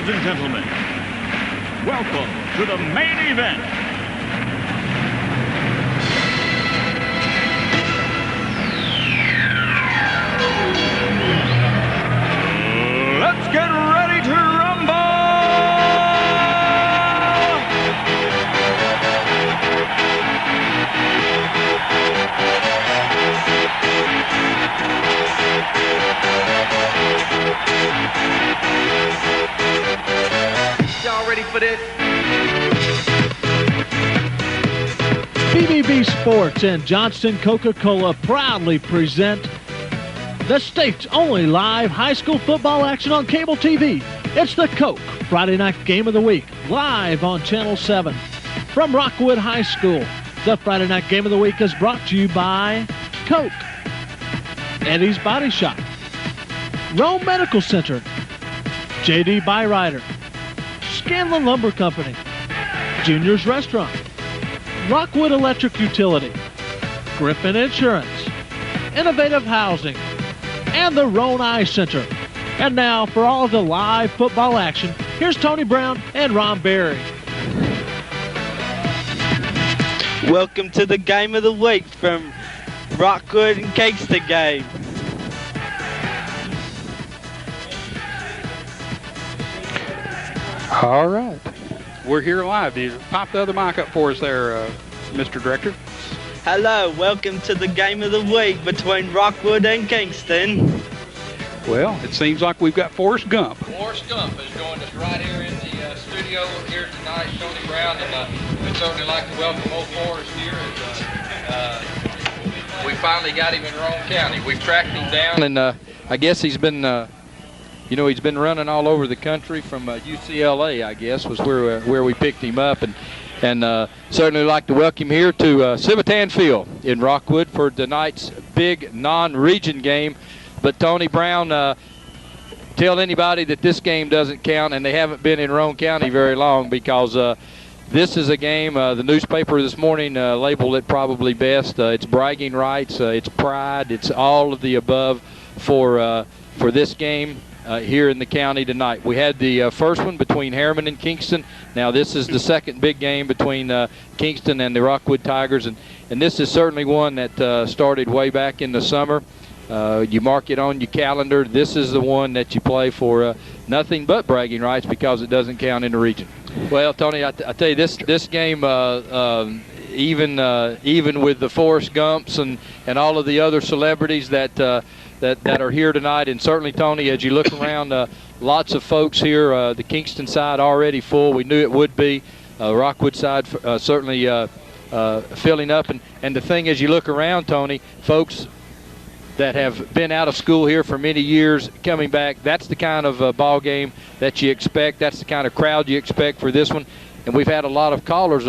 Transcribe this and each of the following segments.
Ladies and gentlemen, welcome to the main event. Let's get ready to rumble! Y'all ready for this? BBB Sports and Johnston Coca-Cola proudly present the state's only live high school football action on cable TV. It's the Coke Friday Night Game of the Week, live on Channel 7. From Rockwood High School, the Friday Night Game of the Week is brought to you by Coke, Eddie's Body Shop, Rome Medical Center, J.D. Byrider, Scanlon Lumber Company, Junior's Restaurant, Rockwood Electric Utility, Griffin Insurance, Innovative Housing, and the Roan Eye Center. And now for all of the live football action, here's Tony Brown and Ron Berry. Welcome to the Game of the Week from Rockwood and Kingston game. All right. We're here live. You pop the other mic up for us there, Mr. Director. Hello, welcome to the Game of the Week between Rockwood and Kingston. Well, it seems like we've got Forrest Gump. Forrest Gump is joined us right here in the studio here tonight, Tony Brown, and we'd certainly like to welcome old Forrest here. We finally got him in Roane County. We've tracked him down, and I guess he's been, he's been running all over the country from UCLA, I guess, was where we picked him up, and certainly like to welcome here to Civitan Field in Rockwood for tonight's big non-region game. But Tony Brown, tell anybody that this game doesn't count, and they haven't been in Roane County very long, because this is a game, the newspaper this morning labeled it probably best. It's bragging rights, it's pride, it's all of the above for this game here in the county tonight. We had the first one between Harriman and Kingston. Now this is the second big game between Kingston and the Rockwood Tigers, and this is certainly one that started way back in the summer. You mark it on your calendar. This is the one that you play for nothing but bragging rights, because it doesn't count in the region. Well, Tony, I tell you, this game, even with the Forrest Gumps and all of the other celebrities that are here tonight, and certainly, Tony, as you look around, lots of folks here. The Kingston side already full. We knew it would be. Rockwood side certainly filling up. And the thing is, you look around, Tony, folks that have been out of school here for many years coming back, that's the kind of ball game that you expect. That's the kind of crowd you expect for this one. And we've had a lot of callers,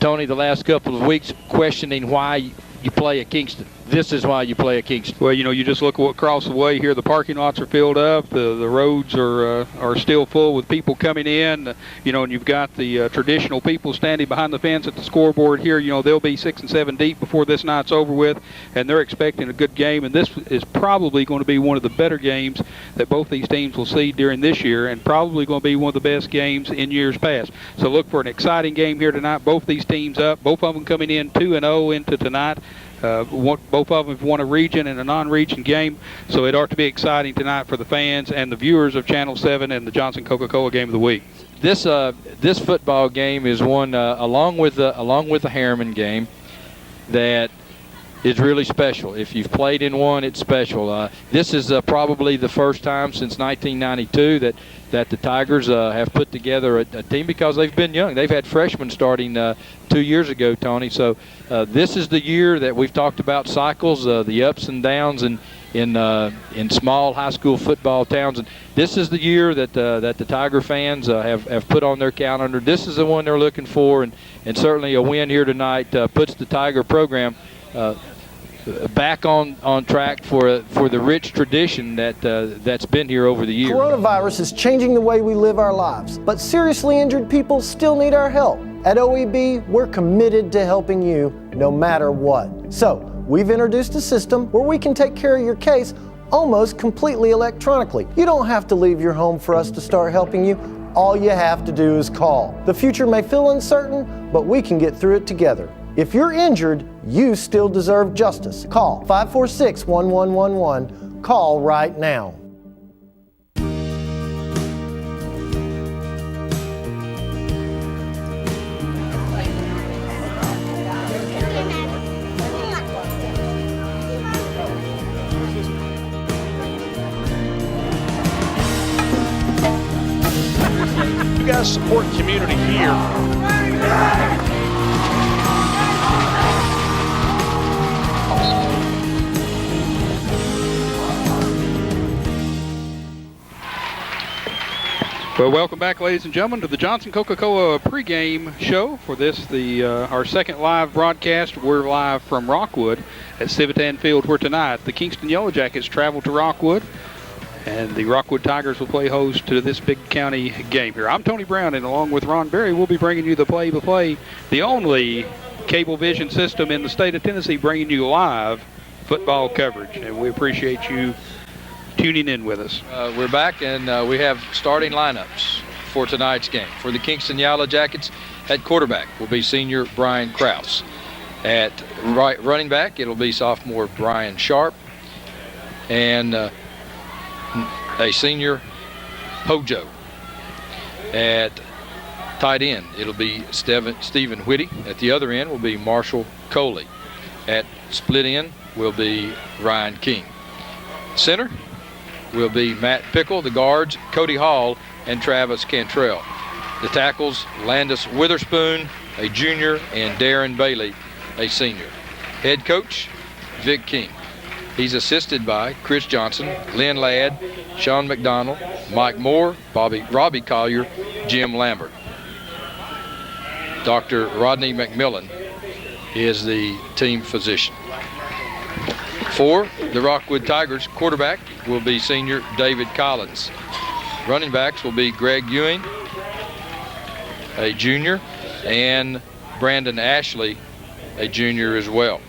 Tony, the last couple of weeks questioning why you play at Kingston. This is why you play at Kingston. Well, you just look across the way here. The parking lots are filled up. The roads are still full with people coming in. And you've got the traditional people standing behind the fence at the scoreboard here. They'll be 6 and 7 deep before this night's over with, and they're expecting a good game. And this is probably going to be one of the better games that both these teams will see during this year, and probably going to be one of the best games in years past. So look for an exciting game here tonight. Both these teams up. Both of them coming in 2-0 into tonight. Both of them have won a region and a non-region game, so it ought to be exciting tonight for the fans and the viewers of Channel 7 and the Johnston Coca-Cola Game of the Week. This football game is one along with the Harriman game that is really special. If you've played in one, it's special. This is probably the first time since 1992 that the Tigers have put together a team, because they've been young. They've had freshmen starting 2 years ago, Tony. So this is the year that we've talked about cycles, the ups and downs in small high school football towns. And this is the year that the Tiger fans have put on their calendar. This is the one they're looking for, and certainly a win here tonight puts the Tiger program back on track for the rich tradition that's been here over the years. Coronavirus is changing the way we live our lives, but seriously injured people still need our help. At OEB, we're committed to helping you no matter what. So, we've introduced a system where we can take care of your case almost completely electronically. You don't have to leave your home for us to start helping you. All you have to do is call. The future may feel uncertain, but we can get through it together. If you're injured, you still deserve justice. Call 546-1111. Call right now. You guys support community here. Well, welcome back, ladies and gentlemen, to the Johnson Coca-Cola pregame show for this, our second live broadcast. We're live from Rockwood at Civitan Field, where tonight the Kingston Yellow Jackets travel to Rockwood, and the Rockwood Tigers will play host to this big county game here. I'm Tony Brown, and along with Ron Berry, we'll be bringing you the play-by-play, the only cable vision system in the state of Tennessee bringing you live football coverage, and we appreciate you tuning in with us. We're back, and we have starting lineups for tonight's game. For the Kingston Yellow Jackets, at quarterback will be senior Brian Krause. At running back, it'll be sophomore Brian Sharp, and a senior Hojo. At tight end, it'll be Stephen Whitty. At the other end will be Marshall Coley. At split end will be Ryan King. Center will be Matt Pickle. The guards, Cody Hall and Travis Cantrell. The tackles, Landis Witherspoon, a junior, and Darren Bailey, a senior. Head coach, Vic King. He's assisted by Chris Johnson, Lynn Ladd, Sean McDonald, Mike Moore, Robbie Collier, Jim Lambert. Dr. Rodney McMillan is the team physician. For the Rockwood Tigers, quarterback will be senior David Collins. Running backs will be Greg Ewing, a junior, and Brandon Ashley, a junior as well.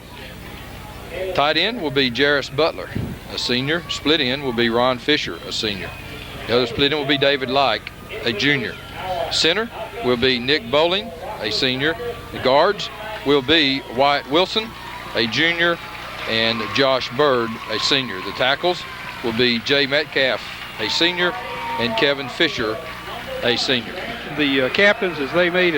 Tight end will be Jarris Butler, a senior. Split end will be Ron Fisher, a senior. The other split end will be David Like, a junior. Center will be Nick Bowling, a senior. The guards will be Wyatt Wilson, a junior, and Josh Bird, a senior. The tackles will be Jay Metcalf, a senior, and Kevin Fisher, a senior. The captains, as they made,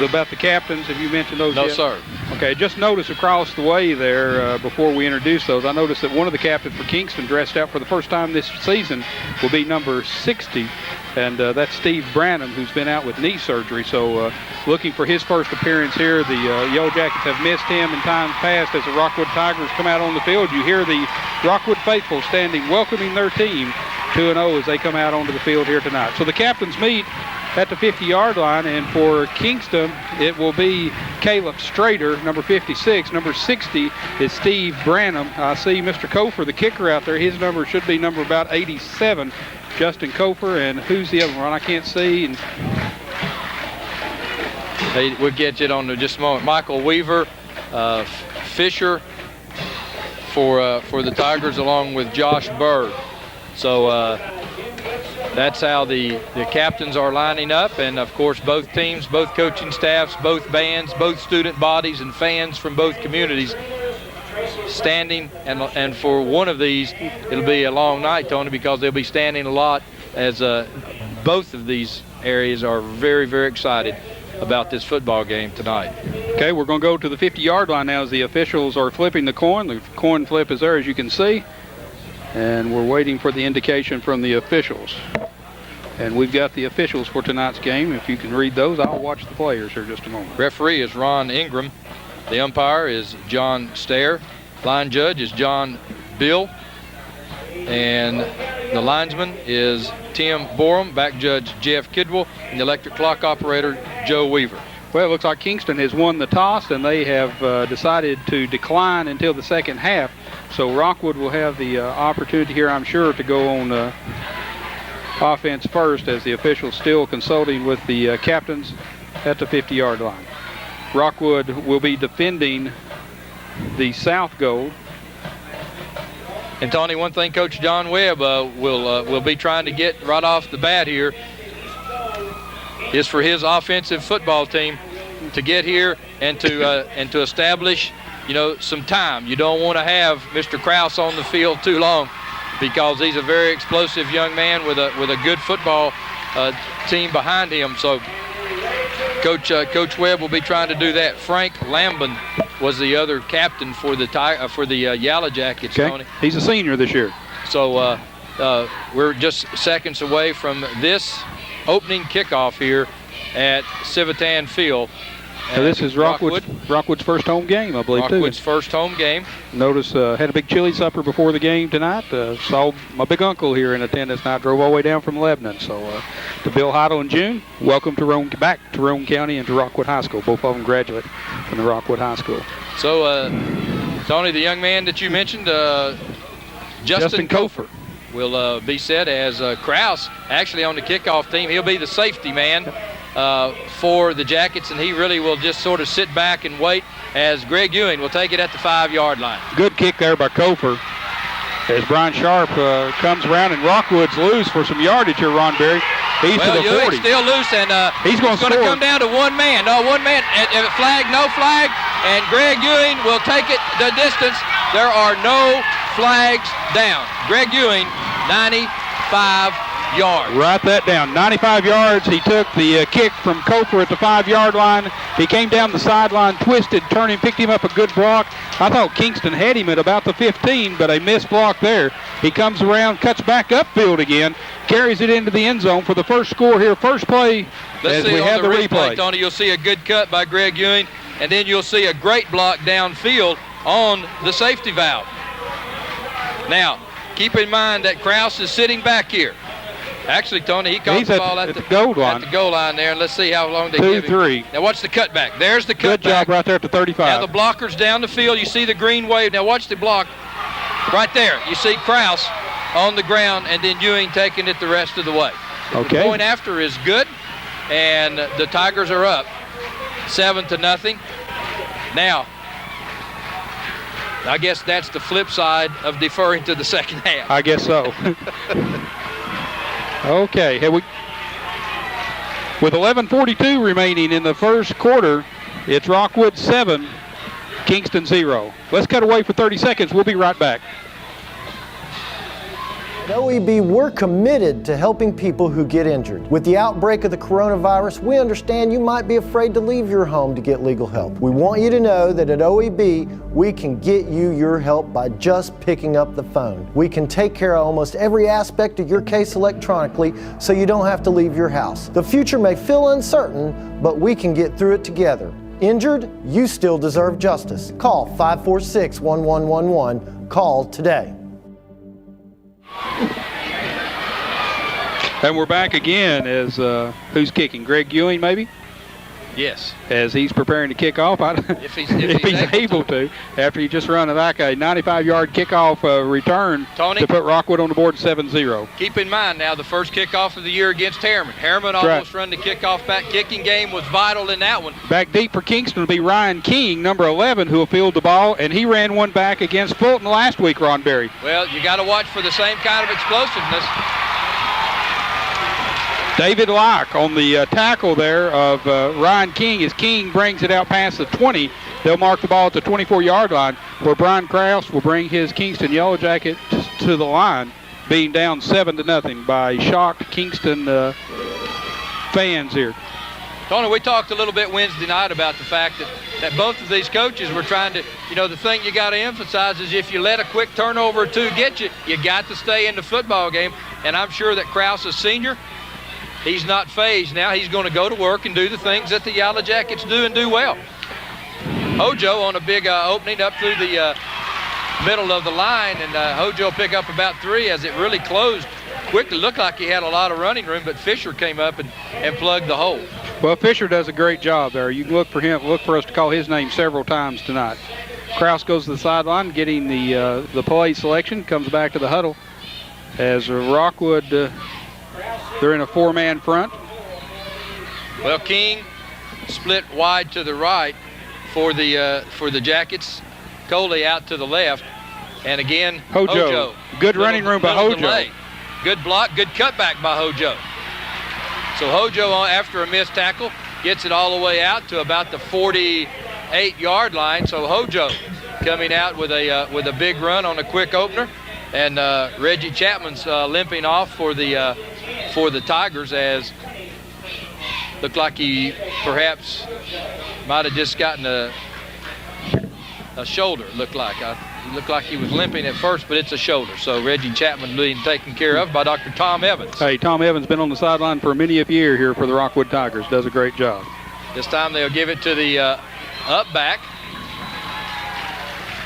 about the captains, have you mentioned those yet? No, sir. Okay, just notice across the way there, before we introduce those, I noticed that one of the captains for Kingston dressed out for the first time this season will be number 60, and that's Steve Branham, who's been out with knee surgery. So looking for his first appearance here. The Yellow Jackets have missed him in times past as the Rockwood Tigers come out on the field. You hear the Rockwood faithful standing, welcoming their team 2-0 as they come out onto the field here tonight. So the captains meet at the 50-yard line, and for Kingston, it will be Caleb Strader, number 56. Number 60 is Steve Branham. I see Mr. Kofer, the kicker, out there. His number should be number about 87, Justin Kofer. And who's the other one? I can't see. And We'll get you on in just a moment. Michael Weaver, Fisher for the Tigers, along with Josh Bird. So that's how the captains are lining up, and of course both teams, both coaching staffs, both bands, both student bodies and fans from both communities standing, and for one of these it'll be a long night, Tony, because they'll be standing a lot, as both of these areas are very, very excited about this football game tonight. Okay, we're going to go to the 50-yard line now as the officials are flipping the coin. The coin flip is there, as you can see, and we're waiting for the indication from the officials. And we've got the officials for tonight's game. If you can read those, I'll watch the players here just a moment. Referee is Ron Ingram. The umpire is John Stair. Line judge is John Bill. And the linesman is Tim Borum. Back judge Jeff Kidwell. And the electric clock operator Joe Weaver. Well, it looks like Kingston has won the toss, and they have decided to decline until the second half. So Rockwood will have the opportunity here, I'm sure, to go on offense first, as the officials still consulting with the captains at the 50-yard line. Rockwood will be defending the south goal. And Tony, one thing Coach John Webb will be trying to get right off the bat here is for his offensive football team to get here and to establish, some time. You don't want to have Mr. Krause on the field too long because he's a very explosive young man with a good football team behind him. So Coach Webb will be trying to do that. Frank Lambin was the other captain for the Yellow Jackets, okay. Tony. He's a senior this year. So we're just seconds away from this opening kickoff here at Civitan Field. So this is Rockwood's first home game, I believe, Rockwood's first home game. Notice had a big chili supper before the game tonight. Saw my big uncle here in attendance tonight. Drove all the way down from Lebanon. So to Bill Heidel and June, welcome back to Rome County and to Rockwood High School. Both of them graduate from the Rockwood High School. So, Tony, the young man that you mentioned, Justin Kofer, will be set as Krause, actually on the kickoff team. He'll be the safety man for the Jackets, and he really will just sort of sit back and wait as Greg Ewing will take it at the 5-yard line. Good kick there by Kofer as Brian Sharp comes around, and Rockwood's loose for some yardage here, Ron Berry. He's to the 40. Ewing's still loose, and he's going to come down to one man. No flag, and Greg Ewing will take it the distance. There are no flags down. Greg Ewing, 95 yards. Write that down. 95 yards. He took the kick from Kofer at the 5-yard line. He came down the sideline, twisted, turned him, picked him up a good block. I thought Kingston had him at about the 15, but a missed block there. He comes around, cuts back upfield again, carries it into the end zone for the first score here. First play as we have the replay. Tony, you'll see a good cut by Greg Ewing, and then you'll see a great block downfield on the safety valve. Now, keep in mind that Krause is sitting back here. Actually, Tony, he caught the ball at the goal line. At the goal line there, and let's see how long they give him. 2-3. Now watch the cutback. There's the cutback. Good job right there at the 35. Now the blocker's down the field. You see the green wave. Now watch the block. Right there, you see Krause on the ground, and then Ewing taking it the rest of the way. Okay. The point after is good, and the Tigers are up 7-0. Now, I guess that's the flip side of deferring to the second half. I guess so. Okay, with 11:42 remaining in the first quarter, it's Rockwood 7, Kingston 0. Let's cut away for 30 seconds. We'll be right back. At OEB, we're committed to helping people who get injured. With the outbreak of the coronavirus, we understand you might be afraid to leave your home to get legal help. We want you to know that at OEB, we can get you your help by just picking up the phone. We can take care of almost every aspect of your case electronically so you don't have to leave your house. The future may feel uncertain, but we can get through it together. Injured? You still deserve justice. Call 546-1111. Call today. And we're back again as who's kicking? Greg Ewing, maybe? Yes. As he's preparing to kick off, if he's able to, after he just run like a 95-yard kickoff return, Tony, to put Rockwood on the board 7-0. Keep in mind now the first kickoff of the year against Harriman. Harriman almost run the kickoff back. Kicking game was vital in that one. Back deep for Kingston will be Ryan King, number 11, who will field the ball, and he ran one back against Fulton last week, Ron Berry. Well, you got to watch for the same kind of explosiveness. David Locke on the tackle there of Ryan King as King brings it out past the 20. They'll mark the ball at the 24-yard line where Brian Krause will bring his Kingston Yellow Jacket to the line, being down 7-0 by shocked Kingston fans here. Tony, we talked a little bit Wednesday night about the fact that both of these coaches were trying to, the thing you got to emphasize is if you let a quick turnover or two get you, you got to stay in the football game. And I'm sure that Krause is senior. He's not phased now. He's going to go to work and do the things that the Yellow Jackets do and do well. Hojo on a big opening up through the middle of the line, and Hojo pick up about 3 as it really closed quickly. Looked like he had a lot of running room, but Fisher came up and plugged the hole. Well, Fisher does a great job there. You can look for him, look for us to call his name several times tonight. Krause goes to the sideline, getting the play selection, comes back to the huddle as Rockwood, they're in a 4-man front. Well, King split wide to the right for the Jackets. Coley out to the left. And again, Hojo. Good running room by Hojo. Delay. Good block, good cutback by Hojo. So Hojo, after a missed tackle, gets it all the way out to about the 48-yard line. So Hojo coming out with a big run on a quick opener, and Reggie Chapman's limping off for the Tigers, as looked like he perhaps might have just gotten a shoulder. Looked like he was limping at first, but it's a shoulder. So Reggie Chapman being taken care of by Dr. Tom Evans. Hey, Tom Evans been on the sideline for many a year here for the Rockwood Tigers. Does a great job. This time they'll give it to the up back.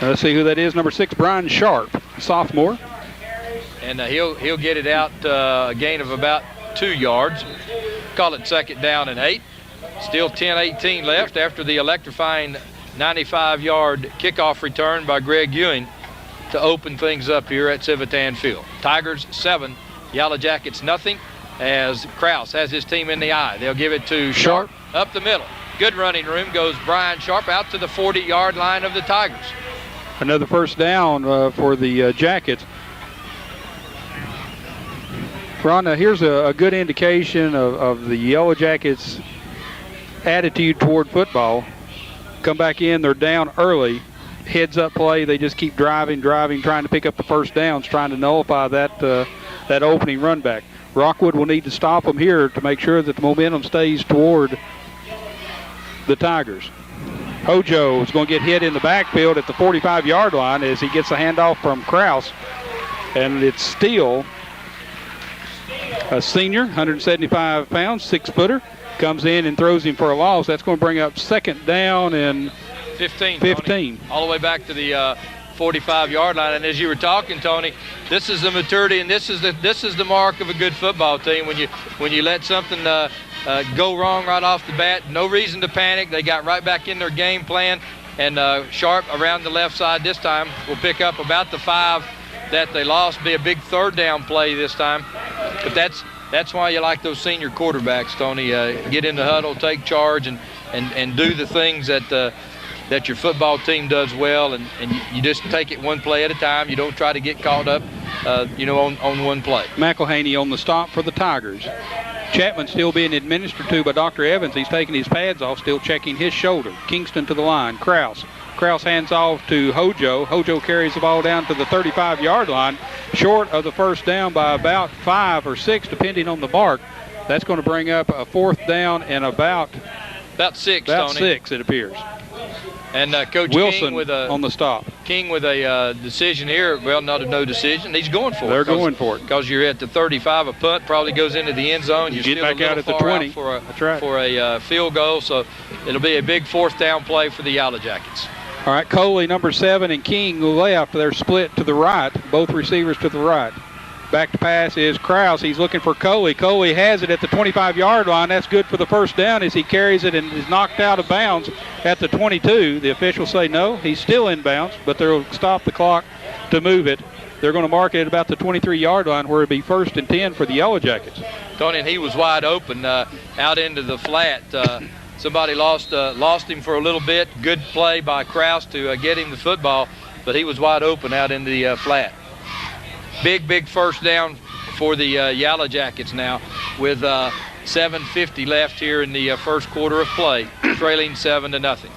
Let's see who that is. Number 6, Brian Sharp, sophomore. And he'll get it out a gain of about 2 yards. Call it 2nd down and 8. Still 10-18 left after the electrifying 95-yard kickoff return by Greg Ewing to open things up here at Civitan Field. Tigers 7, Yellow Jackets nothing, as Krause has his team in the eye. They'll give it to Sharp up the middle. Good running room goes Brian Sharp out to the 40-yard line of the Tigers. Another first down for the Jackets. Rhonda, here's a good indication of the Yellow Jackets' attitude toward football. Come back in, they're down early. Heads up play, they just keep driving, trying to pick up the first downs, trying to nullify that opening run back. Rockwood will need to stop them here to make sure that the momentum stays toward the Tigers. Hojo is going to get hit in the backfield at the 45-yard line as he gets a handoff from Krause. And it's still a senior, 175 pounds, 6-footer. Comes in and throws him for a loss. That's going to bring up 2nd down and 15. Tony, all the way back to the 45-yard line. And as you were talking, Tony, this is the maturity, and this is the mark of a good football team. When you let something go wrong right off the bat, no reason to panic. They got right back in their game plan, and Sharp around the left side this time will pick up about the 5 that they lost. Be a big 3rd down play this time. But that's why you like those senior quarterbacks, Tony. Get in the huddle, take charge, and do the things that your football team does well, and you just take it one play at a time. You don't try to get caught up, on one play. McElhaney on the stop for the Tigers. Chapman still being administered to by Dr. Evans. He's taking his pads off, still checking his shoulder. Kingston to the line. Krause hands off to Hojo. Hojo carries the ball down to the 35-yard line, short of the first down by about 5 or 6, depending on the mark. That's going to bring up a 4th down and about 6, Tony. 6, it appears. And Coach Wilson King with on the stop. King with a decision here. Well, not a no decision. He's going for it. They're going for it. Because you're at the 35. A punt probably goes into the end zone. You get back out at the 20. For a field goal. So it'll be a big 4th down play for the Yellow Jackets. All right, Coley, number 7, and King left. They're split to the right, both receivers to the right. Back to pass is Krause. He's looking for Coley. Coley has it at the 25-yard line. That's good for the first down as he carries it and is knocked out of bounds at the 22. The officials say no, he's still in bounds, but they'll stop the clock to move it. They're going to mark it at about the 23-yard line where it'll be 1st and 10 for the Yellow Jackets. Tony, and he was wide open out into the flat. Somebody lost him for a little bit. Good play by Krause to get him the football, but he was wide open out in the flat. Big first down for the Yellow Jackets now with 7:50 left here in the first quarter of play, trailing 7-0.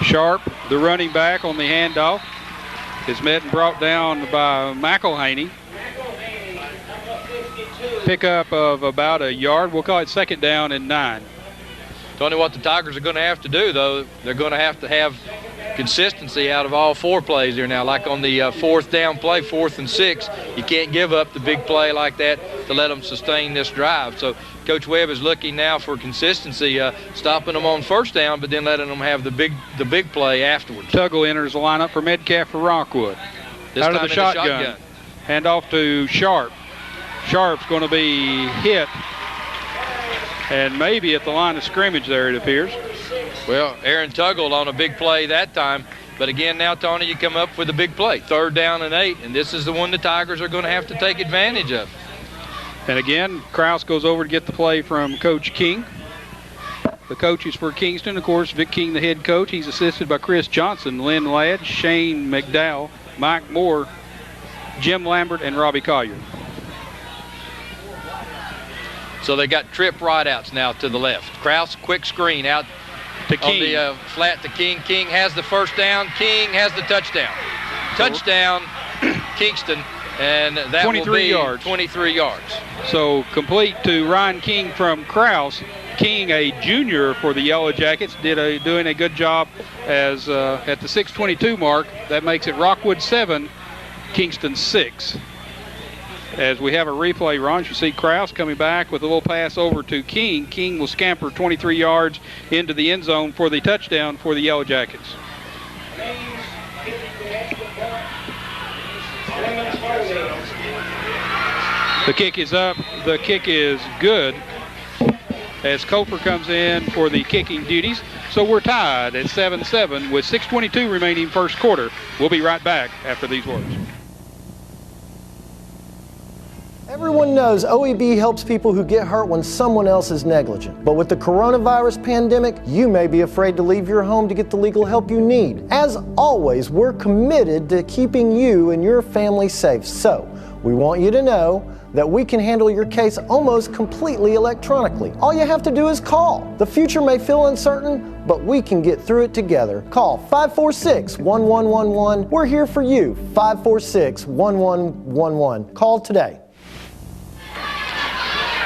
Sharp, the running back on the handoff, is met and brought down by McElhaney. Pickup of about a yard. We'll call it 2nd down and 9. Tony, what the Tigers are going to have to do, though, they're going to have consistency out of all 4 plays here now. Like on the 4th down play, 4th and 6, you can't give up the big play like that to let them sustain this drive. So Coach Webb is looking now for consistency, stopping them on 1st down, but then letting them have the big play afterwards. Tuggle enters the lineup for Metcalf for Rockwood. This out time of the shotgun. Hand off to Sharp. Sharp's going to be hit, and maybe at the line of scrimmage there, it appears. Well, Aaron Tuggle on a big play that time. But again, now, Tony, you come up with a big play, 3rd down and 8, and this is the one the Tigers are going to have to take advantage of. And again, Krause goes over to get the play from Coach King. The coaches for Kingston, of course, Vic King, the head coach. He's assisted by Chris Johnson, Lynn Ladd, Shane McDowell, Mike Moore, Jim Lambert, and Robbie Collier. So they got trip wideouts now to the left. Kraus, quick screen out to King. On the flat to King. King has the first down. King has the touchdown. Touchdown, Kingston, and that 23 will be yards. 23 yards. So complete to Ryan King from Kraus. King, a junior for the Yellow Jackets, doing a good job as at the 6:22 mark. That makes it Rockwood 7, Kingston 6. As we have a replay, Ron, you see Kraus coming back with a little pass over to King. King will scamper 23 yards into the end zone for the touchdown for the Yellow Jackets. The kick is up. The kick is good as Koper comes in for the kicking duties. So we're tied at 7-7 with 6:22 remaining first quarter. We'll be right back after these words. Everyone knows OEB helps people who get hurt when someone else is negligent. But with the coronavirus pandemic, you may be afraid to leave your home to get the legal help you need. As always, we're committed to keeping you and your family safe. So we want you to know that we can handle your case almost completely electronically. All you have to do is call. The future may feel uncertain, but we can get through it together. Call 546-1111. We're here for you. 546-1111. Call today.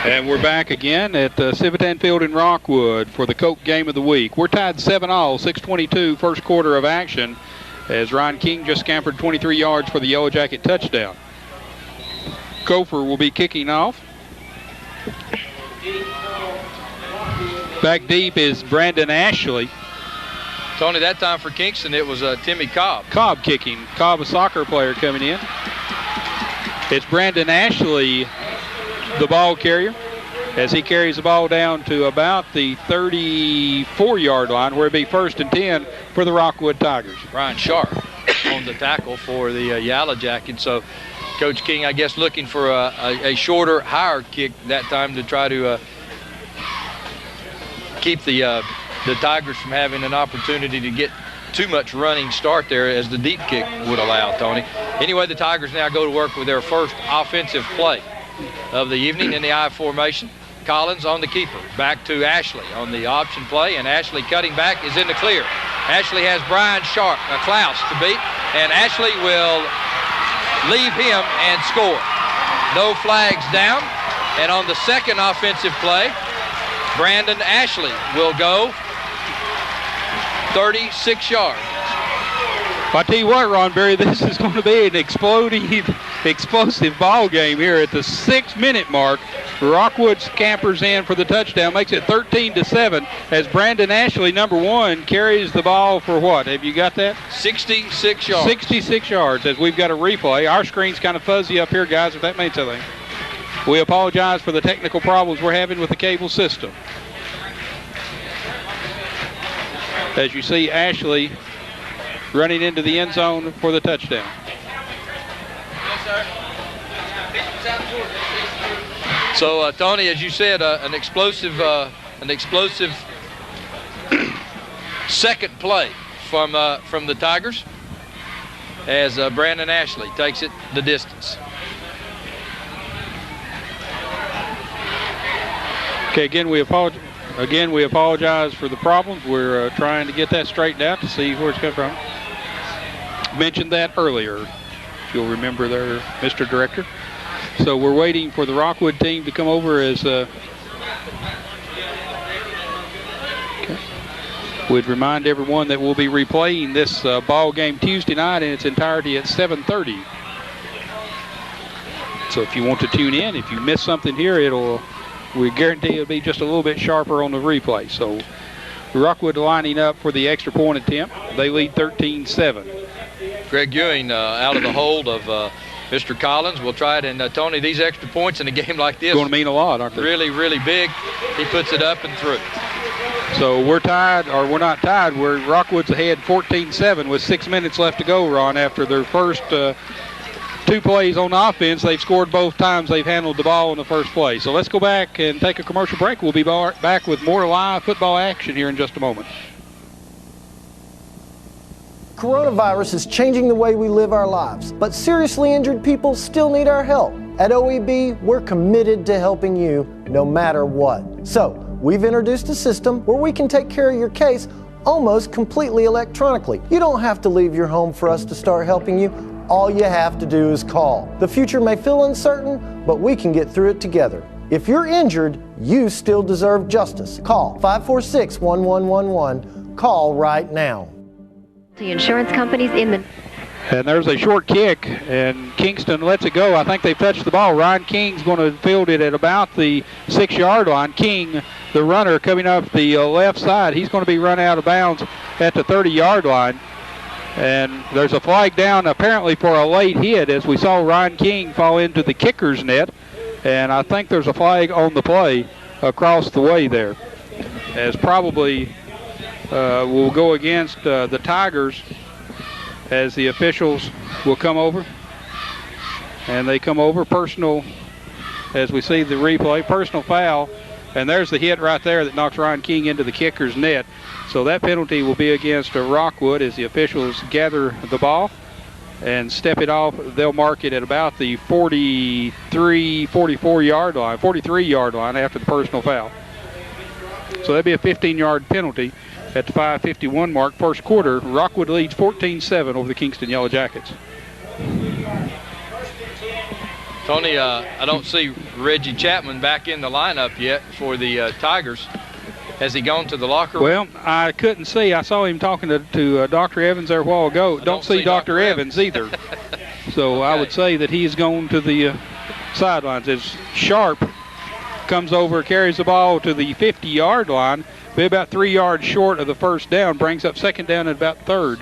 And we're back again at Civitan Field in Rockwood for the Coke Game of the Week. We're tied 7-all, 6:22 first quarter of action as Ryan King just scampered 23 yards for the Yellow Jacket touchdown. Kofer will be kicking off. Back deep is Brandon Ashley. Tony, that time for Kingston, it was Timmy Cobb. Cobb kicking. Cobb, a soccer player, coming in. It's Brandon Ashley, the ball carrier, as he carries the ball down to about the 34-yard line, where it'd be 1st and 10 for the Rockwood Tigers. Ryan Sharp on the tackle for the Yellow Jackets. So Coach King, I guess, looking for a shorter, higher kick that time to try to keep the Tigers from having an opportunity to get too much running start there as the deep kick would allow, Tony. Anyway, the Tigers now go to work with their first offensive play of the evening in the I formation. Collins on the keeper. Back to Ashley on the option play, and Ashley cutting back is in the clear. Ashley has Brian Klaus to beat, and Ashley will leave him and score. No flags down, and on the second offensive play, Brandon Ashley will go 36 yards. I tell you what, Ron Berry, this is going to be an explosive ball game here at the 6-minute mark. Rockwood scampers in for the touchdown, makes it 13-7 as Brandon Ashley, number 1, carries the ball for what? Have you got that? 66 yards. 66 yards as we've got a replay. Our screen's kind of fuzzy up here, guys, if that means anything. We apologize for the technical problems we're having with the cable system. As you see, Ashley running into the end zone for the touchdown. So, Tony, as you said, an explosive second play from the Tigers as Brandon Ashley takes it the distance. Okay, again, we apologize for the problems. We're trying to get that straightened out to see where it's coming from. Mentioned that earlier, if you'll remember there, Mr. Director. So we're waiting for the Rockwood team to come over as we'd remind everyone that we'll be replaying this ball game Tuesday night in its entirety at 7:30. So if you want to tune in, if you miss something here, we guarantee it'll be just a little bit sharper on the replay. So Rockwood lining up for the extra point attempt. They lead 13-7. Greg Ewing out of the hold of Mr. Collins. We'll try it. And Tony, these extra points in a game like this going to mean a lot, aren't they? Really, really big. He puts it up and through. So we're tied, or we're not tied. Rockwood's ahead 14-7 with 6 minutes left to go, Ron, after their first 2 2 plays on offense, they've scored both times they've handled the ball in the first play. So let's go back and take a commercial break. We'll be back with more live football action here in just a moment. Coronavirus is changing the way we live our lives, but seriously injured people still need our help. At OEB, we're committed to helping you no matter what. So, we've introduced a system where we can take care of your case almost completely electronically. You don't have to leave your home for us to start helping you. All you have to do is call. The future may feel uncertain, but we can get through it together. If you're injured, you still deserve justice. Call 546-1111. Call right now. The insurance companies in the... And there's a short kick, and Kingston lets it go. I think they've touched the ball. Ryan King's going to field it at about the 6-yard line. King, the runner, coming up the left side. He's going to be run out of bounds at the 30-yard line. And there's a flag down apparently for a late hit as we saw Ryan King fall into the kicker's net. And I think there's a flag on the play across the way there, as probably will go against the Tigers, as the officials will come over. And they come over, personal, as we see the replay, personal foul. And there's the hit right there that knocks Ryan King into the kicker's net. So that penalty will be against Rockwood as the officials gather the ball and step it off. They'll mark it at about the 44-yard line, 43-yard line after the personal foul. So that'd be a 15-yard penalty at the 5:51 mark, first quarter. Rockwood leads 14-7 over the Kingston Yellow Jackets. Tony, I don't see Reggie Chapman back in the lineup yet for the Tigers. Has he gone to the locker room? Well, I couldn't see. I saw him talking to Dr. Evans there a while ago. Don't see Dr. Evans either. So okay. I would say that he's gone to the sidelines as Sharp comes over, carries the ball to the 50-yard line, be about 3 yards short of the first down, brings up second down at about third.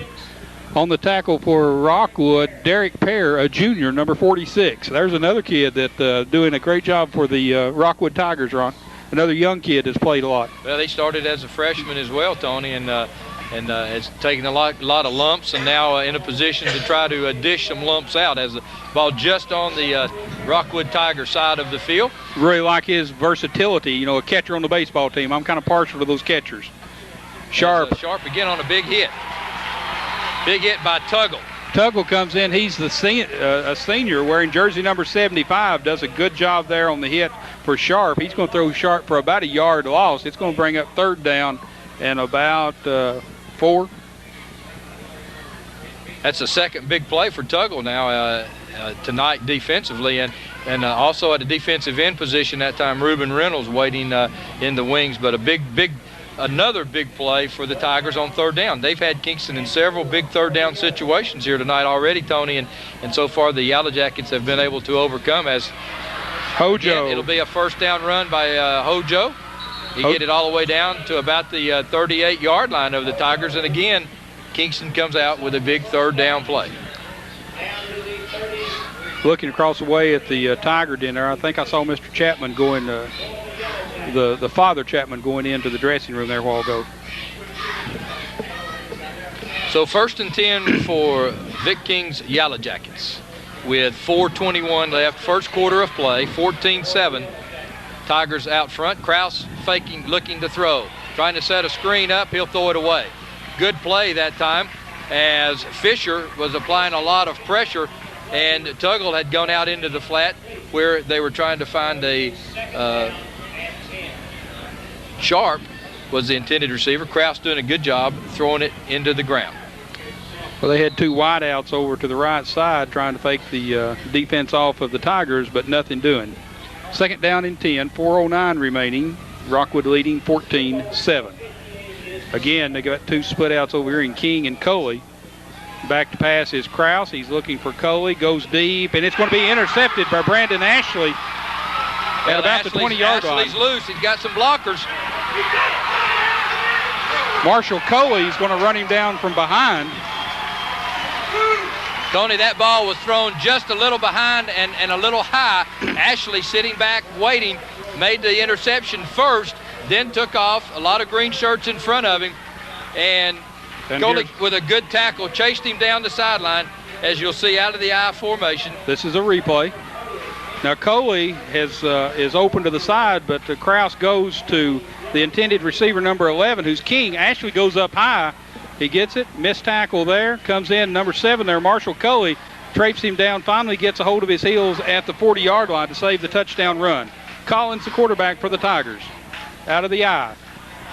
On the tackle for Rockwood, Derek Pear, a junior, number 46. There's another kid that's doing a great job for the Rockwood Tigers, Ron. Another young kid that's played a lot. Well, he started as a freshman as well, Tony, and has taken a lot of lumps, and now in a position to try to dish some lumps out as the ball just on the Rockwood Tiger side of the field. Really like his versatility, you know, a catcher on the baseball team. I'm kind of partial to those catchers. Sharp. Sharp again on a big hit. Big hit by Tuggle. Tuggle comes in. He's a senior wearing jersey number 75. Does a good job there on the hit for Sharp. He's going to throw Sharp for about a yard loss. It's going to bring up third down and about 4. That's the second big play for Tuggle now tonight defensively, and also at a defensive end position that time, Reuben Reynolds waiting in the wings. But another big play for the Tigers on third down. They've had Kingston in several big third down situations here tonight already, Tony, and so far the Yellow Jackets have been able to overcome. As Hojo. Again, it'll be a first down run by Hojo. He get it all the way down to about the 38-yard line of the Tigers, and again, Kingston comes out with a big third down play. Looking across the way at the Tiger den there, I think I saw Mr. Chapman going, the father Chapman going into the dressing room there a while ago. So 1st and 10 for Vic King's Yellow Jackets with 4:21 left, first quarter of play, 14-7. Tigers out front. Kraus faking, looking to throw. Trying to set a screen up, he'll throw it away. Good play that time as Fisher was applying a lot of pressure, and Tuggle had gone out into the flat where they were trying to find a Sharp was the intended receiver. Kraus doing a good job throwing it into the ground. Well, they had 2 wideouts over to the right side trying to fake the defense off of the Tigers, but nothing doing. Second down and 10, 4:09 remaining. Rockwood leading 14-7. Again, they got 2 split outs over here in King and Coley. Back to pass is Kraus. He's looking for Coley, goes deep, and it's going to be intercepted by Brandon Ashley at about the 20-yard line. Ashley's loose. He's got some blockers. Marshall Coley is going to run him down from behind. Tony, that ball was thrown just a little behind and a little high. Ashley sitting back, waiting, made the interception first, then took off. A lot of green shirts in front of him. And Coley, with a good tackle, chased him down the sideline. as you'll see out of the I formation. This is a replay. Now Coley is open to the side, but Kraus goes to the intended receiver, number 11, who's King. Ashley goes up high. He gets it. Missed tackle there. Comes in number 7 there, Marshall Coley. Traipses him down. Finally gets a hold of his heels at the 40-yard line to save the touchdown run. Collins, the quarterback for the Tigers. Out of the I.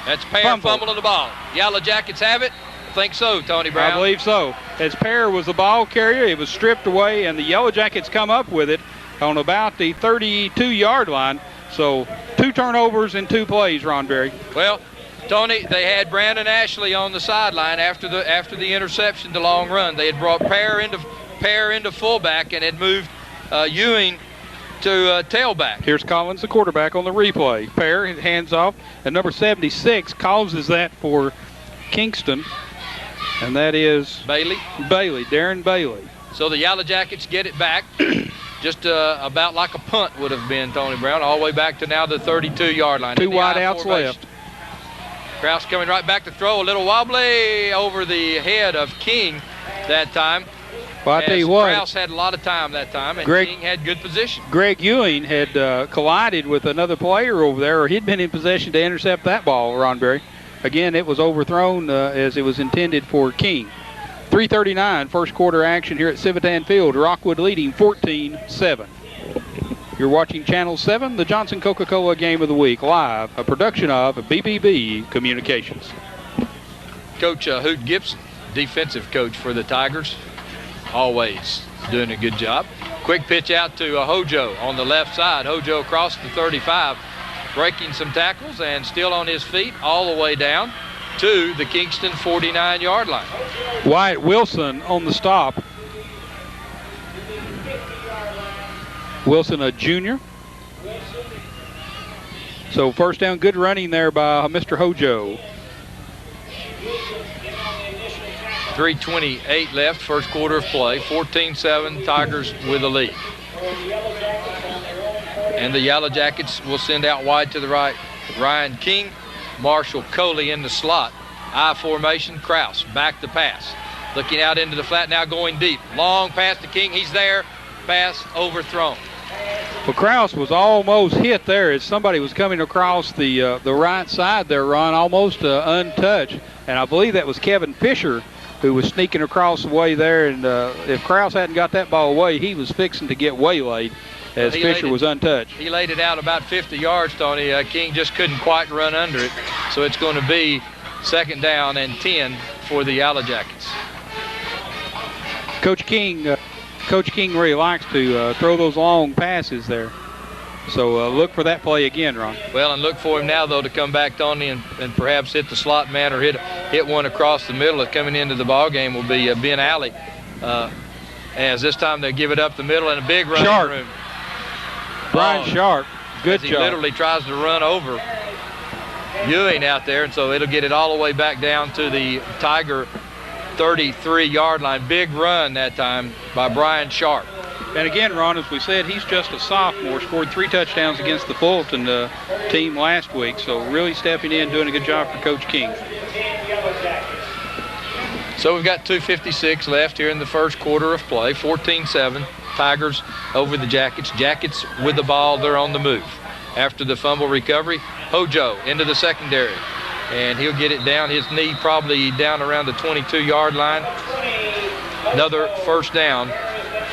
That's Pear fumbling the ball. Yellow Jackets have it. I think so, Tony Brown. I believe so. As Pear was the ball carrier, it was stripped away, and the Yellow Jackets come up with it on about the 32-yard line. So 2 turnovers in 2 plays, Ron Berry. Well, Tony, they had Brandon Ashley on the sideline after the interception, the long run. They had brought Pear into fullback and had moved Ewing to tailback. Here's Collins, the quarterback, on the replay. Pear, hands off, and number 76 causes that for Kingston, and that is Bailey, Darren Bailey. So the Yellow Jackets get it back. Just about like a punt would have been, Tony Brown, all the way back to now the 32-yard line. 2 wide outs left. Kraus coming right back to throw, a little wobbly over the head of King that time. Well, I tell you what, Kraus had a lot of time that time, and King had good position. Greg Ewing had collided with another player over there, or he'd been in possession to intercept that ball, Ron Berry. Again, it was overthrown as it was intended for King. 3:39, first quarter action here at Civitan Field. Rockwood leading 14-7. You're watching Channel 7, the Johnson Coca-Cola Game of the Week, live, a production of BBB Communications. Coach Hoot Gibson, defensive coach for the Tigers, always doing a good job. Quick pitch out to Hojo on the left side. Hojo across the 35, breaking some tackles and still on his feet all the way down to the Kingston 49-yard line. Wyatt Wilson on the stop. Wilson, a junior. So first down, good running there by Mr. Hojo. 3:28 left, first quarter of play. 14-7, Tigers with a lead. And the Yellow Jackets will send out wide to the right. Ryan King, Marshall Coley in the slot. I formation, Kraus back to pass. Looking out into the flat now, going deep. Long pass to King, he's there. Pass overthrown. Well, Kraus was almost hit there as somebody was coming across the right side there, Ron, almost untouched. And I believe that was Kevin Fisher who was sneaking across the way there. And if Kraus hadn't got that ball away, he was fixing to get waylaid as Fisher was untouched. He laid it out about 50 yards, Tony. King just couldn't quite run under it. So it's going to be second down and 10 for the Yellow Jackets. Coach King really likes to throw those long passes there. So look for that play again, Ron. Well, and look for him now, though, to come back, Tony, and perhaps hit the slot man or hit one across the middle. Coming into the ball game will be Ben Alley. As this time they give it up the middle and a big running room. Brian Sharp, good job. He literally tries to run over Ewing out there, and so it'll get it all the way back down to the Tiger 33-yard line. Big run that time by Brian Sharp. And again, Ron, as we said, he's just a sophomore, scored 3 touchdowns against the Fulton team last week, so really stepping in, doing a good job for Coach King. So we've got 2:56 left here in the first quarter of play. 14-7, Tigers over the Jackets. Jackets with the ball, they're on the move. After the fumble recovery, Hojo into the secondary, and he'll get it down his knee, probably down around the 22-yard line. Another first down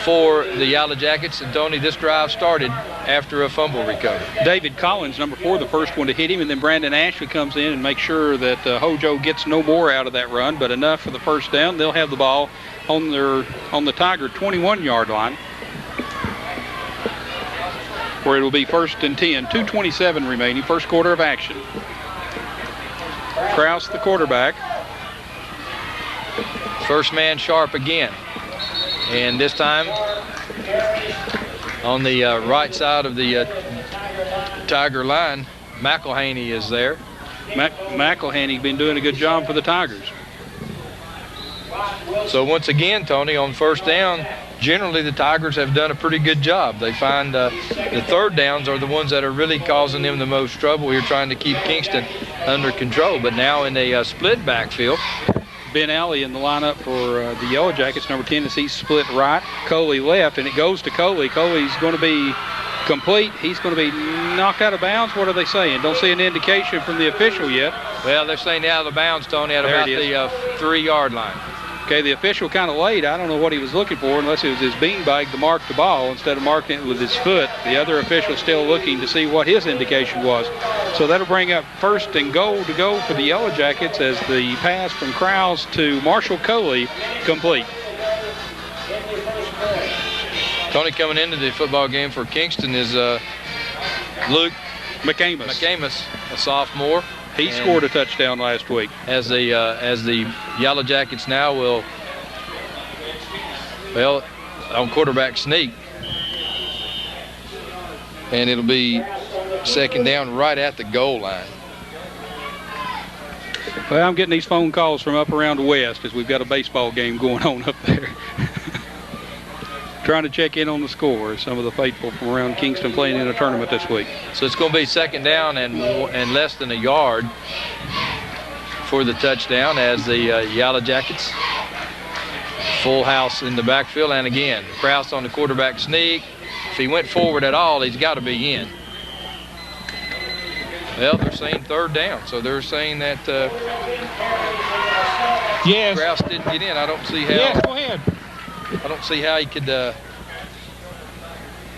for the Yellow Jackets. And Tony, this drive started after a fumble recovery. David Collins, number 4, the first one to hit him, and then Brandon Ashley comes in and makes sure that Hojo gets no more out of that run, but enough for the first down. They'll have the ball on the Tiger 21-yard line, where it'll be first and 10. 2:27 remaining, first quarter of action. Kraus, the quarterback. First man Sharp again. And this time on the right side of the Tiger line, McElhaney is there. McElhaney been doing a good job for the Tigers. So once again, Tony, on first down, generally the Tigers have done a pretty good job. They find the third downs are the ones that are really causing them the most trouble. You're trying to keep Kingston under control. But now in a split backfield, Ben Alley in the lineup for the Yellow Jackets. Number 10 is he's split right. Coley left, and it goes to Coley. Coley's going to be complete. He's going to be knocked out of bounds. What are they saying? Don't see an indication from the official yet. Well, they're saying out of bounds, Tony, at about the 3-yard line. Okay, the official kind of late. I don't know what he was looking for unless it was his beanbag to mark the ball instead of marking it with his foot. The other official still looking to see what his indication was. So that'll bring up 1st and goal to go for the Yellow Jackets as the pass from Krause to Marshall Coley complete. Tony, coming into the football game for Kingston is Luke McCamus, a sophomore. He scored a touchdown last week. As the Yellow Jackets now will, well, on quarterback sneak, and it'll be 2nd down right at the goal line. Well, I'm getting these phone calls from up around the west as we've got a baseball game going on up there. Trying to check in on the score. Some of the faithful from around Kingston playing in a tournament this week. So it's going to be 2nd down and less than a yard for the touchdown as the Yellow Jackets full house in the backfield. And again, Krause on the quarterback sneak. If he went forward at all, he's got to be in. Well, they're saying 3rd down, so they're saying that Krause didn't get in. I don't see how. Yes, go ahead. I don't see how he could have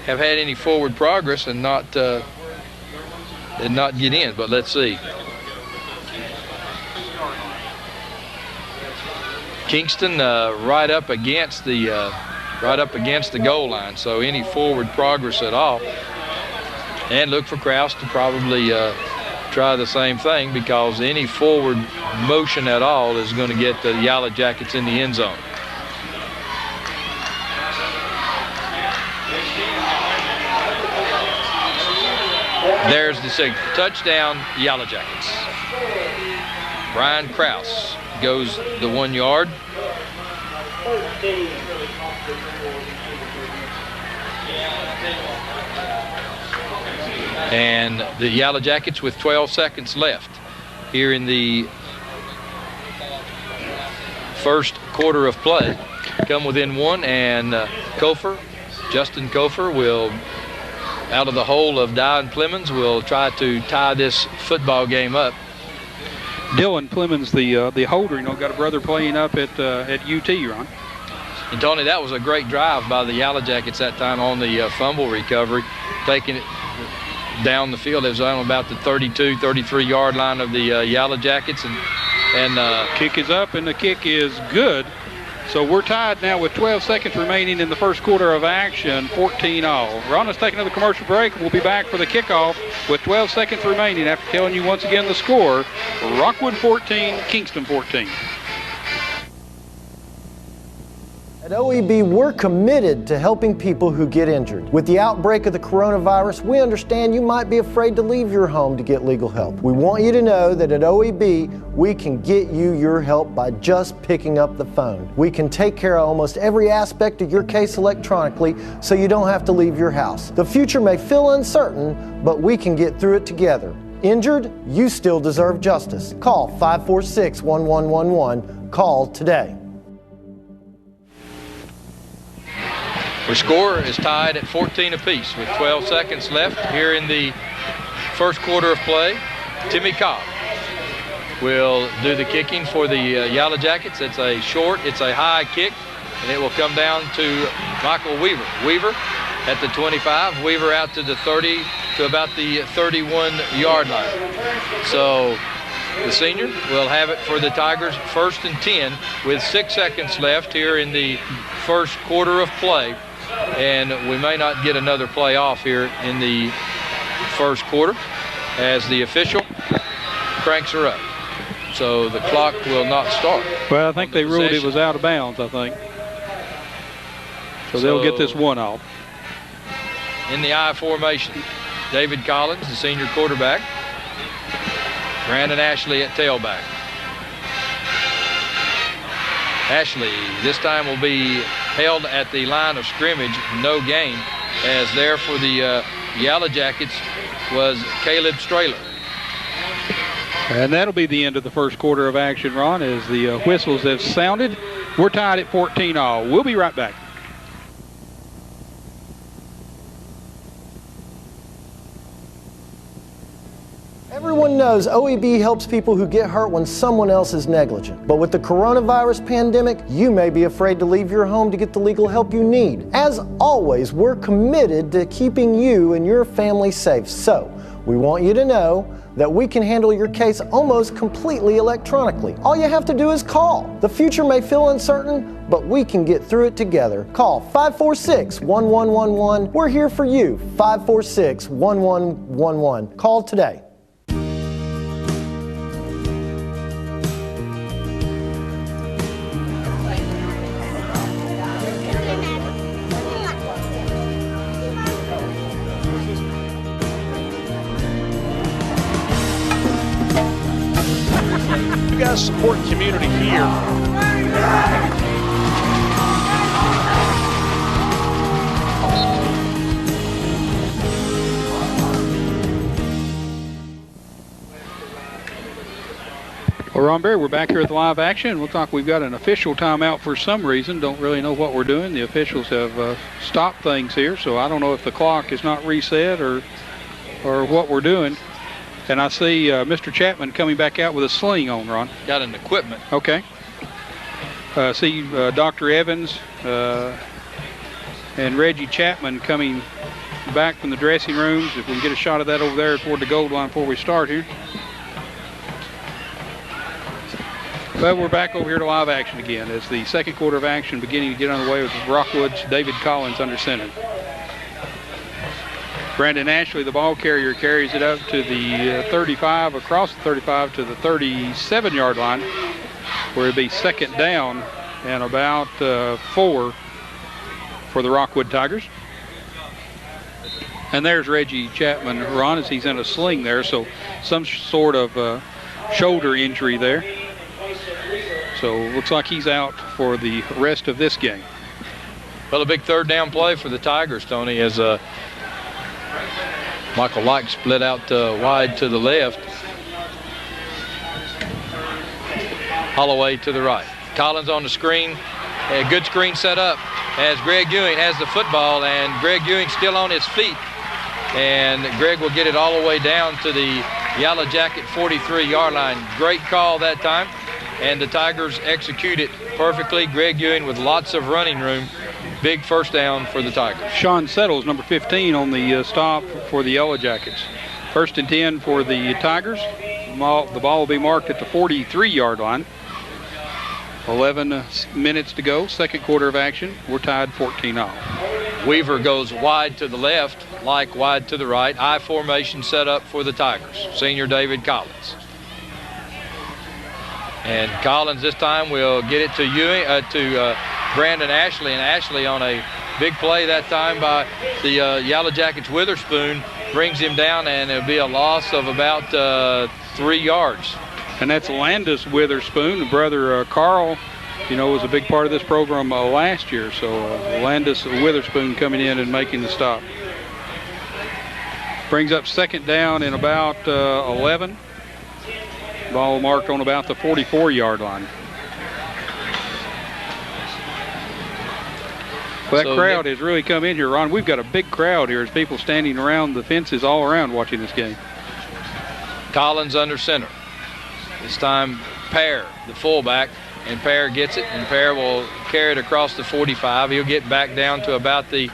had any forward progress and not get in. But let's see. Kingston right up against the goal line. So any forward progress at all, and look for Krause to probably try the same thing, because any forward motion at all is going to get the Yellow Jackets in the end zone. There's the signal. Touchdown, Yellow Jackets. Brian Krause goes the 1 yard. And the Yellow Jackets with 12 seconds left here in the first quarter of play come within 1, and Justin Kofer will, out of the hole of Dion Clemens, will try to tie this football game up. Dylan Clemens, the holder, got a brother playing up at UT, Ron. And Tony, that was a great drive by the Yellow Jackets that time on the fumble recovery, taking it down the field. It was on about the 32, 33-yard line of the Yellow Jackets, and kick is up, and the kick is good. So we're tied now with 12 seconds remaining in the first quarter of action, 14-all. Ron, let's take another commercial break. We'll be back for the kickoff with 12 seconds remaining after telling you once again the score. Rockwood 14, Kingston 14. At OEB, we're committed to helping people who get injured. With the outbreak of the coronavirus, we understand you might be afraid to leave your home to get legal help. We want you to know that at OEB, we can get you your help by just picking up the phone. We can take care of almost every aspect of your case electronically, so you don't have to leave your house. The future may feel uncertain, but we can get through it together. Injured? You still deserve justice. Call 546-1111. Call today. The score is tied at 14 apiece with 12 seconds left here in the first quarter of play. Timmy Cobb will do the kicking for the Yellow Jackets. It's a high kick, and it will come down to Michael Weaver. Weaver at the 25, Weaver out to the 30, to about the 31-yard line. So the senior will have it for the Tigers, 1st and 10 with 6 seconds left here in the first quarter of play. And we may not get another play off here in the first quarter as the official cranks her up. So the clock will not start. Well, I think they ruled it was out of bounds, I think. So they'll get this one off. In the I formation, David Collins, the senior quarterback. Brandon Ashley at tailback. Ashley this time will be held at the line of scrimmage, no gain, as there for the Yellow Jackets was Caleb Strahler. And that'll be the end of the first quarter of action, Ron, as the whistles have sounded. We're tied at 14-all. We'll be right back. Everyone knows OEB helps people who get hurt when someone else is negligent. But with the coronavirus pandemic, you may be afraid to leave your home to get the legal help you need. As always, we're committed to keeping you and your family safe. So, we want you to know that we can handle your case almost completely electronically. All you have to do is call. The future may feel uncertain, but we can get through it together. Call 546-1111. We're here for you. 546-1111. Call today. Support community here. Well, Ron Berry, we're back here at the live action. Looks like we've got an official timeout for some reason. Don't really know what we're doing. The officials have stopped things here, so I don't know if the clock is not reset or what we're doing. And I see Mr. Chapman coming back out with a sling on, Ron. Got an equipment. Okay. See Dr. Evans and Reggie Chapman coming back from the dressing rooms. If we can get a shot of that over there toward the goal line before we start here. But we're back over here to live action again as the second quarter of action beginning to get underway with Rockwood's David Collins under center. Brandon Ashley, the ball carrier, carries it up to the 35, across the 35 to the 37-yard line, where it'll be second down and about 4 for the Rockwood Tigers. And there's Reggie Chapman, Ron, as he's in a sling there, so some sort of shoulder injury there. So looks like he's out for the rest of this game. Well, a big third down play for the Tigers, Tony, as Michael Light split out wide to the left. Holloway to the right. Collins on the screen. A good screen set up as Greg Ewing has the football, and Greg Ewing still on his feet. And Greg will get it all the way down to the Yellow Jacket 43-yard line. Great call that time, and the Tigers execute it perfectly. Greg Ewing with lots of running room. Big first down for the Tigers. Sean Settles, number 15, on the stop for the Yellow Jackets. First and 10 for the Tigers. The ball will be marked at the 43-yard line. 11 minutes to go, second quarter of action. We're tied 14-all. Weaver goes wide to the left, like wide to the right. I formation set up for the Tigers. Senior David Collins. And Collins this time will get it to Ewing, Brandon Ashley, and Ashley on a big play that time by the Yellow Jackets. Witherspoon brings him down, and it'll be a loss of about 3 yards. And that's Landis Witherspoon. The brother Carl, was a big part of this program last year. So Landis Witherspoon coming in and making the stop. Brings up second down in about 11. Ball marked on about the 44-yard line. Well, that crowd has really come in here, Ron. We've got a big crowd here as people standing around the fences all around watching this game. Collins under center. This time Pear, the fullback, and Pear gets it, and Pear will carry it across the 45. He'll get back down to about the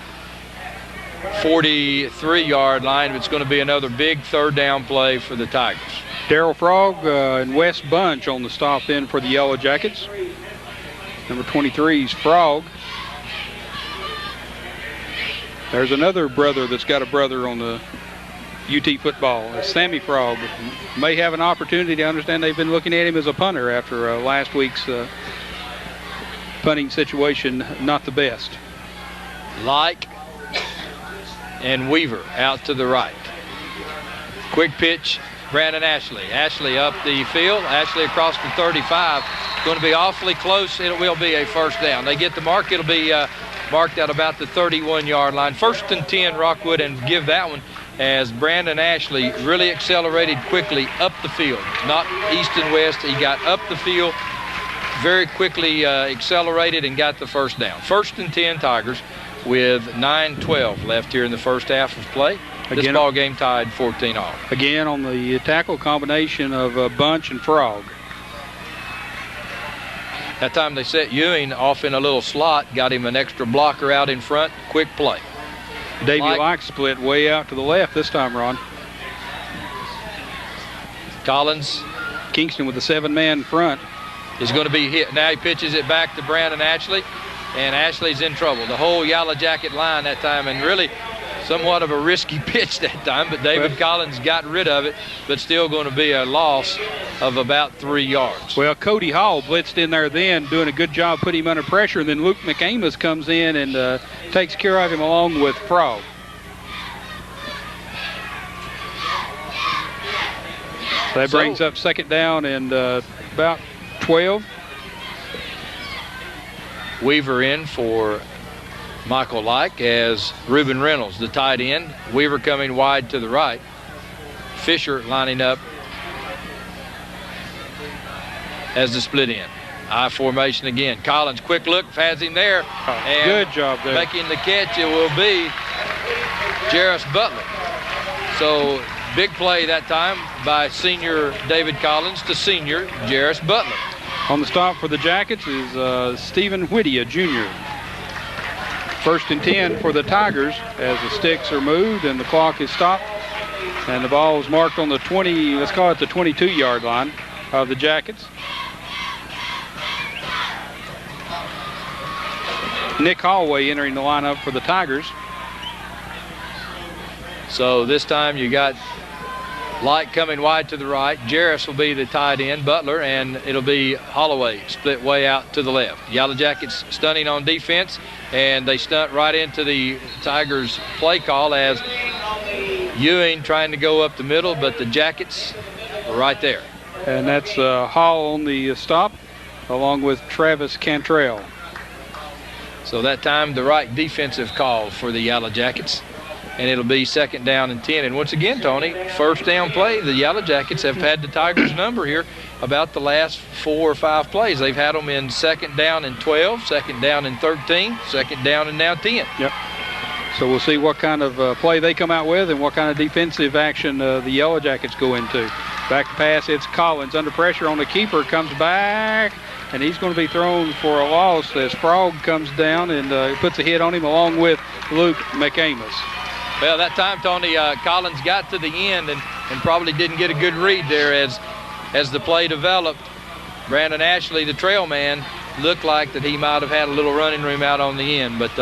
43-yard line. It's going to be another big third down play for the Tigers. Darryl Frog and Wes Bunch on the stop in for the Yellow Jackets. Number 23 is Frog. There's another brother that's got a brother on the UT football. Sammy Frog may have an opportunity. To understand they've been looking at him as a punter after last week's punting situation, not the best. Like and Weaver out to the right. Quick pitch, Brandon Ashley. Ashley up the field. Ashley across the 35. Going to be awfully close. It will be a first down. They get the mark. It'll be marked at about the 31-yard line. First and 10, Rockwood, and give that one as Brandon Ashley really accelerated quickly up the field, not east and west. He got up the field, very quickly accelerated and got the first down. 1st and 10 Tigers with 9:12 left here in the first half of play. This ball game tied 14-all. Again on the tackle combination of Bunch and Frog. That time they set Ewing off in a little slot, got him an extra blocker out in front, quick play. Davey Like split way out to the left this time, Ron. Collins. Kingston with a 7-man front. Is going to be hit. Now he pitches it back to Brandon Ashley, and Ashley's in trouble. The whole Yellow Jacket line that time, and really somewhat of a risky pitch that time, but David Collins got rid of it, but still going to be a loss of about 3 yards. Well, Cody Hall blitzed in there then, doing a good job putting him under pressure, and then Luke McAmus comes in and takes care of him along with Frog. That brings up 2nd down and about 12. Weaver in for Michael Like as Reuben Reynolds, the tight end. Weaver coming wide to the right. Fisher lining up as the split end. I formation again. Collins, quick look, has him there. And good job there. Making the catch, it will be Jarris Butler. So big play that time by senior David Collins to senior Jarris Butler. On the stop for the Jackets is Stephen Whittier, Jr. 1st and 10 for the Tigers as the sticks are moved and the clock is stopped. And the ball is marked on the 20, let's call it the 22-yard line of the Jackets. Nick Holloway entering the lineup for the Tigers. So this time you got Light coming wide to the right. Jarris will be the tight end, Butler, and it'll be Holloway split way out to the left. Yellow Jackets stunning on defense, and they stunt right into the Tigers' play call as Ewing trying to go up the middle, but the Jackets are right there. And that's Hall on the stop, along with Travis Cantrell. So that time the right defensive call for the Yellow Jackets. And it'll be 2nd down and 10. And once again, Tony, 1st down play. The Yellow Jackets have had the Tigers' number here about the last 4 or 5 plays. They've had them in 2nd down and 12, 2nd down and 13, 2nd down and now 10. Yep. So we'll see what kind of play they come out with and what kind of defensive action the Yellow Jackets go into. Back to pass, it's Collins under pressure on the keeper, comes back, and he's going to be thrown for a loss as Frog comes down and puts a hit on him along with Luke McAmus. Well, that time, Tony, Collins got to the end and probably didn't get a good read there as the play developed. Brandon Ashley, the trail man, looked like that he might have had a little running room out on the end. But,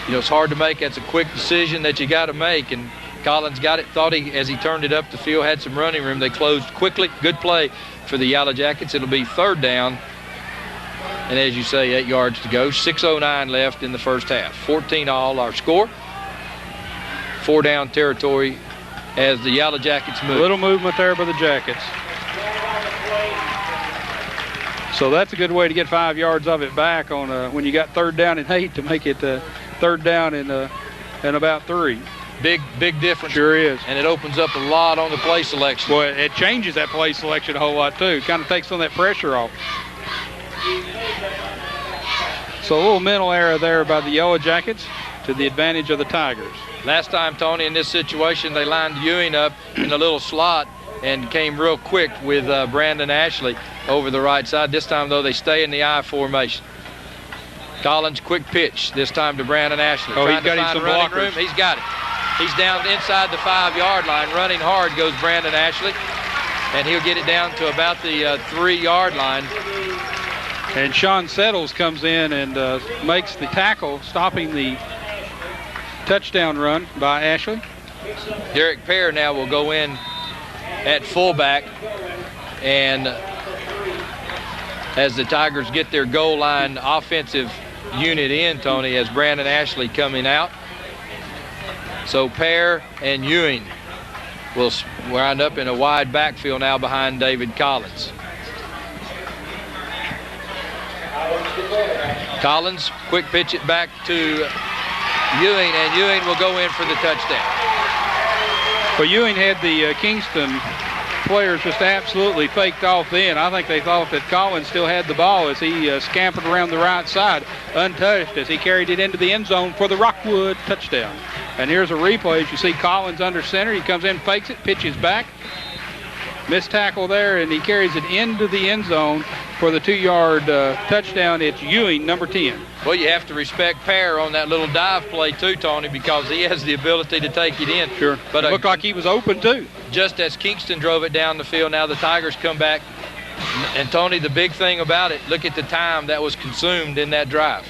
you know, it's hard to make. That's a quick decision that you got to make. And Collins got it, thought he, as he turned it up the field, had some running room. They closed quickly. Good play for the Yellow Jackets. It'll be 3rd down. And as you say, 8 yards to go. 6:09 left in the first half. 14-all our score. 4-down territory as the Yellow Jackets move. A little movement there by the Jackets. So that's a good way to get 5 yards of it back on when you got 3rd down and 8 to make it 3rd down and about 3. Big difference. Sure is. And it opens up a lot on the play selection. Well, it changes that play selection a whole lot too. Kind of takes some of that pressure off. So a little mental error there by the Yellow Jackets to the advantage of the Tigers. Last time, Tony, in this situation, they lined Ewing up in a little slot and came real quick with Brandon Ashley over the right side. This time, though, they stay in the I formation. Collins, quick pitch, this time to Brandon Ashley. Oh, he's got him some running blockers. room. He's got it. He's down inside the 5-yard line. Running hard goes Brandon Ashley, and he'll get it down to about the 3-yard line. And Sean Settles comes in and makes the tackle, stopping the touchdown run by Ashley. Derek Pear now will go in at fullback, and as the Tigers get their goal line offensive unit in, Tony, as Brandon Ashley coming out. So Pear and Ewing will wind up in a wide backfield now behind David Collins. Collins, quick pitch it back to Ewing, and Ewing will go in for the touchdown. Well, Ewing had the Kingston players just absolutely faked off then. I think they thought that Collins still had the ball as he scampered around the right side, untouched, as he carried it into the end zone for the Rockwood touchdown. And here's a replay. As you see Collins under center, he comes in, fakes it, pitches back. Missed tackle there, and he carries it into the end zone for the 2-yard touchdown. It's Ewing, number 10. Well, you have to respect Pear on that little dive play too, Tony, because he has the ability to take it in. Sure. But it looked like he was open too. Just as Kingston drove it down the field, now the Tigers come back. And Tony, the big thing about it, look at the time that was consumed in that drive.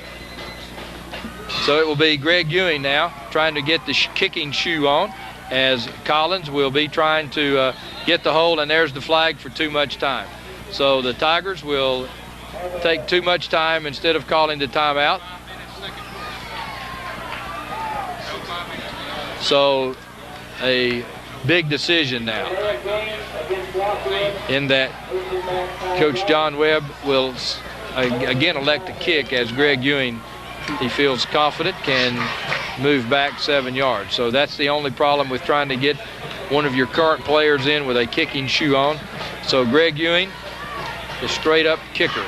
So it will be Greg Ewing now trying to get the kicking shoe on, as Collins will be trying to get the hold, and there's the flag for too much time. So the Tigers will take too much time instead of calling the timeout. So a big decision now in that Coach John Webb will again elect a kick, as Greg Ewing, he feels confident, can move back 7 yards. So that's the only problem with trying to get one of your current players in with a kicking shoe on. So Greg Ewing, the straight up kicker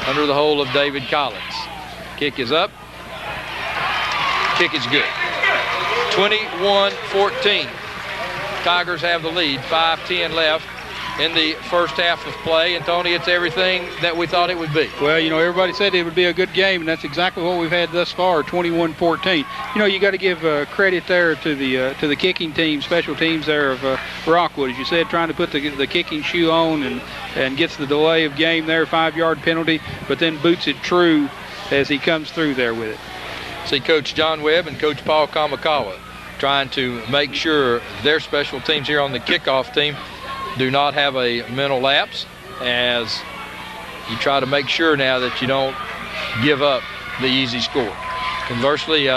under the hold of David Collins. Kick is up. Kick is good. 21-14. Tigers have the lead. 5:10 left in the first half of play. And Tony, it's everything that we thought it would be. Well, you know, everybody said it would be a good game, and that's exactly what we've had thus far, 21-14. You know, you got to give credit there to the kicking team, special teams there of Rockwood, as you said, trying to put the kicking shoe on and gets the delay of game there, 5-yard penalty, but then boots it true as he comes through there with it. See Coach John Webb and Coach Paul Kamakawa trying to make sure their special teams here on the kickoff team do not have a mental lapse, as you try to make sure now that you don't give up the easy score. Conversely,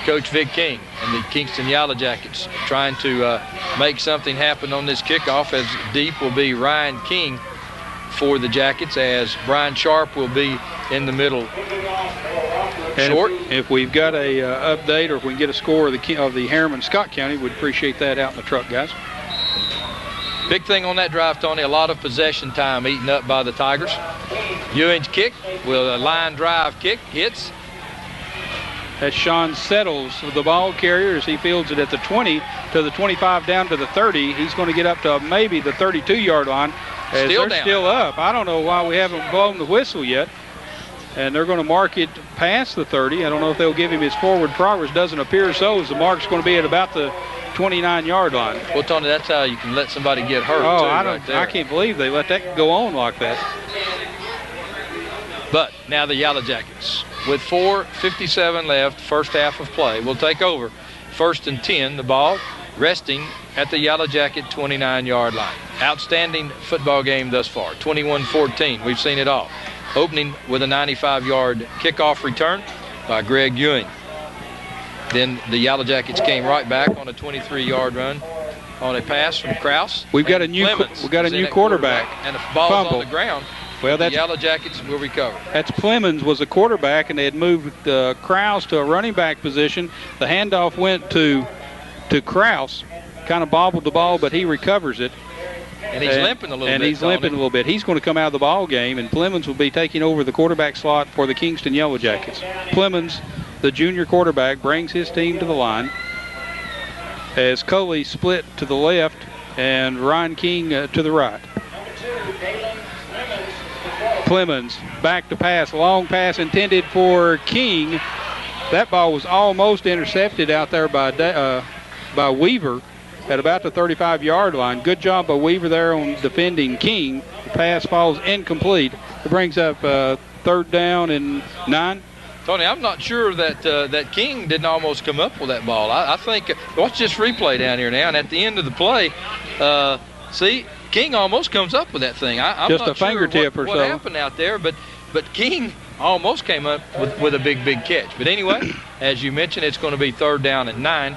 Coach Vic King and the Kingston Yellow Jackets trying to make something happen on this kickoff, as deep will be Ryan King for the Jackets, as Brian Sharp will be in the middle. And short. If we've got a update, or if we can get a score of the Harriman-Scott County, we'd appreciate that out in the truck, guys. Big thing on that drive, Tony, a lot of possession time eaten up by the Tigers. Ewing's kick will a line drive kick, hits. As Sean settles the ball carrier as he fields it at the 20 to the 25 down to the 30. He's going to get up to maybe the 32-yard line. As still they're down. Still up. I don't know why we haven't blown the whistle yet. And they're going to mark it past the 30. I don't know if they'll give him his forward progress. Doesn't appear so, as the mark's going to be at about the 29-yard line. Well, Tony, that's how you can let somebody get hurt. Oh, too, I can't believe they let that go on like that. But now the Yellow Jackets, with 4:57 left, first half of play, will take over. 1st and 10, the ball resting at the Yellow Jacket 29-yard line. Outstanding football game thus far, 21-14. We've seen it all. Opening with a 95-yard kickoff return by Greg Ewing. Then the Yellow Jackets came right back on a 23-yard run on a pass from Krause. We've got a new quarterback. And the ball's fumble on the ground. Well, the Yellow Jackets will recover. That's Plemons was a quarterback, and they had moved Krause to a running back position. The handoff went to Krause, kind of bobbled the ball, but he recovers it. And he's limping a little bit. And he's limping a little bit. He's going to come out of the ball game, and Plemons will be taking over the quarterback slot for the Kingston Yellow Jackets. Plemons, the junior quarterback, brings his team to the line as Coley split to the left and Ryan King to the right. Plemons back to pass, long pass intended for King. That ball was almost intercepted out there by Weaver at about the 35-yard line. Good job by Weaver there on defending King. The pass falls incomplete. It brings up 3rd down and 9. Tony, I'm not sure that King didn't almost come up with that ball. I think, watch this replay down here now, and at the end of the play, see, King almost comes up with that thing. I'm just not a fingertip sure or what so. happened out there, but King almost came up with a big catch. But anyway, as you mentioned, it's going to be 3rd down and 9.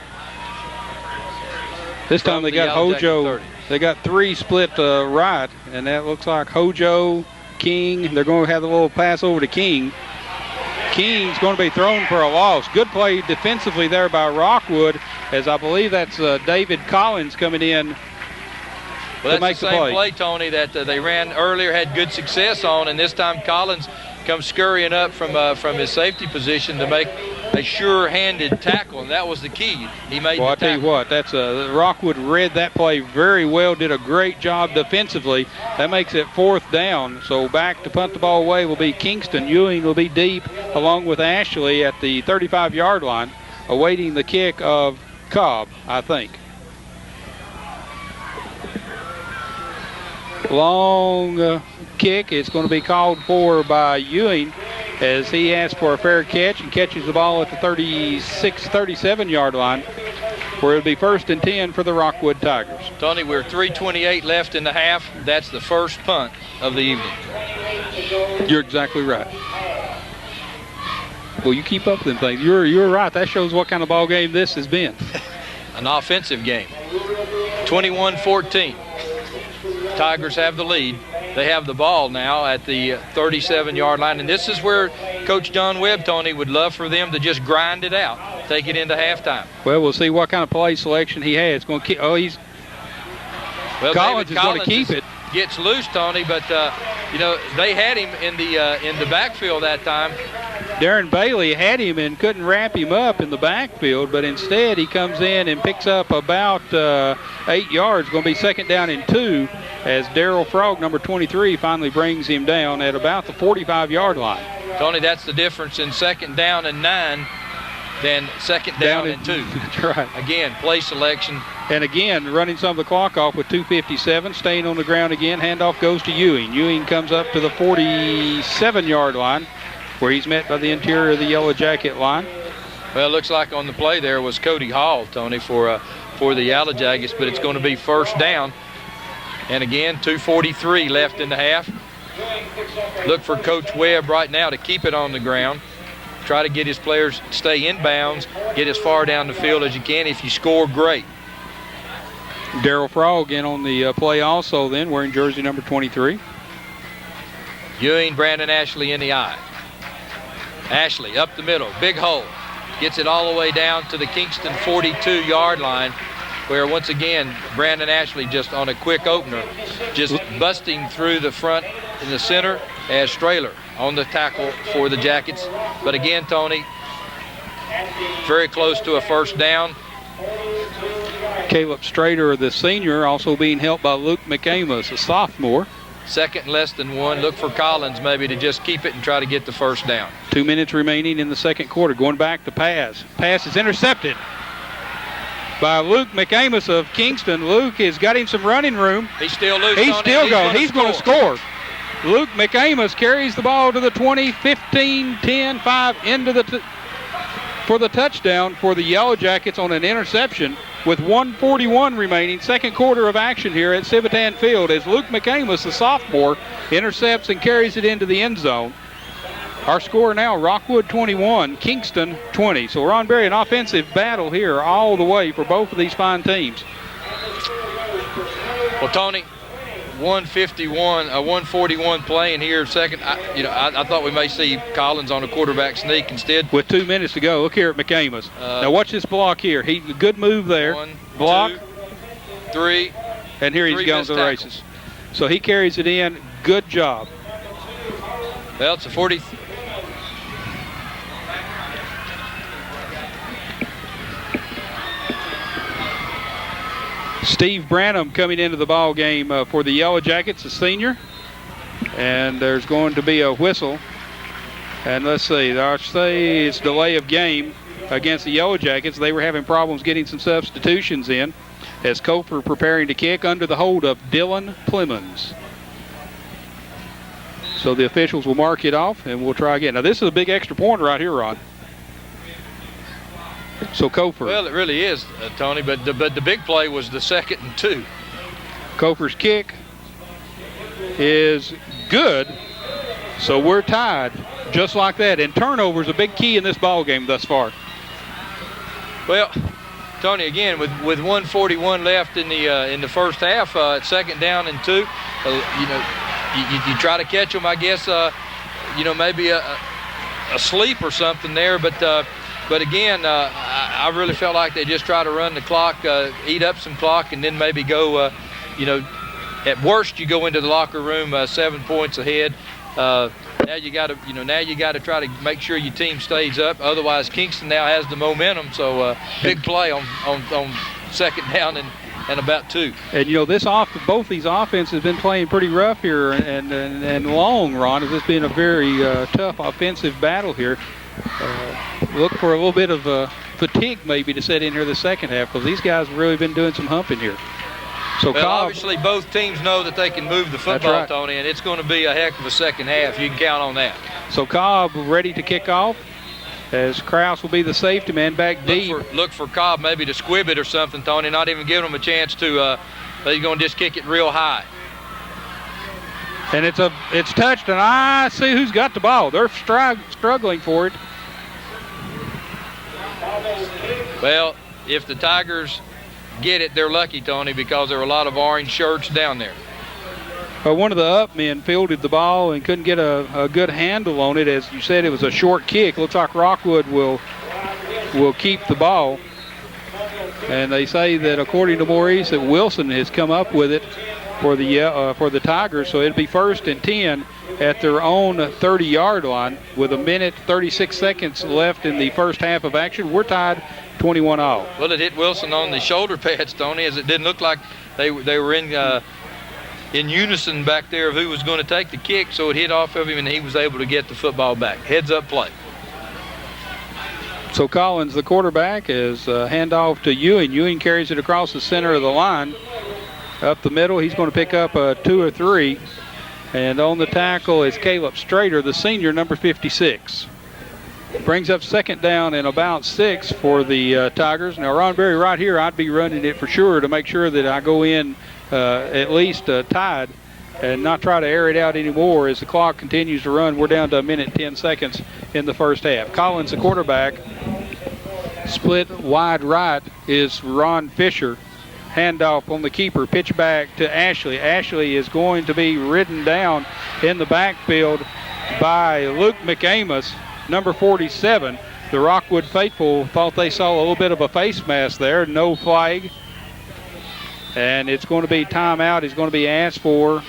This time they got Hojo. They got 3 split right, and that looks like Hojo, King. They're going to have the little pass over to King. King's going to be thrown for a loss. Good play defensively there by Rockwood as I believe that's David Collins coming in to make the same play, Tony, that they ran earlier, had good success on, and this time Collins comes scurrying up from his safety position to make a sure-handed tackle, and that was the key. He made the tackle. I tell you what, that's Rockwood read that play very well, did a great job defensively. That makes it 4th down. So back to punt the ball away will be Kingston. Ewing will be deep along with Ashley at the 35-yard line, awaiting the kick of Cobb, I think. Long kick. It's going to be called for by Ewing as he asks for a fair catch and catches the ball at the 37-yard line, where it'll be 1st and 10 for the Rockwood Tigers. Tony, we're 3:28 left in the half. That's the first punt of the evening. You're exactly right. Well, you keep up with them things. You're right. That shows what kind of ball game this has been. An offensive game. 21-14. Tigers have the lead. They have the ball now at the 37-yard line, and this is where Coach John Webb, Tony, would love for them to just grind it out, take it into halftime. Well, we'll see what kind of play selection he has. Going to keep. Collins is going to keep it. Gets loose, Tony, but they had him in the backfield that time. Darren Bailey had him and couldn't wrap him up in the backfield, but instead he comes in and picks up about 8 yards. Going to be 2nd down and 2 as Darrell Frog, number 23, finally brings him down at about the 45-yard line. Tony, that's the difference in 2nd down and 9 than 2nd down and 2. That's right. Again, play selection. And again, running some of the clock off with 2:57, staying on the ground again. Handoff goes to Ewing. Ewing comes up to the 47-yard line, where he's met by the interior of the Yellow Jacket line. Well, it looks like on the play there was Cody Hall, Tony, for the Yellow Jackets, but it's going to be 1st down. And again, 2:43 left in the half. Look for Coach Webb right now to keep it on the ground. Try to get his players to stay in bounds, get as far down the field as you can. If you score, great. Darrell Frog in on the play also then, wearing jersey number 23. Ewing, Brandon Ashley in the eye. Ashley up the middle, big hole. Gets it all the way down to the Kingston 42-yard line, where once again, Brandon Ashley just on a quick opener, just busting through the front in the center as Strahler on the tackle for the Jackets. But again, Tony, very close to a 1st down. Caleb Strader, the senior, also being helped by Luke McAmus, a sophomore. 2nd and less than 1. Look for Collins maybe to just keep it and try to get the 1st down. 2 minutes remaining in the 2nd quarter. Going back to pass. Pass is intercepted by Luke McAmus of Kingston. Luke has got him some running room. He's still loose. He's still going. He's going to score. Luke McAmus carries the ball to the 20, 15, 10, 5 into for the touchdown for the Yellow Jackets on an interception with 1:41 remaining. 2nd quarter of action here at Civitan Field as Luke McAmus, the sophomore, intercepts and carries it into the end zone. Our score now, Rockwood 21, Kingston 20. So Ron Berry, an offensive battle here all the way for both of these fine teams. Well, Tony, 141 playing here. Second, I thought we may see Collins on a quarterback sneak instead. With 2 minutes to go, look here at McAmus. Now watch this block here. Good move there. 1, block. 2, 3. And here he's going to the races. So he carries it in. Good job. Well, it's a 40. Steve Branham coming into the ball game for the Yellow Jackets, a senior. And there's going to be a whistle. And let's see, I'll say it's delay of game against the Yellow Jackets. They were having problems getting some substitutions in as Kofer preparing to kick under the hold of Dylan Plemons. So the officials will mark it off and we'll try again. Now this is a big extra point right here, Ron. So Kofer. Well, it really is, Tony, but the big play was the 2nd and 2. Kofer's kick is good, so we're tied just like that. And turnovers a big key in this ball game thus far. Well, Tony, again with 1:41 left in the first half, 2nd down and 2. You try to catch them, I guess. Maybe a sleep or something there, but again, I really felt like they just try to run the clock, eat up some clock, and then maybe go, at worst you go into the locker room 7 points ahead. Now you got to try to make sure your team stays up. Otherwise, Kingston now has the momentum. So big play on second down and about 2. And both these offenses have been playing pretty rough here and long, Ron. It's been a very tough offensive battle here. Look for a little bit of fatigue maybe to set in here the second half, because these guys have really been doing some humping here. So well, Cobb, obviously both teams know that they can move the football, right, Tony, and it's going to be a heck of a second half. You can count on that. So Cobb ready to kick off, as Krause will be the safety man back deep. Look for Cobb maybe to squib it or something, Tony, not even giving him a chance to, he's going to just kick it real high. And it's touched, and I see who's got the ball. They're struggling for it. Well, if the Tigers get it, they're lucky, Tony, because there were a lot of orange shirts down there. One of the up men fielded the ball and couldn't get a good handle on it. As you said, it was a short kick. Looks like Rockwood will keep the ball. And they say that, according to Maurice, that Wilson has come up with it for the Tigers. So it'll be 1st and 10 at their own 30-yard line with 1 minute 36 seconds left in the first half of action. We're tied 21-all. Well, it hit Wilson on the shoulder pads, Tony, as it didn't look like they were in unison back there of who was going to take the kick, so it hit off of him and he was able to get the football back. Heads-up play. So Collins, the quarterback, is handoff to Ewing. Ewing carries it across the center of the line. Up the middle, he's going to pick up 2 or 3. And on the tackle is Caleb Strader, the senior, number 56. Brings up second down and about 6 for the Tigers. Now, Ron Berry, right here, I'd be running it for sure to make sure that I go in at least tied and not try to air it out anymore as the clock continues to run. We're down to 1 minute 10 seconds in the first half. Collins, the quarterback, split wide right is Ron Fisher. Handoff on the keeper, pitch back to Ashley. Ashley is going to be ridden down in the backfield by Luke McAmus, number 47. The Rockwood faithful thought they saw a little bit of a face mask there. No flag. And it's going to be timeout. Is going to be asked for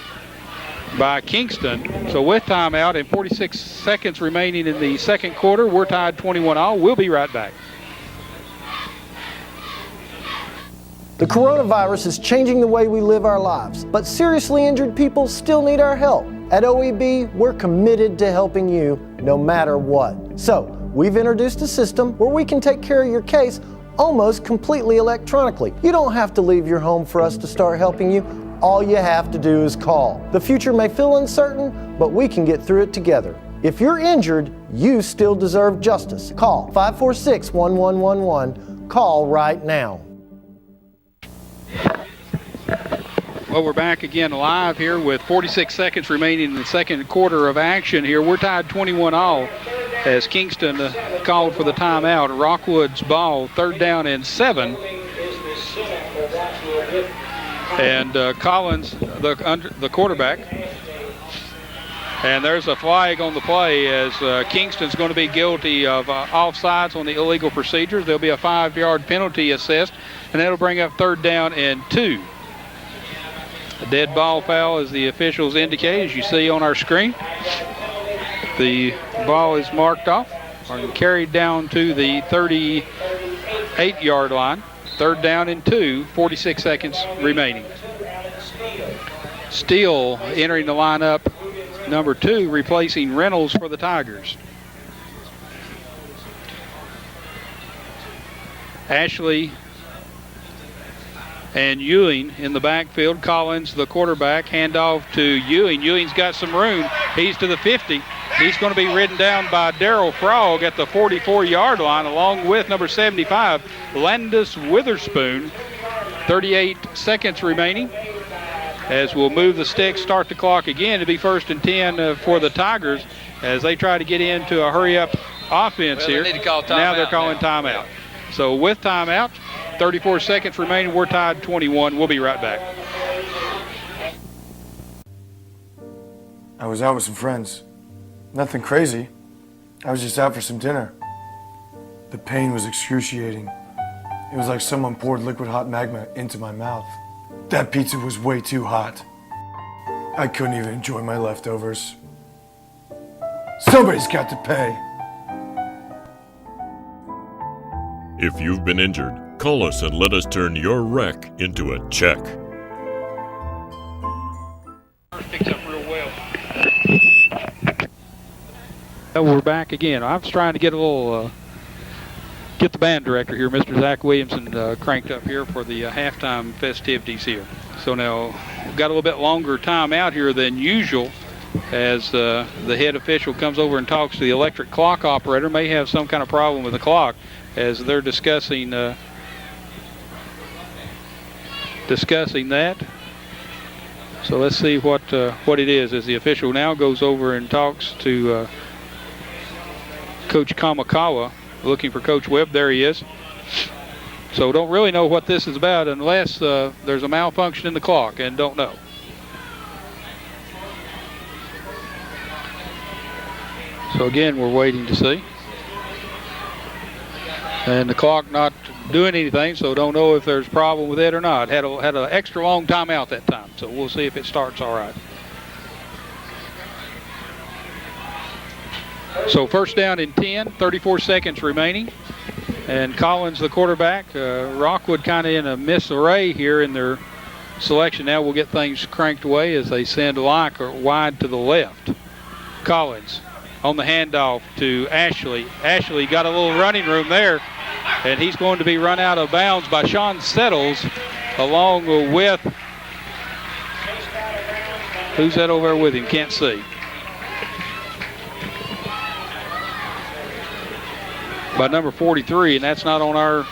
by Kingston. So with timeout and 46 seconds remaining in the second quarter, we're tied 21-all. We'll be right back. The coronavirus is changing the way we live our lives, but seriously injured people still need our help. At OEB, we're committed to helping you no matter what. So, we've introduced a system where we can take care of your case almost completely electronically. You don't have to leave your home for us to start helping you. All you have to do is call. The future may feel uncertain, but we can get through it together. If you're injured, you still deserve justice. Call 546-1111. Call right now. Well, we're back again live here with 46 seconds remaining in the second quarter of action here. We're tied 21-all as Kingston called for the timeout. Rockwood's ball, 3rd down and 7. And Collins, the quarterback. And there's a flag on the play as Kingston's going to be guilty of offsides on the illegal procedures. There'll be a 5-yard penalty assessed, and that'll bring up 3rd down and 2. A dead ball foul, as the officials indicate, as you see on our screen. The ball is marked off and carried down to the 38-yard line. 3rd down and 2, 46 seconds remaining. Steele entering the lineup, number 2, replacing Reynolds for the Tigers. Ashley and Ewing in the backfield. Collins, the quarterback, handoff to Ewing. Ewing's got some room. He's to the 50. He's going to be ridden down by Darryl Frog at the 44-yard line, along with number 75, Landis Witherspoon. 38 seconds remaining as we'll move the sticks, start the clock again to be 1st and 10 for the Tigers as they try to get into a hurry-up offense here. Now they're calling timeout. So with timeout, 34 seconds remaining, we're tied 21. We'll be right back. I was out with some friends. Nothing crazy. I was just out for some dinner. The pain was excruciating. It was like someone poured liquid hot magma into my mouth. That pizza was way too hot. I couldn't even enjoy my leftovers. Somebody's got to pay. If you've been injured, call us and let us turn your wreck into a check. Picks up real well. We're back again. I was trying to get a little, get the band director here, Mr. Zach Williamson, cranked up here for the halftime festivities here. So now we've got a little bit longer time out here than usual, as the head official comes over and talks to the electric clock operator. May have some kind of problem with the clock, as they're discussing that. So let's see what it is, as the official now goes over and talks to Coach Kamikawa, looking for Coach Webb. There he is. So don't really know what this is about unless there's a malfunction in the clock, and don't know. So again, we're waiting to see. And the clock not doing anything, so don't know if there's a problem with it or not. Had an extra long timeout that time, so we'll see if it starts all right. So first down and 10, 34 seconds remaining. And Collins, the quarterback. Rockwood kind of in a misarray here in their selection. Now we'll get things cranked away as they send Leiker wide to the left. Collins on the handoff to Ashley. Ashley got a little running room there, and he's going to be run out of bounds by Sean Settles, along with, who's that over there with him? Can't see. By number 43, and that's not on our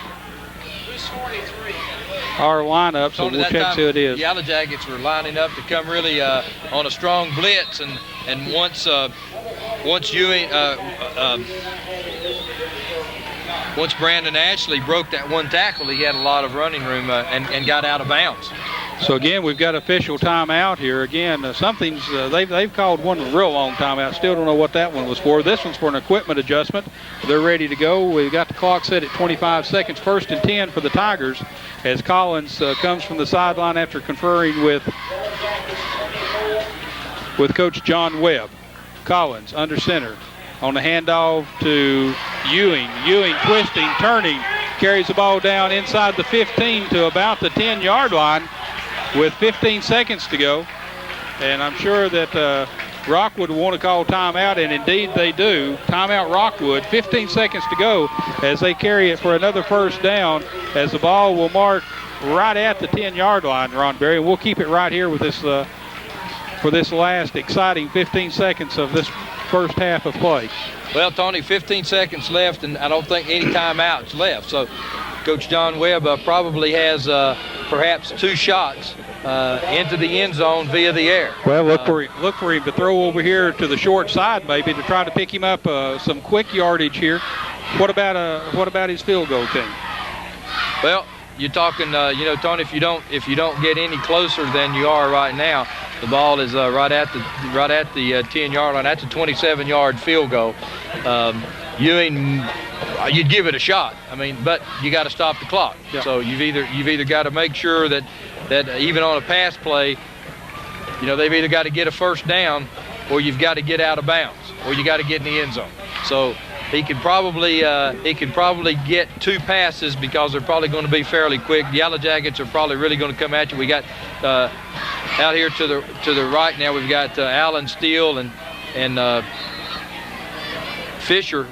lineup, so we'll check see who it is. The Yellow Jackets were lining up to come really on a strong blitz, and once Ewing, once Brandon Ashley broke that one tackle, he had a lot of running room and got out of bounds. So again, we've got official timeout here. Again, something's they've called one real long timeout. Still don't know what that one was for. This one's for an equipment adjustment. They're ready to go. We've got the clock set at 25 seconds. First and 10 for the Tigers, as Collins comes from the sideline after conferring with Coach John Webb. Collins under center on the handoff to Ewing. Ewing twisting, turning, carries the ball down inside the 15 to about the 10-yard line with 15 seconds to go. And I'm sure that Rockwood will want to call timeout, and indeed they do. Timeout Rockwood, 15 seconds to go as they carry it for another first down, as the ball will mark right at the 10-yard line, Ron Berry. And we'll keep it right here with this for this last exciting 15 seconds of this first half of play. Well, Tony, 15 seconds left, and I don't think any timeouts left. So Coach John Webb probably has perhaps two shots into the end zone via the air. Well, look for him to throw over here to the short side, maybe, to try to pick him up some quick yardage here. What about his field goal team? Well, you're talking, Tony, if you don't get any closer than you are right now, the ball is right at the 10-yard line. That's a 27-yard field goal. Ewing, you'd give it a shot. I mean, but you got to stop the clock. Yeah. So you've either got to make sure that even on a pass play, they've either got to get a first down, or you've got to get out of bounds, or you got to get in the end zone. So he could probably get two passes, because they're probably going to be fairly quick. The Yellow Jackets are probably really going to come at you. We got out here to the right now, we've got Allen Steele and Fisher.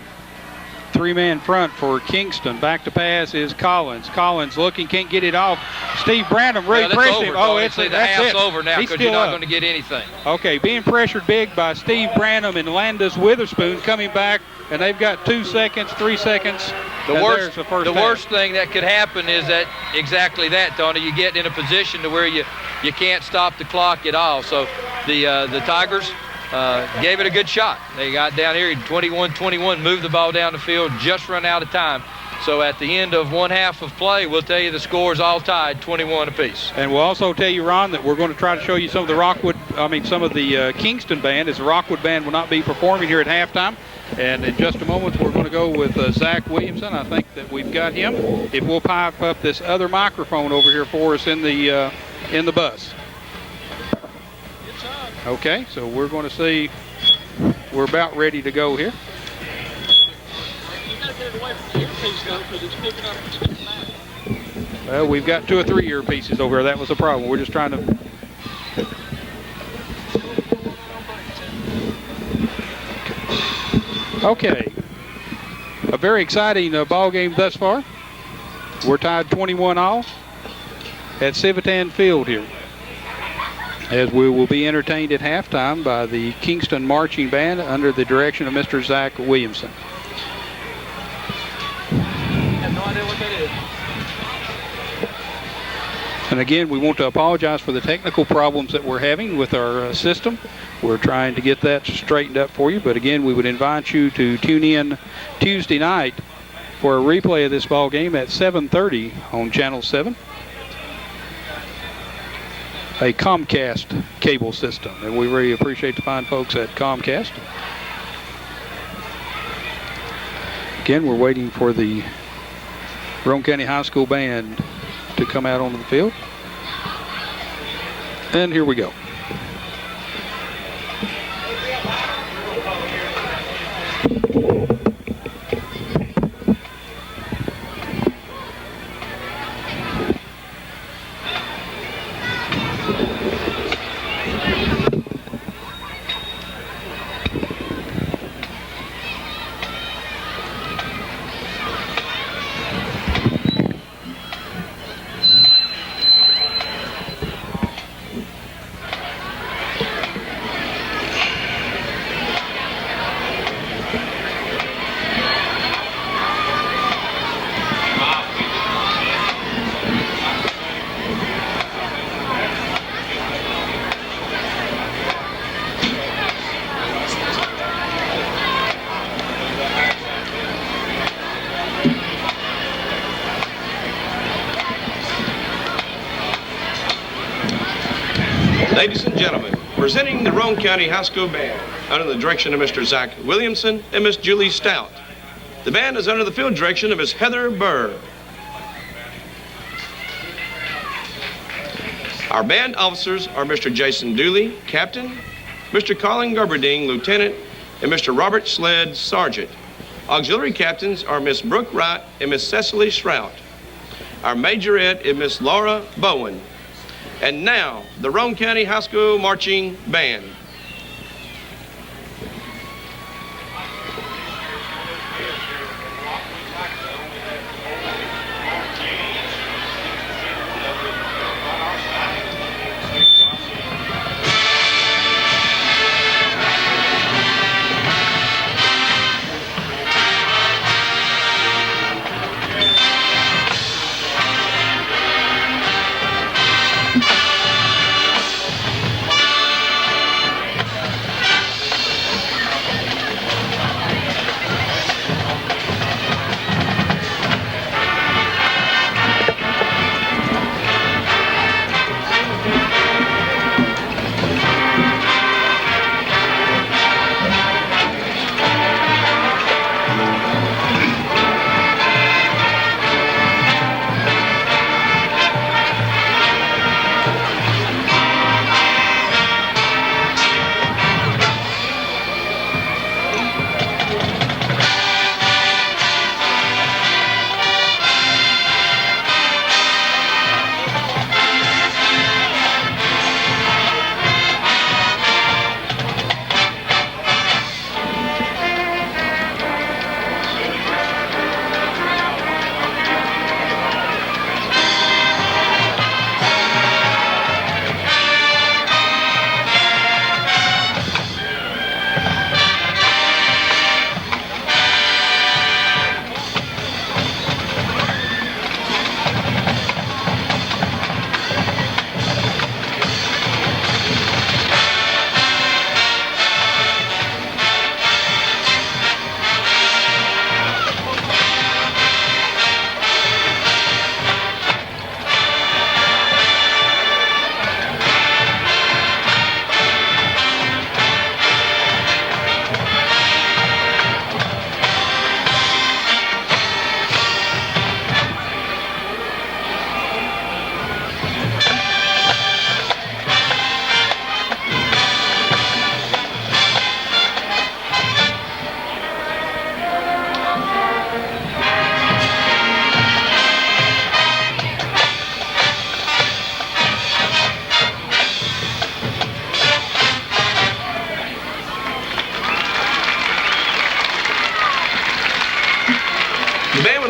Three-man front for Kingston. Back to pass is Collins. Collins looking, can't get it off. Steve Branham really pressed him. Oh, that's it. Over now, because you're not going to get anything. Okay, being pressured big by Steve Branham and Landis Witherspoon coming back, and they've got 2 seconds, 3 seconds. The worst thing that could happen is that exactly that, Tony. You get in a position to where you can't stop the clock at all. So the Tigers gave it a good shot. They got down here 21-21, moved the ball down the field, just run out of time. So at the end of one half of play, we'll tell you the score's all tied, 21 apiece. And we'll also tell you, Ron, that we're going to try to show you some of the Kingston band, as the Rockwood band will not be performing here at halftime. And in just a moment, we're going to go with Zach Williamson. I think that we've got him. If we'll pipe up this other microphone over here for us in the bus. Okay, so we're going to see. We're about ready to go here. Well, we've got 2 or 3 earpieces over there. That was the problem. We're just trying to. Okay. A very exciting ball game thus far. We're tied 21-all at Civitan Field here, as we will be entertained at halftime by the Kingston Marching Band under the direction of Mr. Zach Williamson. I have no idea what that is. And again, we want to apologize for the technical problems that we're having with our system. We're trying to get that straightened up for you. But again, we would invite you to tune in Tuesday night for a replay of this ball game at 7:30 on Channel 7. A Comcast cable system, and we really appreciate the fine folks at Comcast. Again, we're waiting for the Roane County High School band to come out onto the field. And here we go. Ladies and gentlemen, presenting the Roane County High School Band under the direction of Mr. Zach Williamson and Miss Julie Stout. The band is under the field direction of Miss Heather Burr. Our band officers are Mr. Jason Dooley, Captain, Mr. Colin Gerberding, Lieutenant, and Mr. Robert Sled, Sergeant. Auxiliary captains are Miss Brooke Wright and Miss Cecily Shrout. Our majorette is Miss Laura Bowen. And now, the Roane County High School Marching Band.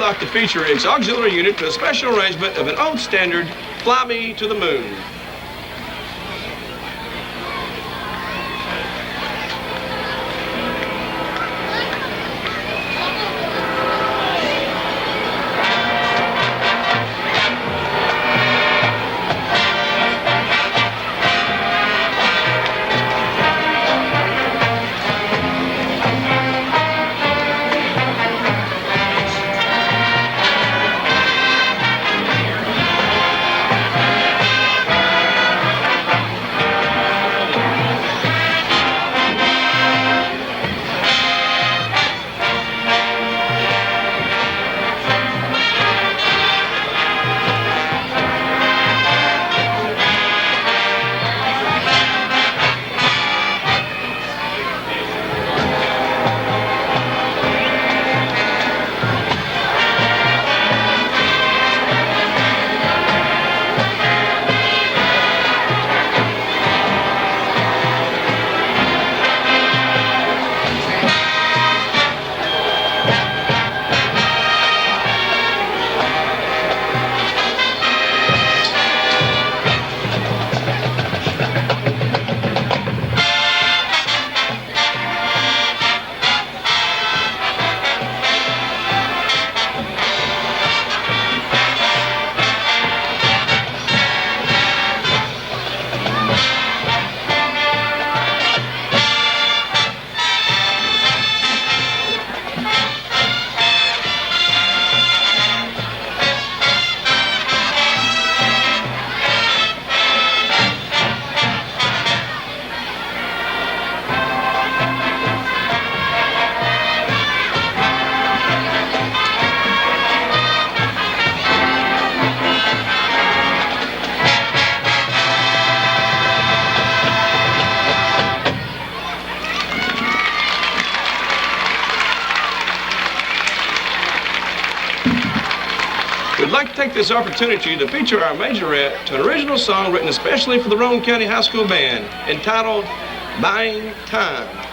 like to feature its auxiliary unit to a special arrangement of an old standard, Fly Me to the Moon. We'd like to take this opportunity to feature our majorette to an original song written especially for the Roane County High School Band, entitled Buying Time.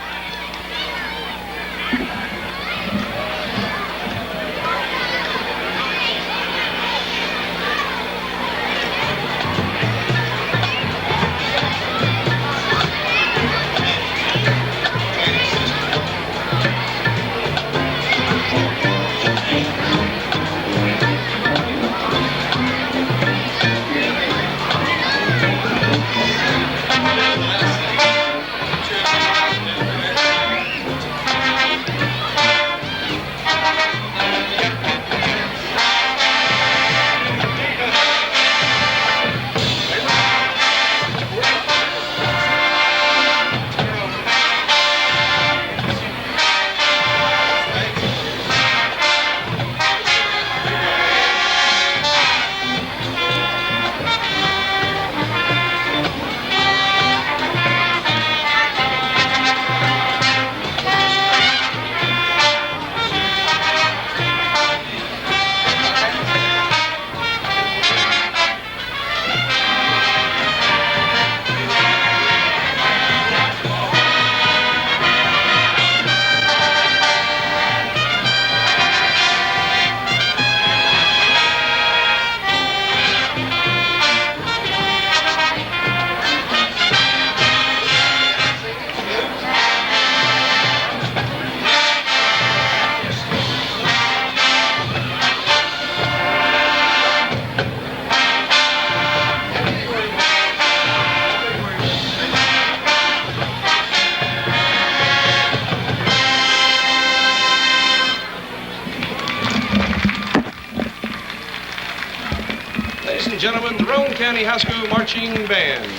Ladies and gentlemen, the Roane County High School Marching Band.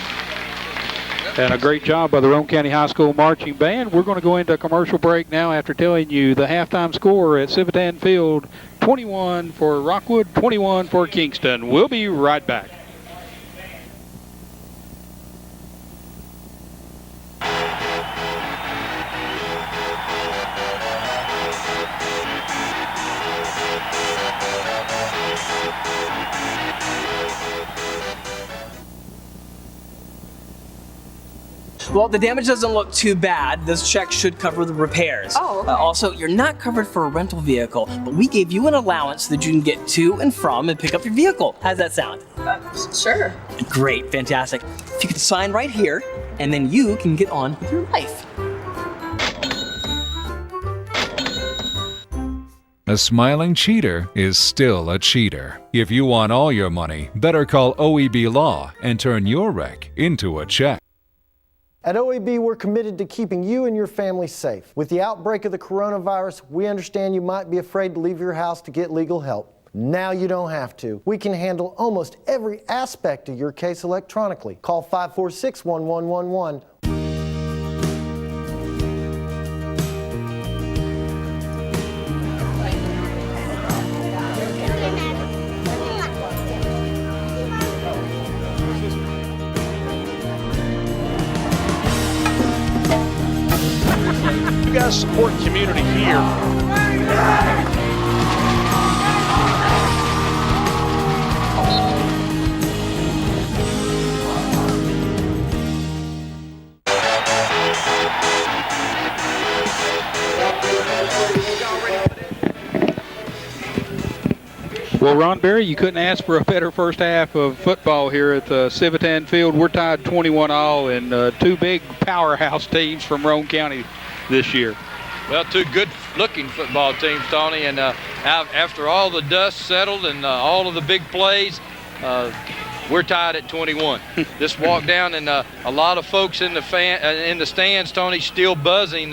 And a great job by the Roane County High School Marching Band. We're going to go into a commercial break now after telling you the halftime score at Civitan Field, 21 for Rockwood, 21 for Kingston. We'll be right back. Well, the damage doesn't look too bad. This check should cover the repairs. Oh, okay. Also, you're not covered for a rental vehicle, but we gave you an allowance so that you can get to and from and pick up your vehicle. How's that sound? Sure. Great, fantastic. If you could sign right here, and then you can get on with your life. A smiling cheater is still a cheater. If you want all your money, better call OEB Law and turn your wreck into a check. At OEB, we're committed to keeping you and your family safe. With the outbreak of the coronavirus, we understand you might be afraid to leave your house to get legal help. Now you don't have to. We can handle almost every aspect of your case electronically. Call 546-1111. You guys support community here. Well, Ron Berry, you couldn't ask for a better first half of football here at the Civitan Field. We're tied 21-all, and two big powerhouse teams from Roane County this year. Well, two good-looking football teams, Tony, and after all the dust settled and all of the big plays, we're tied at 21. This walk down, and a lot of folks in the stands, Tony, still buzzing.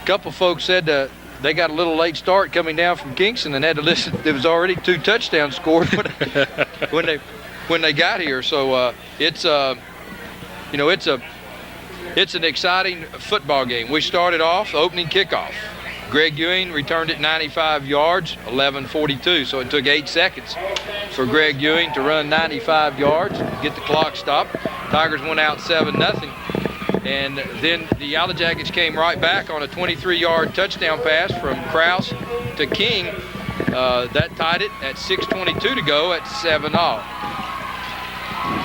Couple folks said they got a little late start coming down from Kingston and had to listen. There was already 2 touchdowns scored when they got here. So it's an exciting football game. We started off opening kickoff. Greg Ewing returned it 95 yards, 11:42. So it took 8 seconds for Greg Ewing to run 95 yards, get the clock stopped. Tigers went out 7-0. And then the Yellow Jackets came right back on a 23-yard touchdown pass from Krause to King. That tied it at 6:22 to go at 7-all.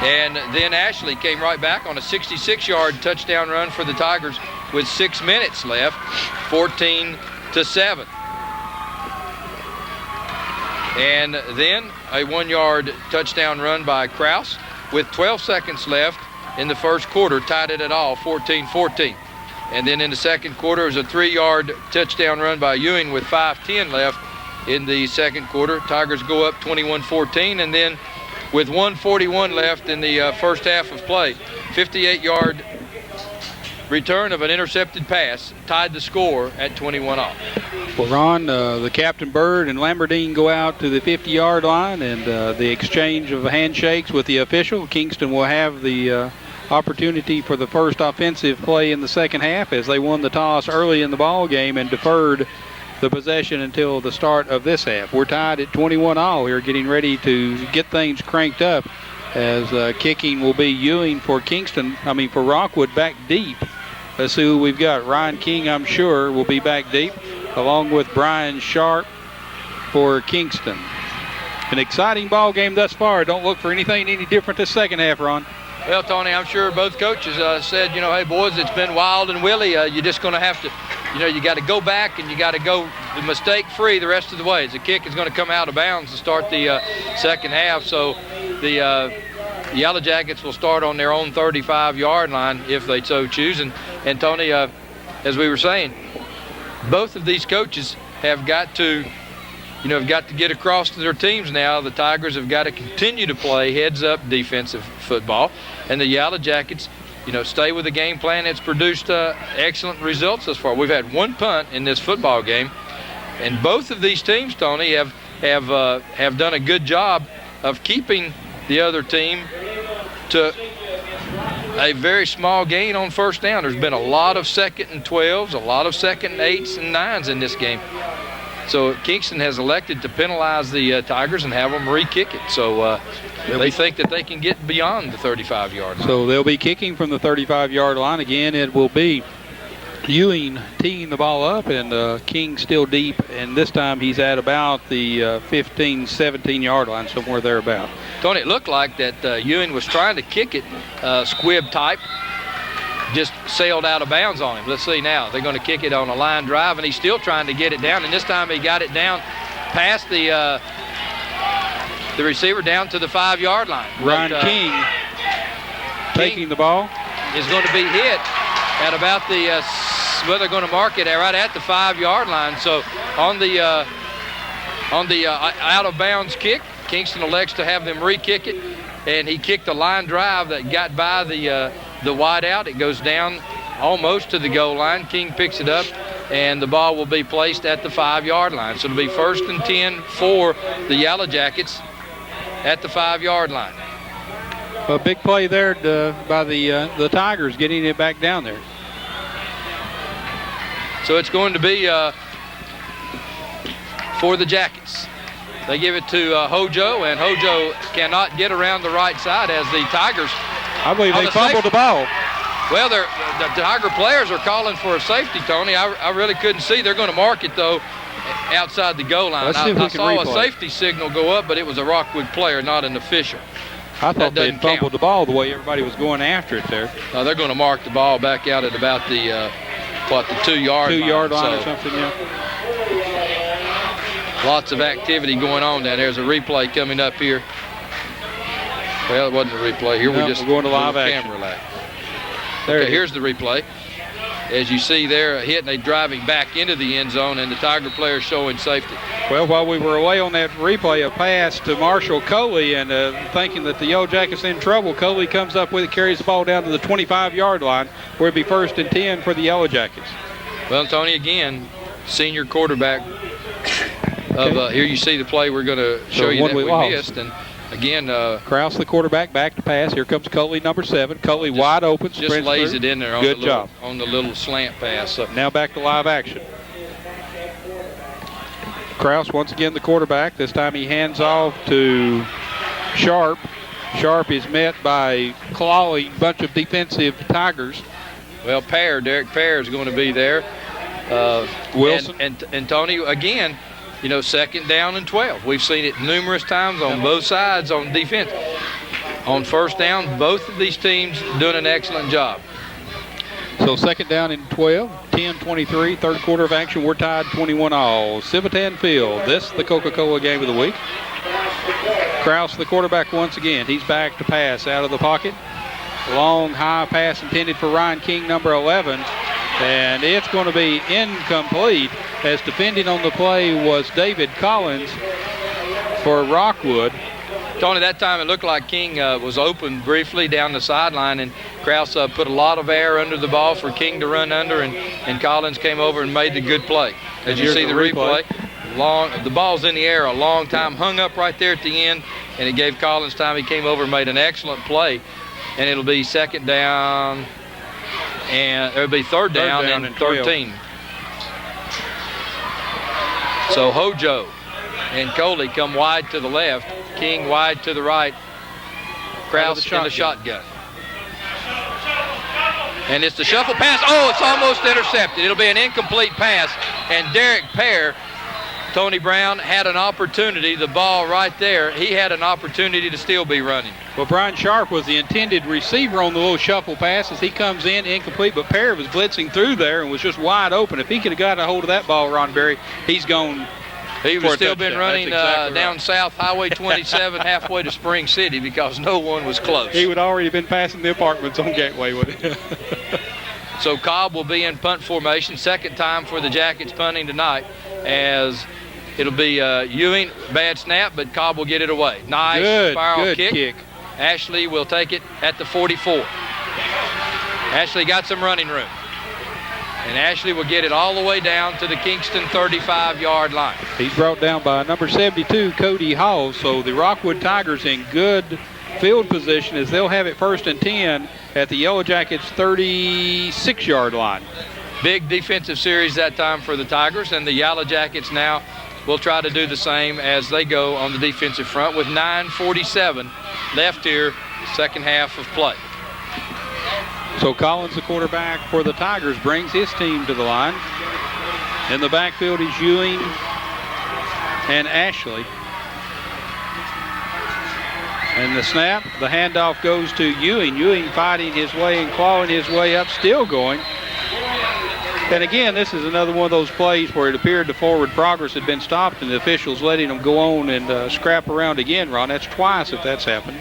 And then Ashley came right back on a 66-yard touchdown run for the Tigers with 6 minutes left, 14-7. And then a 1-yard touchdown run by Krause with 12 seconds left in the first quarter, tied it at all, 14-14. And then in the second quarter, it was a 3-yard touchdown run by Ewing with 5:10 left in the second quarter. Tigers go up 21-14, and then with 1:41 left in the first half of play, 58-yard return of an intercepted pass tied the score at 21-all. Well, Ron, the Captain Bird and Lamberdine go out to the 50-yard line, and the exchange of handshakes with the official. Kingston will have the opportunity for the first offensive play in the second half, as they won the toss early in the ball game and deferred the possession until the start of this half. We're tied at 21-all here, getting ready to get things cranked up, as kicking will be Ewing for for Rockwood back deep. Let's see who we've got. Ryan King, I'm sure, will be back deep, along with Brian Sharp for Kingston. An exciting ball game thus far. Don't look for anything any different this second half, Ron. Well, Tony, I'm sure both coaches said, hey, boys, it's been wild and willy. You're just going to have to, you got to go back and you got to go mistake-free the rest of the way. The kick is going to come out of bounds to start the second half. So the Yellow Jackets will start on their own 35-yard line if they so choose. And Tony, as we were saying, both of these coaches have got to get across to their teams now. The Tigers have got to continue to play heads-up defensive football, and the Yellow Jackets, stay with the game plan that's produced excellent results thus far. We've had 1 punt in this football game, and both of these teams, Tony, have done a good job of keeping the other team to a very small gain on first down. There's been a lot of 2nd and 12s, a lot of 2nd and 8s and 9s in this game. So Kingston has elected to penalize the Tigers and have them re-kick it. So they think that they can get beyond the 35-yard line. So they'll be kicking from the 35-yard line. Again, it will be Ewing teeing the ball up, and King still deep. And this time he's at about the 15, 17-yard line, somewhere thereabout. Tony, it looked like that Ewing was trying to kick it squib type, just sailed out of bounds on him. Let's see now. They're going to kick it on a line drive, and he's still trying to get it down. And this time he got it down past the receiver down to the 5-yard line. Ryan King taking the ball. Is going to be hit at about the, well, they're going to mark it right at the 5-yard line. So on the out-of-bounds kick, Kingston elects to have them re-kick it, and he kicked a line drive that got by the wide out. It goes down almost to the goal line. King picks it up, and the ball will be placed at the 5-yard line. So it'll be 1st and 10 for the Yellow Jackets at the 5-yard line. A big play there by the Tigers getting it back down there. So it's going to be for the Jackets. They give it to Hojo, and Hojo cannot get around the right side as the Tigers. I believe they fumbled the ball. Well, the Tiger players are calling for a safety, Tony. I really couldn't see. They're going to mark it, though, outside the goal line. I saw a safety signal go up, but it was a Rockwood player, not an official. I thought they had fumbled the ball the way everybody was going after it there. No, they're going to mark the ball back out at about the, the 2-yard line. 2-yard line or something, yeah. Lots of activity going on down there. There's a replay coming up here. Well, it wasn't a replay. Here we're going to live action. Camera light. Here's the replay. As you see there, a hit, and they driving back into the end zone, and the Tiger players showing safety. Well, while we were away on that replay, a pass to Marshall Coley, and thinking that the Yellow Jackets in trouble, Coley comes up with it, carries the ball down to the 25-yard line, where it'd be 1st and 10 for the Yellow Jackets. Well, Tony, again, senior quarterback. Here you see the play we're going to show you that we missed. And again, Krause, the quarterback, back to pass. Here comes Coley, number 7. Coley wide open. Just lays it in there on on the little slant pass. So now back to live action. Krause once again the quarterback. This time he hands off to Sharp. Sharp is met by clawing bunch of defensive Tigers. Well, Derek Pear is going to be there. Wilson. And Tony, again, 2nd down and 12. We've seen it numerous times on both sides on defense. On 1st down, both of these teams doing an excellent job. So 2nd down and 12, 10-23, 3rd quarter of action. We're tied 21-all. Civitan Field, this the Coca-Cola game of the week. Krause, the quarterback once again. He's back to pass out of the pocket. Long, high pass intended for Ryan King, number 11. And it's going to be incomplete, as defending on the play was David Collins for Rockwood. Tony, that time it looked like King was open briefly down the sideline, and Krause put a lot of air under the ball for King to run under, and Collins came over and made the good play. As you see the replay, the ball's in the air a long time, hung up right there at the end, and it gave Collins time. He came over and made an excellent play, and it'll be 2nd down, and it'll be 3rd down and 13. So Hojo and Coley come wide to the left, King wide to the right, Krause in the shotgun. And it's the shuffle pass. Oh, it's almost intercepted. It'll be an incomplete pass. And Derek Pear, Tony Brown, had an opportunity. The ball right there, he had an opportunity to still be running. Well, Brian Sharp was the intended receiver on the little shuffle pass as he comes in incomplete, but Pear was blitzing through there and was just wide open. If he could have got a hold of that ball, Ron Berry, he's gone. He would have still been running down South Highway 27 halfway to Spring City because no one was close. He would already been passing the apartments on Gateway with it. So Cobb will be in punt formation. 2nd time for the Jackets punting tonight, as it'll be Ewing. Bad snap, but Cobb will get it away. Nice spiral kick. Ashley will take it at the 44. Ashley got some running room. And Ashley will get it all the way down to the Kingston 35-yard line. He's brought down by number 72, Cody Hall. So the Rockwood Tigers in good field position as they'll have it 1st and 10 at the Yellow Jackets 36-yard line. Big defensive series that time for the Tigers, and the Yellow Jackets now will try to do the same as they go on the defensive front with 9:47 left here, 2nd half of play. So Collins, the quarterback for the Tigers, brings his team to the line. In the backfield is Ewing and Ashley. And the snap, the handoff goes to Ewing. Ewing fighting his way and clawing his way up, still going. And again, this is another one of those plays where it appeared the forward progress had been stopped and the officials letting them go on and scrap around again, Ron. That's twice if that's happened.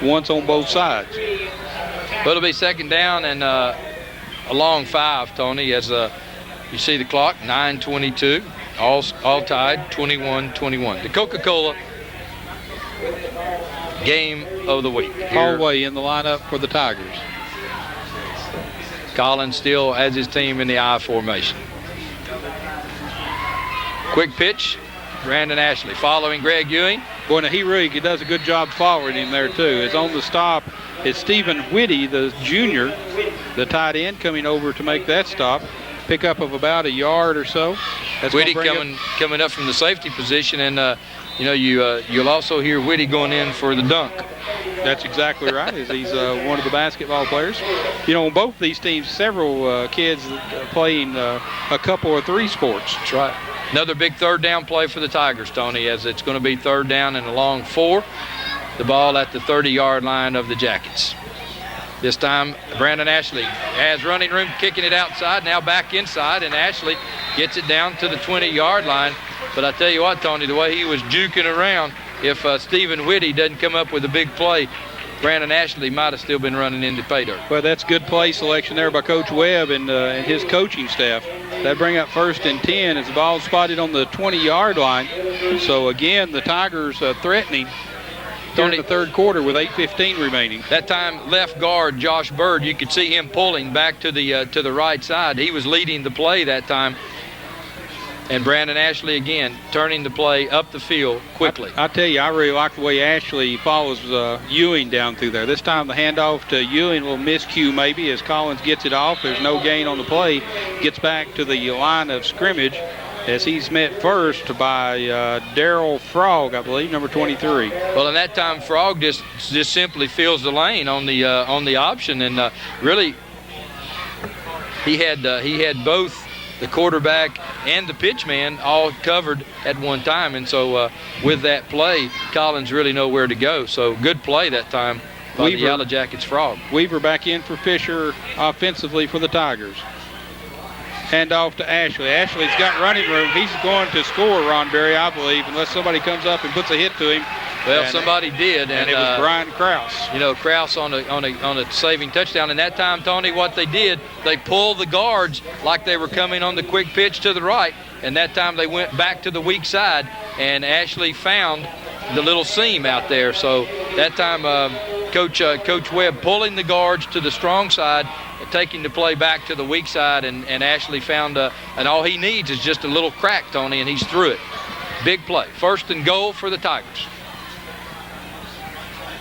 Once on both sides. Well, it'll be second down and a long 5, Tony, as you see the clock, 9:22. All tied, 21-21. The Coca-Cola game of the week. Hallway in the lineup for the Tigers. Collins still has his team in the I formation. Quick pitch, Brandon Ashley following Greg Ewing. Boy, now he does a good job following him there too. It's on the stop. It's Stephen Whitty, the junior, the tight end, coming over to make that stop. Pickup of about a yard or so. That's Whitty coming up from the safety position, and you'll also hear Whitty going in for the dunk. That's exactly right. He's one of the basketball players. You know, on both these teams, several kids playing a couple or 3 sports. That's right. Another big third down play for the Tigers, Tony, as it's going to be third down and a long 4. The ball at the 30-yard line of the Jackets. This time, Brandon Ashley has running room, kicking it outside, now back inside, and Ashley gets it down to the 20-yard line. But I tell you what, Tony, the way he was juking around, if Stephen Whitty doesn't come up with a big play, Brandon Ashley might have still been running into pay dirt. Well, that's good play selection there by Coach Webb and his coaching staff. That bring up 1st and 10 as the ball spotted on the 20-yard line. So, again, the Tigers threatening during the third quarter with 8:15 remaining. That time, left guard Josh Bird, you could see him pulling back to the right side. He was leading the play that time. And Brandon Ashley, again, turning the play up the field quickly. I tell you, I really like the way Ashley follows Ewing down through there. This time the handoff to Ewing, a little miscue maybe as Collins gets it off. There's no gain on the play. Gets back to the line of scrimmage as he's met first by Darryl Frog, I believe, number 23. Well, in that time, Frog just simply fills the lane on the option, and really he had both the quarterback and the pitchman all covered at one time, and so with that play, Collins really know where to go. So good play that time by the Yellow Jackets Frog. Weaver back in for Fisher offensively for the Tigers. Hand off to Ashley. Ashley's got running room. He's going to score, Ron Berry, I believe, unless somebody comes up and puts a hit to him. Well, somebody did, and it was Brian Krause. You know, Krause on a saving touchdown. And that time, Tony, what they did, they pulled the guards like they were coming on the quick pitch to the right. And that time they went back to the weak side, and Ashley found the little seam out there. So that time, Coach Webb pulling the guards to the strong side, taking the play back to the weak side, and Ashley found and all he needs is just a little crack, Tony, and he's through it. Big play. 1st and goal for the Tigers.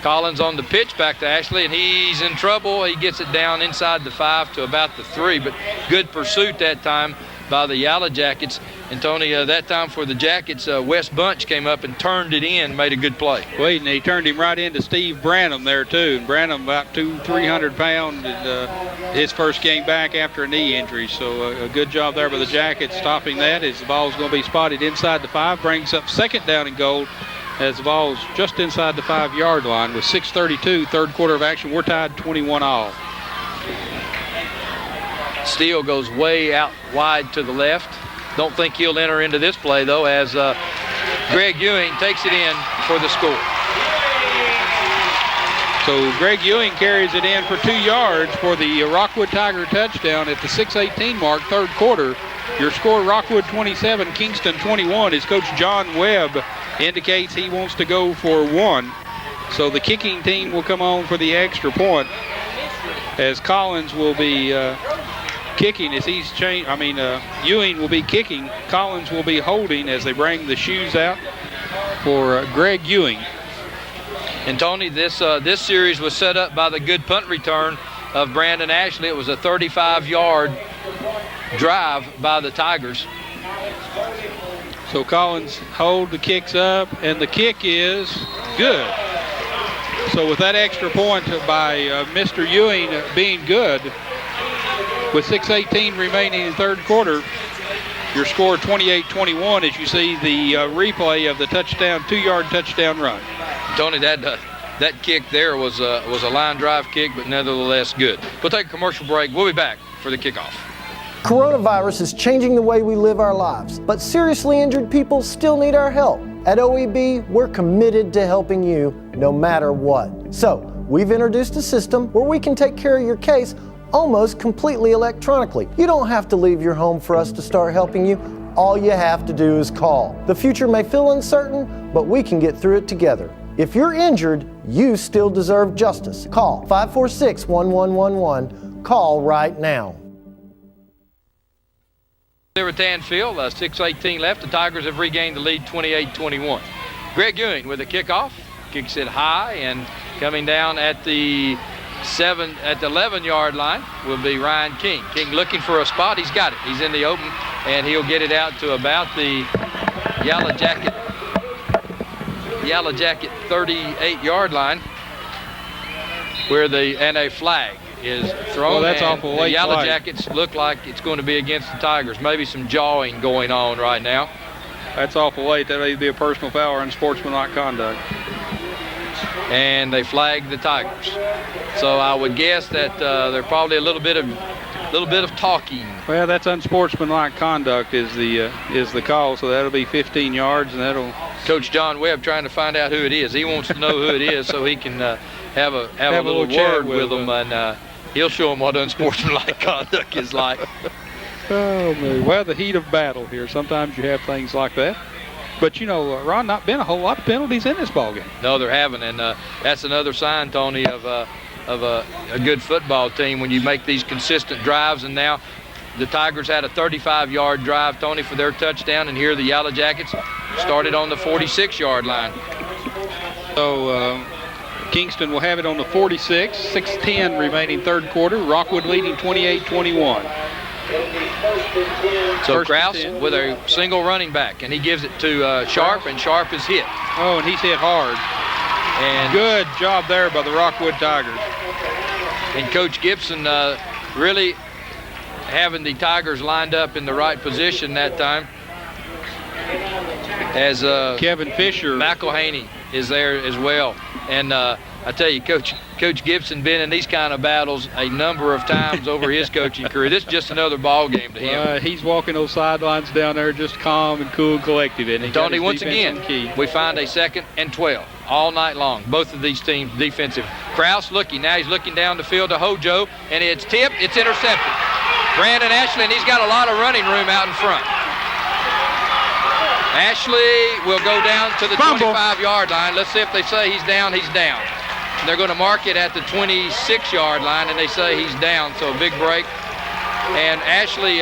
Collins on the pitch back to Ashley, and he's in trouble. He gets it down inside the 5 to about the 3, but good pursuit that time by the Yellow Jackets. And Tony, that time for the Jackets, Wes Bunch came up and turned it in, made a good play. Wait, and he turned him right into Steve Branham there too. And Branham about 300 pounds, and his first game back after a knee injury. So a good job there by the Jackets stopping that as the ball's going to be spotted inside the 5. Brings up 2nd down and goal as the ball's just inside the 5-yard line with 6:32, third quarter of action. We're tied 21-all. Steele goes way out wide to the left. Don't think he'll enter into this play, though, as Greg Ewing takes it in for the score. So Greg Ewing carries it in for 2 yards for the Rockwood Tiger touchdown at the 6:18 mark, third quarter. Your score, Rockwood 27, Kingston 21. As Coach John Webb indicates he wants to go for 1. So the kicking team will come on for the extra point as Collins will be kicking as he's changed. Ewing will be kicking. Collins will be holding as they bring the shoes out for Greg Ewing. And Tony, this series was set up by the good punt return of Brandon Ashley. It was a 35-yard drive by the Tigers. So Collins hold the kicks up, and the kick is good. So with that extra point by Mr. Ewing being good, with 6:18 remaining in the third quarter, your score 28-21 as you see the replay of the touchdown, 2-yard touchdown run. Tony, that that kick there was a line drive kick, but nevertheless good. We'll take a commercial break. We'll be back for the kickoff. Coronavirus is changing the way we live our lives, but seriously injured people still need our help. At OEB, we're committed to helping you no matter what. So, we've introduced a system where we can take care of your case almost completely electronically. You don't have to leave your home for us to start helping you. All you have to do is call. The future may feel uncertain, but we can get through it together. If you're injured, you still deserve justice. Call 546-1111. Call right now. Silvertan Field, 6:18 left. The Tigers have regained the lead 28-21. Greg Ewing with a kickoff, kicks it high, and coming down at the 11-yard line will be Ryan King. King looking for a spot. He's got it. He's in the open, and he'll get it out to about the Yellow Jacket 38-yard line, where a flag is thrown. Well, that's awful late. The Yellow flag. Jackets look like it's going to be against the Tigers. Maybe some jawing going on right now. That's awful late. That'll either be a personal foul or unsportsmanlike conduct. And they flagged the Tigers. So I would guess that they're probably a little bit of talking. Well, that's unsportsmanlike conduct is the call. So that'll be 15 yards, and that'll. Coach John Webb trying to find out who it is. He wants to know who it is so he can have a little word with them, and he'll show them what unsportsmanlike conduct is like. Oh, man. Well, the heat of battle here. Sometimes you have things like that. But, you know, Ron, not been a whole lot of penalties in this ballgame. No, there haven't, and that's another sign, Tony, of a good football team when you make these consistent drives. And now the Tigers had a 35-yard drive, Tony, for their touchdown, and here the Yellow Jackets started on the 46-yard line. So Kingston will have it on the 46, 6:10 remaining third quarter. Rockwood leading 28-21. So Kraus with a single running back, and he gives it to Sharp, and Sharp is hit. Oh, and he's hit hard. And good job there by the Rockwood Tigers. And Coach Gibson really having the Tigers lined up in the right position that time. As Kevin Fisher. McElhaney is there as well. And I tell you, Coach Gibson been in these kind of battles a number of times over his coaching career. This is just another ball game to him. He's walking those sidelines down there just calm and cool and collected. And Tony, once again, we find a 2nd and 12 all night long. Both of these teams defensive. Kraus looking. Now he's looking down the field to Hojo, and it's tipped. It's intercepted. Brandon Ashley, and he's got a lot of running room out in front. Ashley will go down to the 25-yard line. Let's see if they say he's down. He's down. They're going to mark it at the 26-yard line, and they say he's down. So a big break. And Ashley,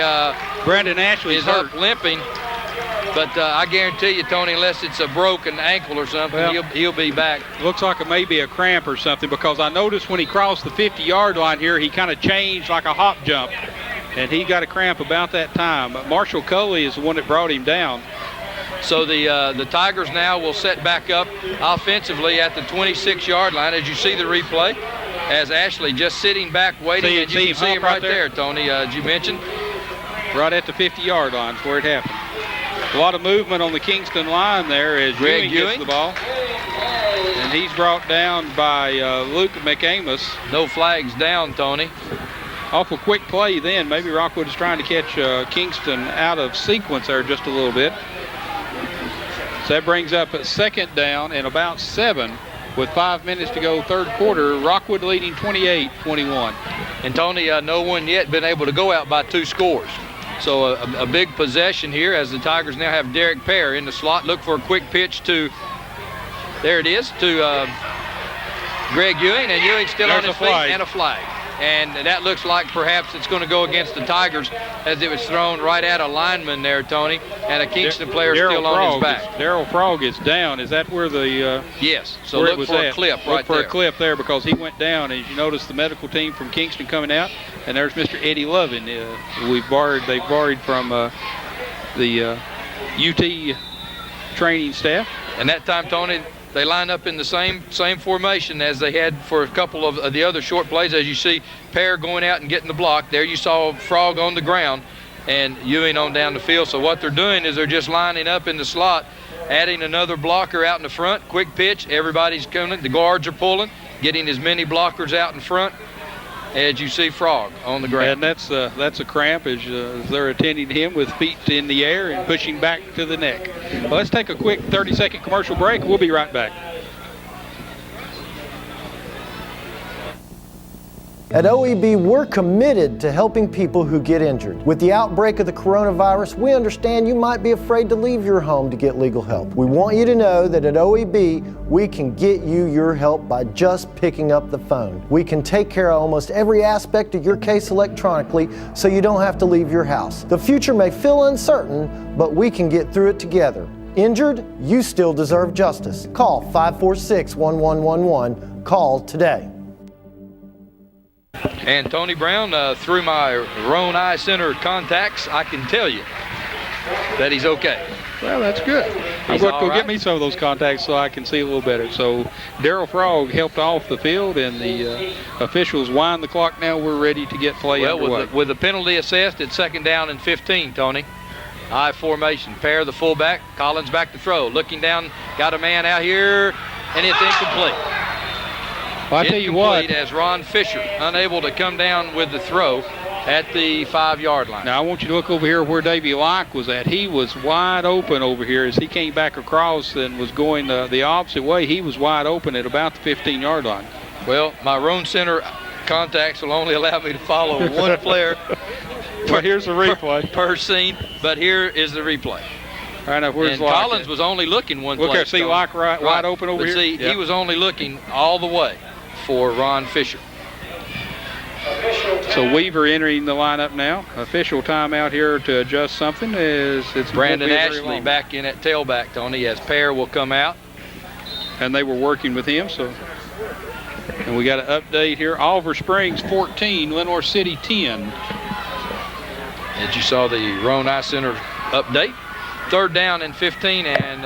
Brandon Ashley is up limping. But I guarantee you, Tony, unless it's a broken ankle or something, he'll be back. Looks like it may be a cramp or something, because I noticed when he crossed the 50-yard line here, he kind of changed like a hop jump, and he got a cramp about that time. But Marshall Coley is the one that brought him down. So the Tigers now will set back up offensively at the 26-yard line, as you see the replay, as Ashley just sitting back waiting, and you can see him right there, Tony, as you mentioned. Right at the 50-yard line is where it happened. A lot of movement on the Kingston line there as Greg Ewing gets the ball. And he's brought down by Luke McAmus. No flags down, Tony. Awful quick play then. Maybe Rockwood is trying to catch Kingston out of sequence there just a little bit. So that brings up a 2nd down and about 7 with 5 minutes to go third quarter. Rockwood leading 28-21. And Tony, no one yet been able to go out by 2 scores. So a big possession here as the Tigers now have Derek Pear in the slot. Look for a quick pitch to, there it is, to Greg Ewing, and Ewing still on his feet, and a flag. And that looks like perhaps it's going to go against the Tigers, as it was thrown right at a lineman there, Tony, and a Kingston player still on his back. Daryl Frog is down. Is that where the yes, so look for a clip right there. Look for a clip there, because he went down. As you notice, the medical team from Kingston coming out, and there's Mr. Eddie Lovin. They've borrowed from the UT training staff. And that time, Tony, they line up in the same formation as they had for a couple of the other short plays. As you see, Pear going out and getting the block. There you saw Frog on the ground and Ewing on down the field. So what they're doing is they're just lining up in the slot adding another blocker out in the front. Quick pitch, everybody's coming, the guards are pulling, getting as many blockers out in front as you see Frog on the ground. And that's a cramp as they're attending him with feet in the air and pushing back to the neck. Well, let's take a quick 30-second commercial break. We'll be right back. At OEB, we're committed to helping people who get injured. With the outbreak of the coronavirus, we understand you might be afraid to leave your home to get legal help. We want you to know that at OEB, we can get you your help by just picking up the phone. We can take care of almost every aspect of your case electronically so you don't have to leave your house. The future may feel uncertain, but we can get through it together. Injured? You still deserve justice. Call 546-1111. Call today. And Tony Brown, through my Roan Eye Center contacts, I can tell you that he's okay. Well, that's good. I'm going to go get me some of those contacts so I can see a little better. So Darryl Frog helped off the field, and the officials wind the clock now. We're ready to get play underway. With the penalty assessed at 2nd down and 15, Tony. I formation, pair the fullback, Collins back to throw. Looking down, got a man out here, and it's incomplete. Well, I tell you what, as Ron Fisher unable to come down with the throw at the 5-yard line. Now I want you to look over here where Davey Locke was at. He was wide open over here as he came back across and was going the opposite way. He was wide open at about the 15-yard line. Well, my Roan Center contacts will only allow me to follow one player. Well, here's the replay per scene, but here is the replay. All right, now where's and Locke Collins at? was only looking one Look place. there, see Locke wide open over here? See, he was only looking all the way for Ron Fisher. So Weaver entering the lineup now. Official timeout here to adjust something. It's Brandon Ashley back in at tailback, Tony, as Pear will come out. And they were working with him, so. And we got an update here. Oliver Springs 14, Lenore City 10. As you saw the Roan Eye Center update. 3rd down and 15, and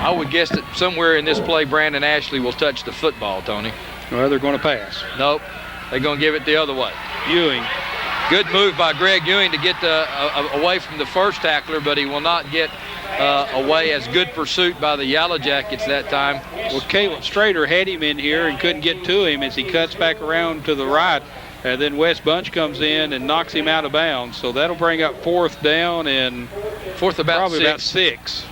I would guess that somewhere in this play, Brandon Ashley will touch the football, Tony. Well, they're going to pass. Nope. They're going to give it the other way. Ewing. Good move by Greg Ewing to get away from the first tackler, but he will not get away. As good pursuit by the Yellow Jackets that time. Well, Caleb Strader had him in here and couldn't get to him as he cuts back around to the right. And then Wes Bunch comes in and knocks him out of bounds. So that'll bring up 4th down and probably about 6.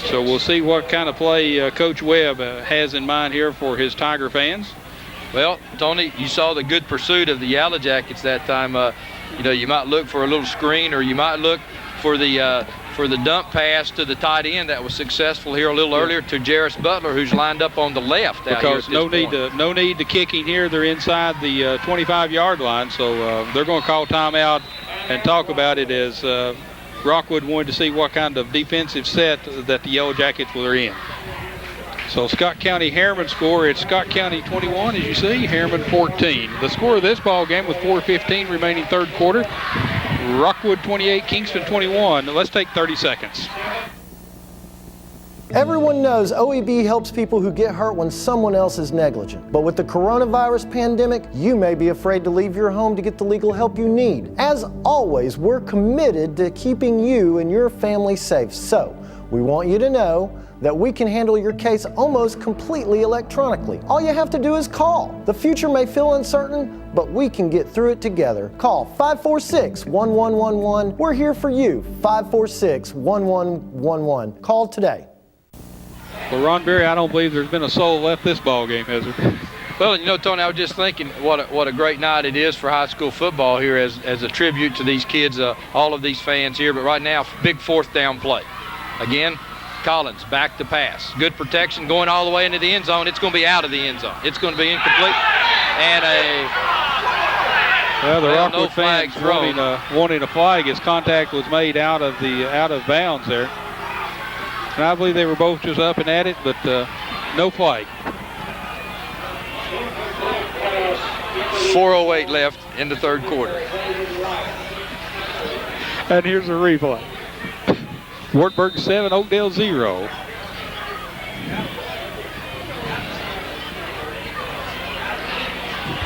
So we'll see what kind of play Coach Webb has in mind here for his Tiger fans. Well, Tony, you saw the good pursuit of the Yellow Jackets that time. You might look for a little screen, or you might look for the dump pass to the tight end that was successful here a little earlier to Jarris Butler, who's lined up on the left. Because no need to kicking here. They're inside the 25-yard line, so they're going to call timeout and talk about it as Rockwood wanted to see what kind of defensive set that the Yellow Jackets were in. So Scott County Harriman score, it's Scott County 21, as you see, Harriman 14. The score of this ball game with 4:15 remaining 3rd quarter. Rockwood 28, Kingston 21. Let's take 30 seconds. Everyone knows OEB helps people who get hurt when someone else is negligent. But with the coronavirus pandemic, you may be afraid to leave your home to get the legal help you need. As always, we're committed to keeping you and your family safe. So, we want you to know that we can handle your case almost completely electronically. All you have to do is call. The future may feel uncertain, but we can get through it together. Call 546-1111. We're here for you. 546-1111. Call today. Well, Ron Berry, I don't believe there's been a soul left this ball game, has there? Well, Tony, I was just thinking what a great night it is for high school football here as a tribute to these kids, all of these fans here. But right now, big 4th down play. Again, Collins back to pass. Good protection going all the way into the end zone. It's going to be out of the end zone. It's going to be incomplete. And the Rockwood fans wanting a flag as contact was made out of bounds there. And I believe they were both just up and at it, but no flag. 4:08 left in the 3rd quarter. And here's a replay. Wartburg 7, Oakdale 0.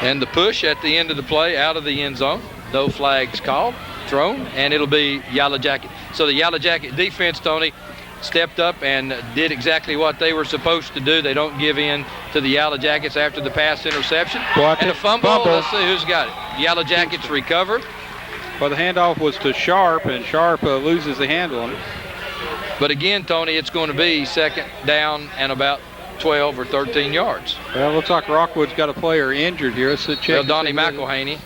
And the push at the end of the play out of the end zone. No flags called, thrown, and it'll be Yellow Jacket. So the Yellow Jacket defense, Tony, stepped up and did exactly what they were supposed to do. They don't give in to the Yellow Jackets after the pass interception. And a fumble. Let's see who's got it. Yellow Jackets recover. Well, the handoff was to Sharp, and Sharp loses the handle on it. But again, Tony, it's going to be second down and about 12 or 13 yards. Well, it looks like Rockwood's got a player injured here. Let's check. Well, Donnie McElhaney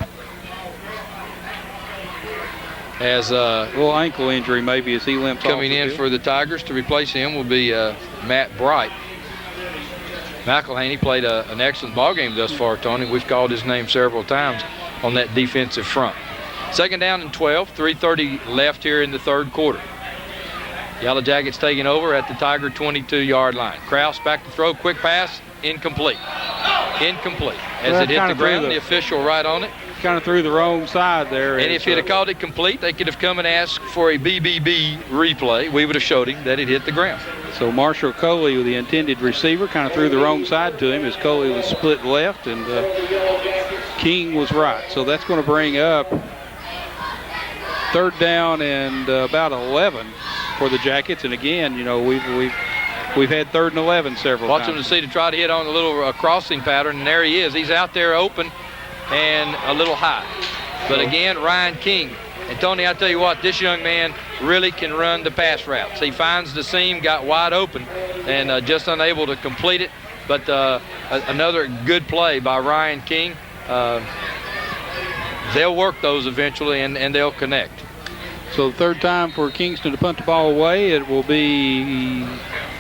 has a little ankle injury maybe as he limps off. Coming in for the Tigers to replace him will be Matt Bright. McElhaney played an excellent ball game thus far, Tony. We've called his name several times on that defensive front. Second down and 12, 3:30 left here in the third quarter. Yellow Jackets taking over at the Tiger 22-yard line. Kraus back to throw, quick pass, incomplete. Incomplete. As it hit the ground, the official right on it. Kind of threw the wrong side there. And if he'd have called it complete, they could have come and asked for a BBB replay. We would have showed him that it hit the ground. So Marshall Coley, the intended receiver, kind of threw the wrong side to him as Coley was split left and King was right. So that's going to bring up third down and about 11 for the Jackets. And again, you know, we've had third and 11 several times. Watch him to see to try to hit on a little crossing pattern, and there he is. He's out there open and a little high. But again, Ryan King. And Tony, I tell you what, this young man really can run the pass routes. He finds the seam, got wide open, and just unable to complete it. But another good play by Ryan King. They'll work those eventually, and they'll connect. So the third time for Kingston to punt the ball away, it will be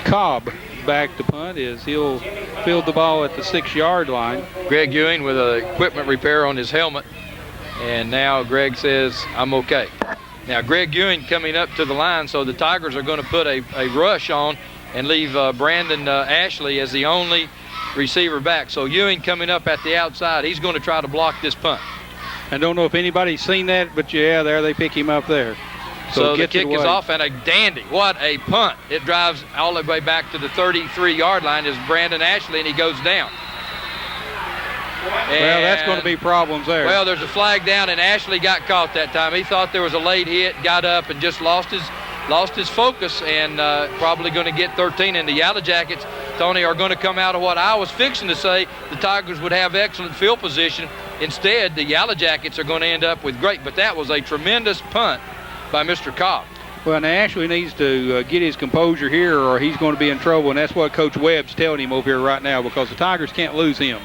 Cobb back to punt as he'll field the ball at the 6-yard line. Greg Ewing with an equipment repair on his helmet. And now Greg says, I'm okay. Now Greg Ewing coming up to the line, so the Tigers are going to put a rush on and leave Brandon Ashley as the only receiver back. So Ewing coming up at the outside, he's going to try to block this punt. I don't know if anybody's seen that, but yeah, there they pick him up there. So the kick is off, and a dandy. What a punt. It drives all the way back to the 33-yard line as Brandon Ashley, and he goes down. Well, that's going to be problems there. Well, there's a flag down, and Ashley got caught that time. He thought there was a late hit, got up, and just lost his focus, and probably going to get 13. And the Yellow Jackets, Tony, are going to come out of what I was fixing to say. The Tigers would have excellent field position. Instead, the Yellow Jackets are going to end up with great. But that was a tremendous punt by Mr. Cobb. Well, now Ashley needs to get his composure here, or he's going to be in trouble, and that's what Coach Webb's telling him over here right now, because the Tigers can't lose him.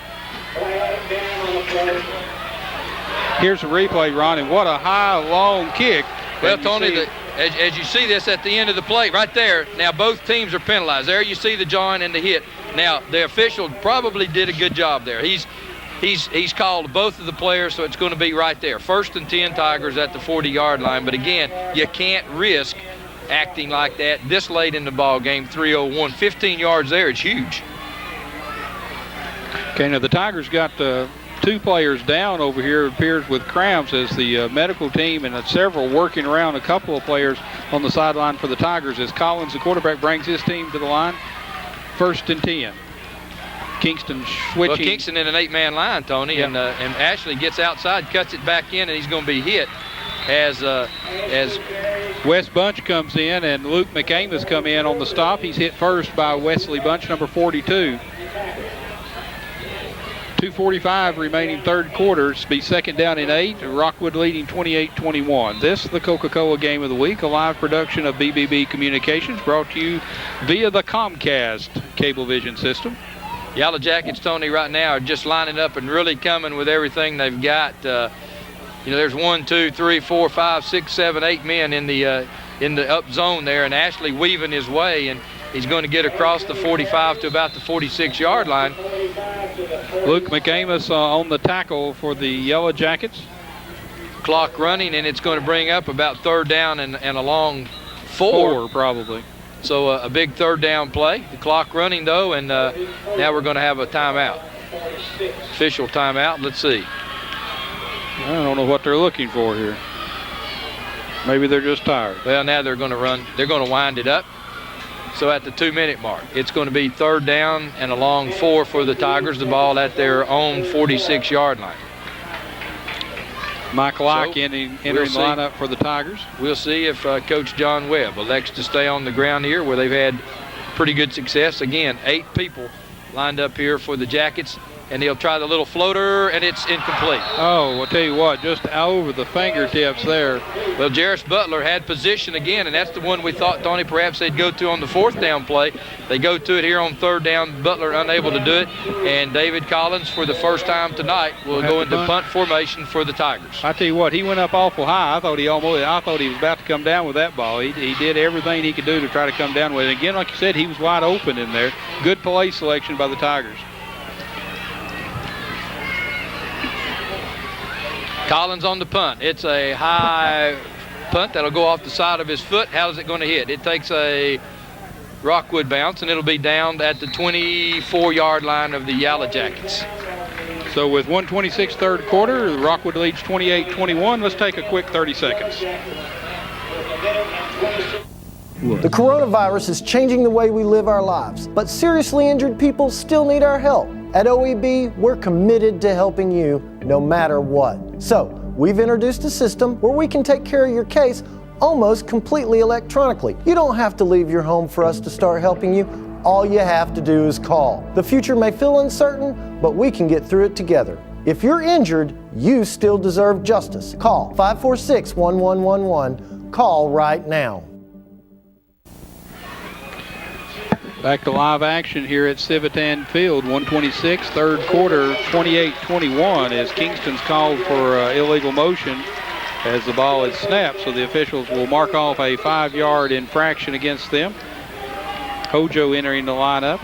Here's the replay, Ron, and what a high, long kick. Well, Tony, as you see this at the end of the play, right there, now both teams are penalized. There you see the join and the hit. Now, the official probably did a good job there. He's called both of the players, so it's going to be right there. 1st and 10 Tigers at the 40-yard line. But again, you can't risk acting like that this late in the ball game. 3:01, 15 yards there. It's huge. Okay, now the Tigers got 2 players down over here, it appears, with cramps, as the medical team and several working around a couple of players on the sideline for the Tigers as Collins, the quarterback, brings his team to the line. 1st and 10. Kingston switching. Well, Kingston in an 8-man line, Tony, yeah. and Ashley gets outside, cuts it back in, and he's going to be hit as Wes Bunch comes in, and Luke McAmis come in on the stop. He's hit first by Wesley Bunch, number 42. 2:45 remaining third quarter. Be second down and 8. Rockwood leading 28-21. This is the Coca-Cola Game of the Week, a live production of BBB Communications, brought to you via the Comcast Cablevision system. Yellow Jackets, Tony, right now are just lining up and really coming with everything they've got. There's 1, 2, 3, 4, 5, 6, 7, 8 men in the up zone there, and Ashley weaving his way, and he's going to get across the 45 to about the 46-yard line. Luke McAmis on the tackle for the Yellow Jackets. Clock running, and it's going to bring up about third down and a long 4 probably. So a big third down play. The clock running, though, and now we're going to have a timeout. Official timeout. Let's see. I don't know what they're looking for here. Maybe they're just tired. Well, now they're going to run. They're going to wind it up. So at the 2-minute mark, it's going to be third down and a long 4 for the Tigers. The ball at their own 46-yard line. Mike Locke So, entering we'll the see. lineup for the Tigers. We'll see if Coach John Webb elects to stay on the ground here where they've had pretty good success. Again, 8 people lined up here for the Jackets, and he'll try the little floater, and it's incomplete. Oh, I'll tell you what, just over the fingertips there. Well, Jarris Butler had position again, and that's the one we thought, Tony, perhaps they'd go to on the 4th down play. They go to it here on 3rd down. Butler unable to do it, and David Collins, for the first time tonight, will go into punt formation for the Tigers. I tell you what, he went up awful high. I thought he was about to come down with that ball. He did everything he could do to try to come down with it. Again, like you said, he was wide open in there. Good play selection by the Tigers. Collins on the punt. It's a high punt that'll go off the side of his foot. How is it going to hit? It takes a Rockwood bounce, and it'll be down at the 24-yard line of the Yellow Jackets. So with 1:26 third quarter, Rockwood leads 28-21. Let's take a quick 30 seconds. The coronavirus is changing the way we live our lives, but seriously injured people still need our help. At OEB, we're committed to helping you no matter what. So, we've introduced a system where we can take care of your case almost completely electronically. You don't have to leave your home for us to start helping you. All you have to do is call. The future may feel uncertain, but we can get through it together. If you're injured, you still deserve justice. Call 546-1111. Call right now. Back to live action here at Civitan Field. 1:26 third quarter, 28-21 as Kingston's called for illegal motion as the ball is snapped. So the officials will mark off a 5-yard infraction against them. Hojo entering the lineup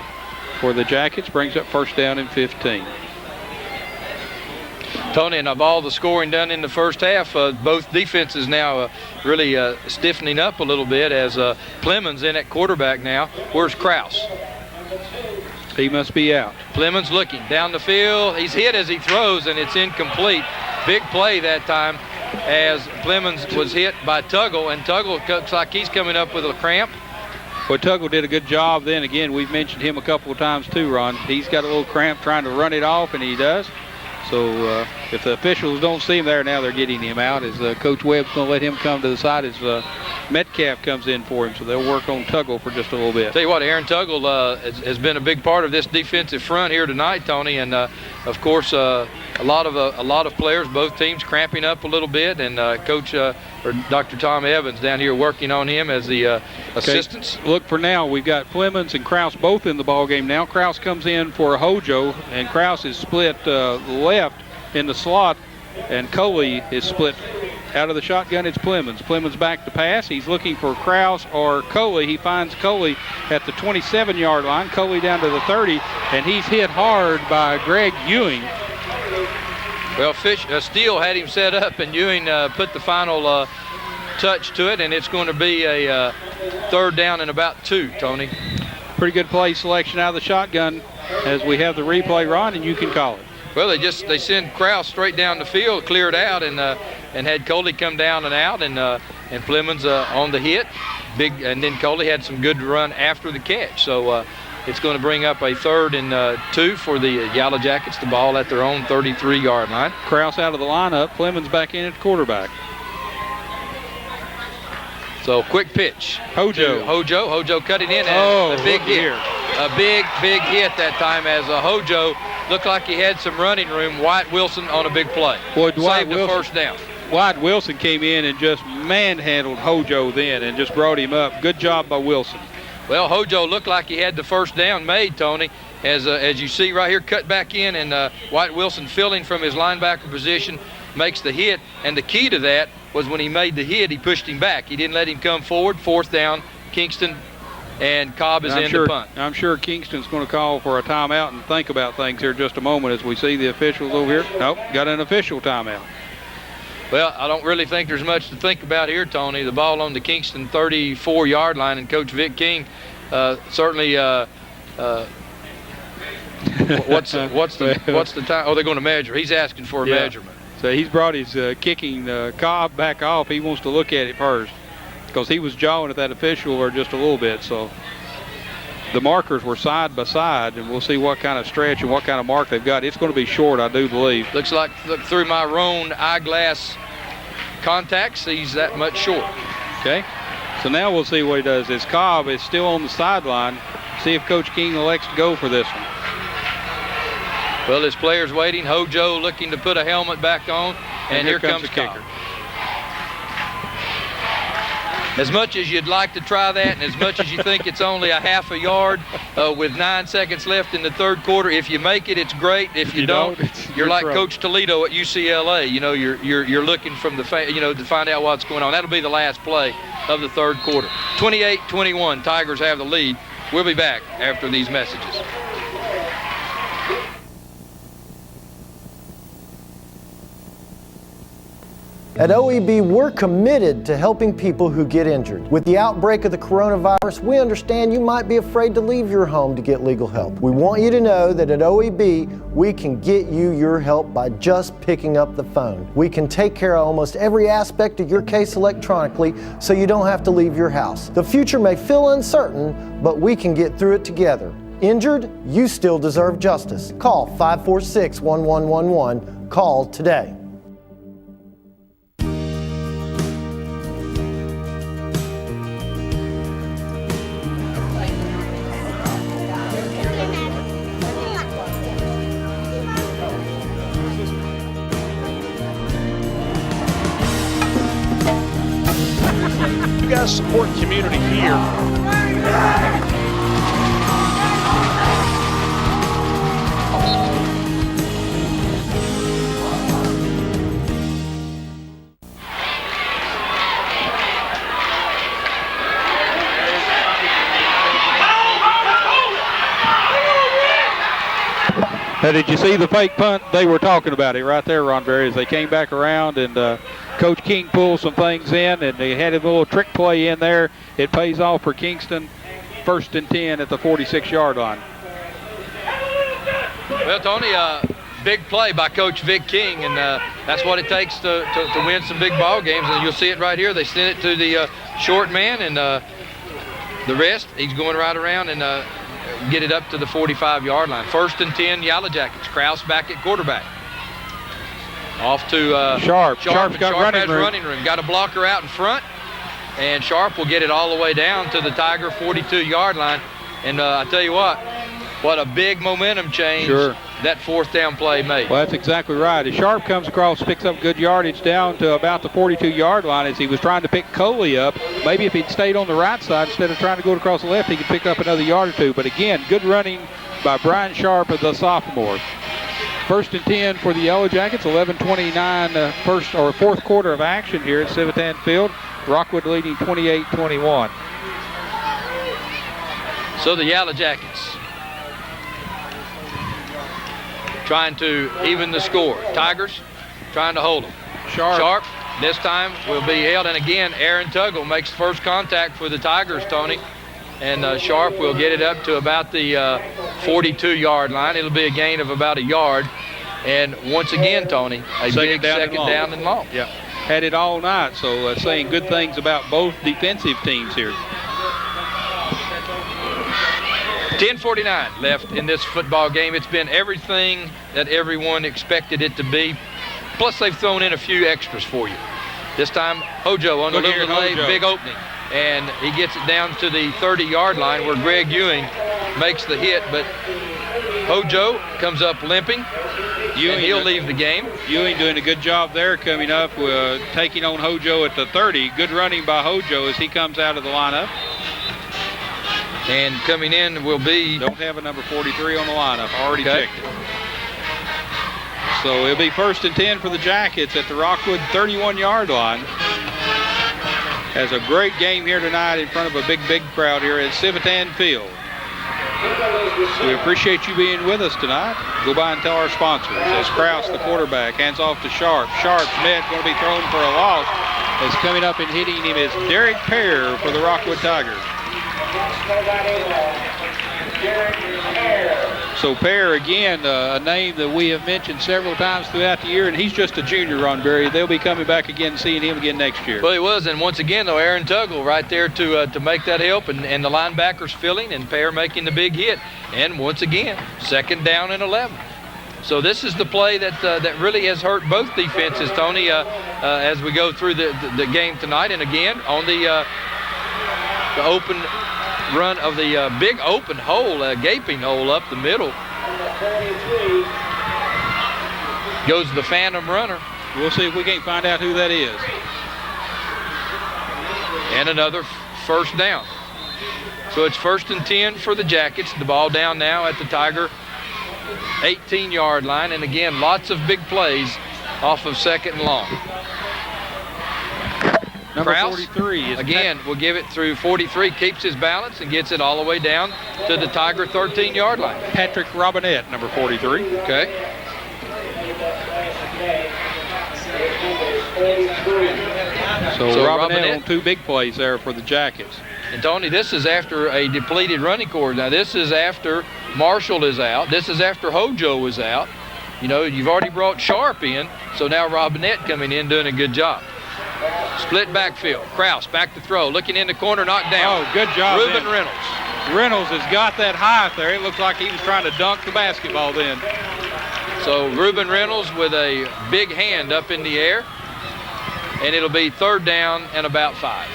for the Jackets, brings up 1st down and 15. Tony, and of all the scoring done in the first half, both defenses now really stiffening up a little bit as Plemons in at quarterback now. Where's Kraus? He must be out. Plemons looking down the field. He's hit as he throws, and it's incomplete. Big play that time as Plemons was hit by Tuggle, and Tuggle looks like he's coming up with a cramp. Well, Tuggle did a good job then. Again, we've mentioned him a couple of times too, Ron. He's got a little cramp trying to run it off, and he does. So if the officials don't see him there, now they're getting him out as Coach Webb's going to let him come to the side as Metcalf comes in for him. So they'll work on Tuggle for just a little bit. Tell you what, Aaron Tuggle has been a big part of this defensive front here tonight, Tony. And, of course, a lot of players, both teams cramping up a little bit. And Coach or Dr. Tom Evans down here working on him as the assistants. Look, for now, we've got Plemons and Kraus both in the ball game now. Kraus comes in for Hojo, and Kraus is split left in the slot, and Coley is split out of the shotgun. It's Plemons. Plemons back to pass. He's looking for Kraus or Coley. He finds Coley at the 27-yard line. Coley down to the 30, and he's hit hard by Greg Ewing. Well, Steele had him set up, and Ewing put the final touch to it, and it's going to be a 3rd down and about 2, Tony. Pretty good play selection out of the shotgun as we have the replay, Ron, and you can call it. Well, they send Kraus straight down the field, cleared out, and had Coley come down and out, and Plemons on the hit. And then Coley had some good run after the catch. So it's going to bring up a 3rd and 2 for the Yellow Jackets, the ball at their own 33-yard line. Kraus out of the lineup, Plemons back in at quarterback. So quick pitch. Hojo cutting in, and a big hit. A big hit that time as Hojo looked like he had some running room. Wyatt Wilson on a big play. Boy, saved the 1st down. Wyatt Wilson came in and just manhandled Hojo then and just brought him up. Good job by Wilson. Well, Hojo looked like he had the 1st down made, Tony, as you see right here, cut back in, and Wyatt Wilson filling from his linebacker position makes the hit. And the key to that was when he made the hit, he pushed him back. He didn't let him come forward. 4th down, Kingston, and Cobb is in the punt. I'm sure Kingston's going to call for a timeout and think about things here just a moment as we see the officials over here. Nope, got an official timeout. Well, I don't really think there's much to think about here, Tony. The ball on the Kingston 34-yard line, and Coach Vic King certainly what's the time? Oh, they're going to measure. He's asking for a measurement. So he's brought his kicking Cobb back off. He wants to look at it first because he was jawing at that official or just a little bit. So the markers were side by side, and we'll see what kind of stretch and what kind of mark they've got. It's going to be short, I do believe. Looks like, look through my Roan eyeglass contacts, he's that much short. Okay, so now we'll see what he does. As Cobb is still on the sideline, see if Coach King elects to go for this one. Well, his player's waiting. Hojo looking to put a helmet back on, and here comes the Cobb. kicker. As much as you'd like to try that, and as much as you think it's only a half a yard with 9 seconds left in the third quarter, if you make it, it's great. If you don't, you're like Coach Toledo at UCLA. You know, you're looking from the to find out what's going on. That'll be the last play of the third quarter. 28-21, Tigers have the lead. We'll be back after these messages. At OEB, we're committed to helping people who get injured. With the outbreak of the coronavirus, we understand you might be afraid to leave your home to get legal help. We want you to know that at OEB, we can get you your help by just picking up the phone. We can take care of almost every aspect of your case electronically, so you don't have to leave your house. The future may feel uncertain, but we can get through it together. Injured? You still deserve justice. Call 546-1111. Call today. You guys support community here. Now, did you see the fake punt? They were talking about it right there, Ron Berry, as they came back around, and Coach King pulled some things in, and they had a little trick play in there. It pays off for Kingston. 1st and 10 at the 46-yard line. Well, Tony, big play by Coach Vic King, and that's what it takes to win some big ball games. And you'll see it right here. They send it to the short man, and the rest, he's going right around and get it up to the 45-yard line. 1st and 10, Yellow Jackets. Kraus back at quarterback. Off to Sharp. Sharp's got running room. Got a blocker out in front, and Sharp will get it all the way down to the Tiger 42-yard line. And I tell you what a big momentum change that 4th down play made. Well, that's exactly right. As Sharp comes across, picks up good yardage down to about the 42-yard line as he was trying to pick Coley up. Maybe if he'd stayed on the right side instead of trying to go across the left, he could pick up another yard or two. But again, good running by Brian Sharp, the sophomore. 1st and 10 for the Yellow Jackets. 11:29 4th quarter of action here at Civitan Field. Rockwood leading 28-21. So the Yellow Jackets trying to even the score. Tigers trying to hold them. Sharp this time will be held, and again Aaron Tuggle makes the first contact for the Tigers, Tony, and Sharp will get it up to about the 42-yard line. It'll be a gain of about a yard, and once again, Tony, a big second down and long. Yeah, had it all night, so saying good things about both defensive teams here. 10:49 left in this football game. It's been everything that everyone expected it to be. Plus, they've thrown in a few extras for you. This time, Hojo on the little lane, big opening. And he gets it down to the 30-yard line where Greg Ewing makes the hit. But Hojo comes up limping, and he'll leave the game. Ewing doing a good job there coming up, taking on Hojo at the 30. Good running by Hojo as he comes out of the lineup. And coming in will be... Don't have a number 43 on the lineup. Already checked it. So it'll be 1st and 10 for the Jackets at the Rockwood 31-yard line. Has a great game here tonight in front of a big crowd here at Civitan Field. We appreciate you being with us tonight. Go by and tell our sponsors. As Kraus, the quarterback, hands off to Sharp. Sharp's met, going to be thrown for a loss. As coming up and hitting him is Derek Pear for the Rockwood Tigers. So Pear, again, a name that we have mentioned several times throughout the year, and he's just a junior, Ron Berry. They'll be coming back again, seeing him again next year. Well, he was, and once again, though, Aaron Tuggle right there to make that help, and the linebackers filling, and Pear making the big hit. And once again, 2nd down and 11. So this is the play that really has hurt both defenses, Tony, as we go through the game tonight. And again, on the open run of the big open hole, gaping hole up the middle, goes the phantom runner. We'll see if we can't find out who that is. And another 1st down. So it's 1st and 10 for the Jackets. The ball down now at the Tiger 18-yard line. And again, lots of big plays off of 2nd and long. Number Krause, 43 is again, will give it through 43, keeps his balance and gets it all the way down to the Tiger 13-yard line. Patrick Robinette, number 43. Okay. So Robinette on 2 big plays there for the Jackets. And Tony, this is after a depleted running core. Now this is after Marshall is out. This is after Hojo is out. You know, you've already brought Sharp in, so now Robinette coming in doing a good job. Split backfield. Krause back to throw. Looking in the corner, knocked down. Oh, good job. Reuben then. Reynolds. Reynolds has got that height there. It looks like he was trying to dunk the basketball then. So Reuben Reynolds with a big hand up in the air. And it'll be 3rd down and about 5.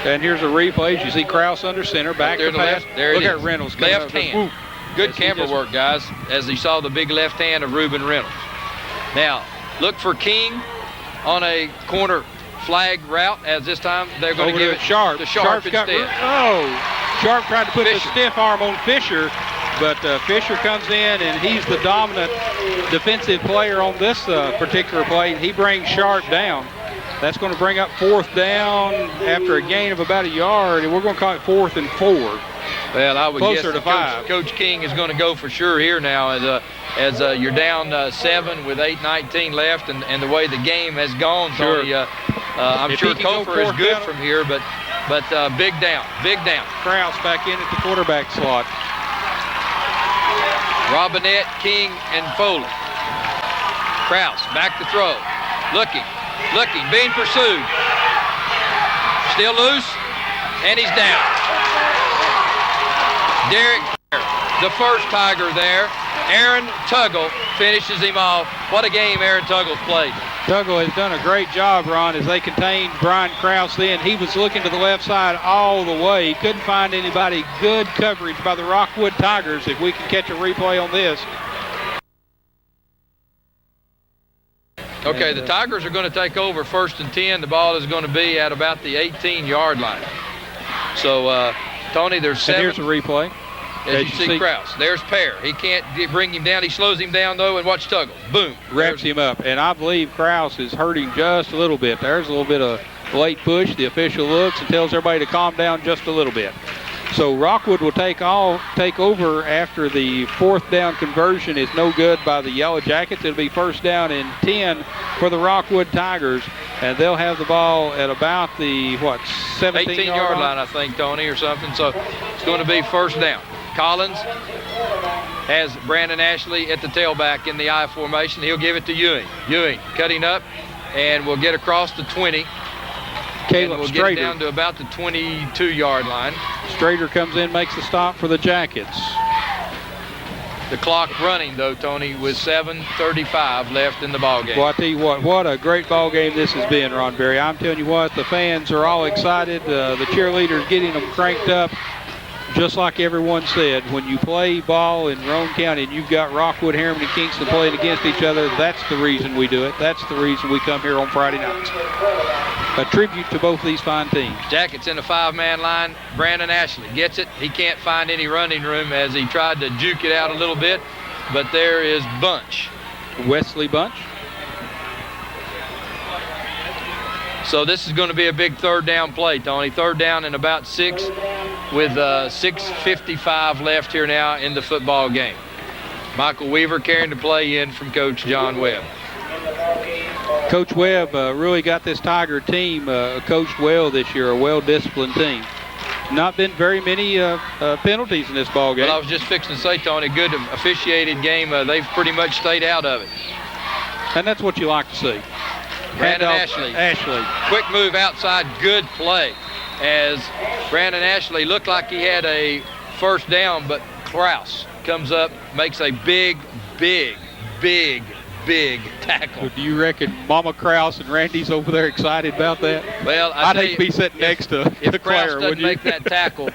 And here's a replay. You see Krause under center, back to pass. There Look it at is. Reynolds. Left hand. Good camera work, guys, as he saw the big left hand of Reuben Reynolds. Now, look for King on a corner flag route, as this time they're going to give it Sharp. to Sharp instead. Sharp tried to put the stiff arm on Fisher, but Fisher comes in, and he's the dominant defensive player on this particular play. He brings Sharp down. That's going to bring up 4th down after a gain of about 1 yard, and we're going to call it 4th and 4. Well, I would Closer guess to 5. Coach King is going to go for sure here now as you're down 7 with 8:19 left, and the way the game has gone, Tony, I'm sure Kofer is good from here, but big down. Krause back in at the quarterback slot. Robinette, King, and Foley. Krause back to throw. Looking, being pursued. Still loose, and he's down. Derek, the first Tiger there. Aaron Tuggle finishes him off. What a game Aaron Tuggle's played. Tuggle has done a great job, Ron, as they contained Brian Krause then. He was looking to the left side all the way. He couldn't find anybody. Good coverage by the Rockwood Tigers. If we can catch a replay on this. Okay, the Tigers are going to take over 1st and 10. The ball is going to be at about the 18-yard line. So, Tony, there's 7. And here's a replay. As you see Krause. There's Pear. He can't bring him down. He slows him down, though, and watch Tuggle. Boom. Wraps him up. And I believe Krause is hurting just a little bit. There's a little bit of late push. The official looks and tells everybody to calm down just a little bit. So Rockwood will take over after the 4th down conversion is no good by the Yellow Jackets. It'll be 1st down and 10 for the Rockwood Tigers. And they'll have the ball at about the, 17-yard line, I think, Tony, or something. So it's going to be 1st down. Collins has Brandon Ashley at the tailback in the I formation. He'll give it to Ewing. Ewing cutting up and will get across the 20. Caleb we'll Strader. Get it down to about the 22-yard line. Strader comes in, makes the stop for the Jackets. The clock running, though, Tony, with 7:35 left in the ball game. Well, I tell you what a great ball game this has been, Ron Berry. I'm telling you what, the fans are all excited. The cheerleaders getting them cranked up. Just like everyone said, when you play ball in Roane County and you've got Rockwood, Harriman, and Kingston playing against each other, that's the reason we do it. That's the reason we come here on Friday nights. A tribute to both these fine teams. Jackets in a 5-man line. Brandon Ashley gets it. He can't find any running room as he tried to juke it out a little bit, but there is Bunch. Wesley Bunch. So this is going to be a big 3rd down play, Tony. 3rd down and about 6 with 6:55 left here now in the football game. Michael Weaver carrying the play in from Coach John Webb. Coach Webb really got this Tiger team coached well this year, a well-disciplined team. not been very many penalties in this ball game. Well, I was just fixing to say, Tony, good officiated game. They've pretty much stayed out of it. And that's what you like to see. Brandon Ashley. Quick move outside, good play. As Brandon Ashley looked like he had a first down, but Kraus comes up, makes a big tackle. Do you reckon Mama Kraus and Randy's over there excited about that? Well, I'd hate to be sitting next to if Claire, Kraus doesn't make that tackle,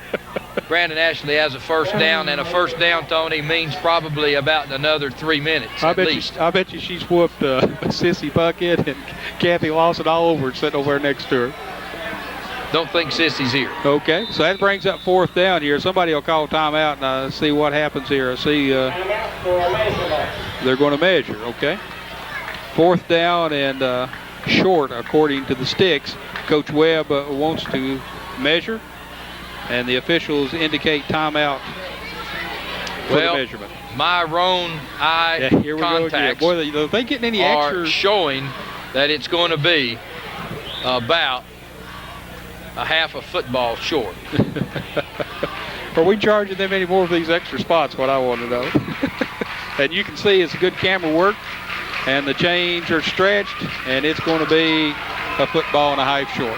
Brandon Ashley has a first down, and a first down, Tony, means probably about another 3 minutes at least. I bet you she's whooped Sissy Bucket and Kathy Lawson all over sitting over there next to her. Don't think Sissy's here. Okay, so that brings up fourth down here. Somebody will call timeout and see what happens here. I see they're going to measure, okay. Fourth down and short, according to the sticks. Coach Webb wants to measure, and the officials indicate timeout for the measurement. My own eye contacts Boy, are they getting any are extra? Showing that it's going to be about a half a football short. Are we charging them any more for these extra spots? What I want to know. And you can see it's good camera work, and the chains are stretched, and it's going to be a football and a half short.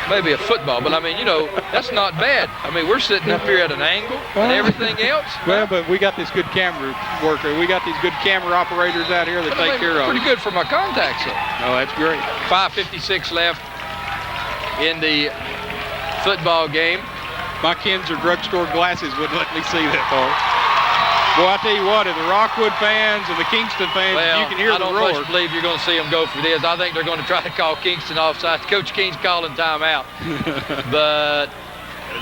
Maybe a football, but I mean, you know, that's not bad. I mean, we're sitting up here at an angle and everything else. Well, but we got this good camera worker. We got these good camera operators out here that take care of pretty it. good for my contacts, though. Oh, that's great. 5:56 left in the football game. My Kinzer drugstore glasses wouldn't let me see that far. Boy, I tell you what, if the Rockwood fans and the Kingston fans, you can hear the roar. I don't much believe you're going to see them go for this. I think they're going to try to call Kingston offside. Coach King's calling timeout. But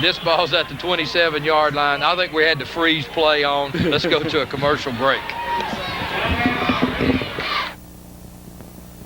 this ball's at the 27-yard line. I think we had to freeze play on. Let's go to a commercial break.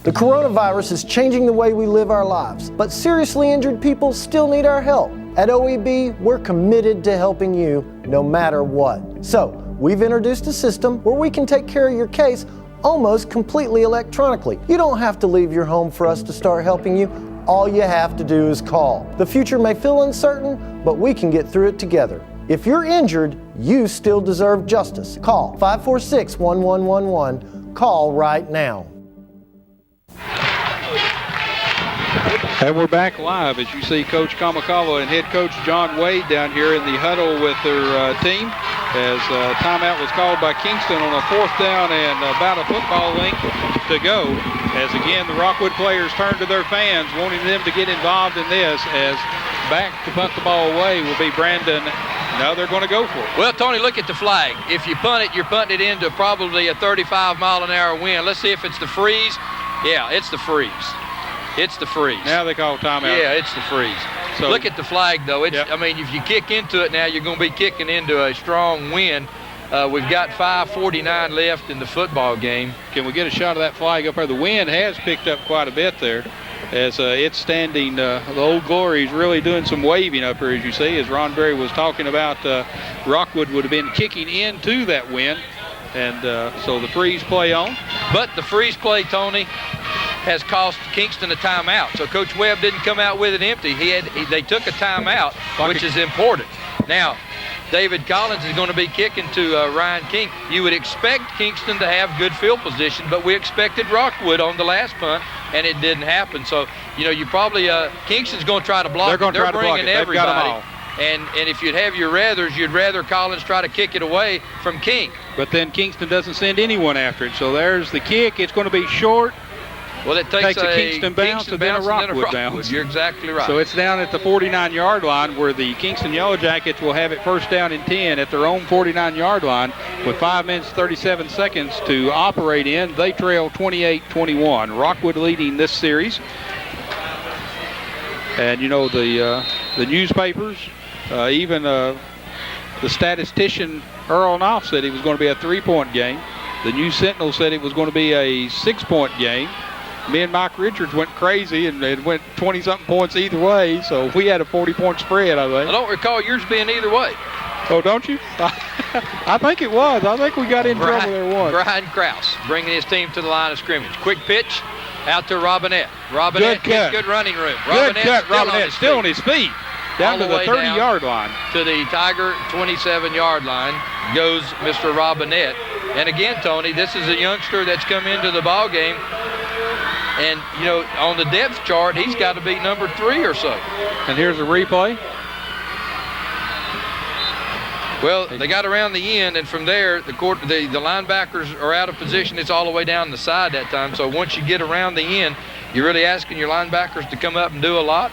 The coronavirus is changing the way we live our lives, but seriously injured people still need our help. At OEB, we're committed to helping you no matter what. So, we've introduced a system where we can take care of your case almost completely electronically. You don't have to leave your home for us to start helping you. All you have to do is call. The future may feel uncertain, but we can get through it together. If you're injured, you still deserve justice. Call 546-1111. Call right now. And we're back live as you see Coach Kamakawa and head coach John Wade down here in the huddle with their team as timeout was called by Kingston on a fourth down and about a football length to go. As again, the Rockwood players turn to their fans, wanting them to get involved in this, as back to punt the ball away will be Brandon. Now they're going to go for it. Well, Tony, look at the flag. If you punt it, you're punting it into probably a 35-mile-an-hour wind. Let's see if it's the freeze. Yeah, it's the freeze. It's the freeze. Now they call timeout. Yeah, it's the freeze. So look at the flag, though. It's, I mean, if you kick into it now, you're going to be kicking into a strong wind. We've got 5:49 left in the football game. Can we get a shot of that flag up there? The wind has picked up quite a bit there as it's standing. The Old Glory is really doing some waving up here, as you see, as Ron Berry was talking about. Rockwood would have been kicking into that wind. And so the freeze play on. But the freeze play, Tony, has cost Kingston a timeout. So Coach Webb didn't come out with it empty. They took a timeout, which is important. Now, David Collins is going to be kicking to Ryan King. You would expect Kingston to have good field position, but we expected Rockwood on the last punt, and it didn't happen. So, you know, you probably Kingston's going to try to block. They're going to try to block it. They've got them all. And if you'd have your rathers, you'd rather Collins try to kick it away from King. But then Kingston doesn't send anyone after it. So there's the kick. It's going to be short. Well, it takes a Kingston bounce and then a Rockwood bounce. You're exactly right. So it's down at the 49-yard line where the Kingston Yellow Jackets will have it first down and 10 at their own 49-yard line with 5 minutes 37 seconds to operate in. They trail 28-21. Rockwood leading this series. And you know the newspapers, even the statistician Earl Knopf said it was going to be a 3-point game. The News Sentinel said it was going to be a 6-point game. Me and Mike Richards went crazy, and it went 20-something points either way, so we had a 40-point spread, I think. I don't recall yours being either way. Oh, don't you? I think it was. I think we got in trouble there once. Brian Kraus bringing his team to the line of scrimmage. Quick pitch out to Robinette. Robinette gets good running room. Good cut, Robinette still on his feet. Down to the 30-yard line. To the Tiger 27-yard line goes Mr. Robinette. And again, Tony, this is a youngster that's come into the ball game. And, you know, on the depth chart, he's got to be number 3 or so. And here's a replay. Well, they got around the end, and from there, the linebackers are out of position. It's all the way down the side that time. So once you get around the end, you're really asking your linebackers to come up and do a lot.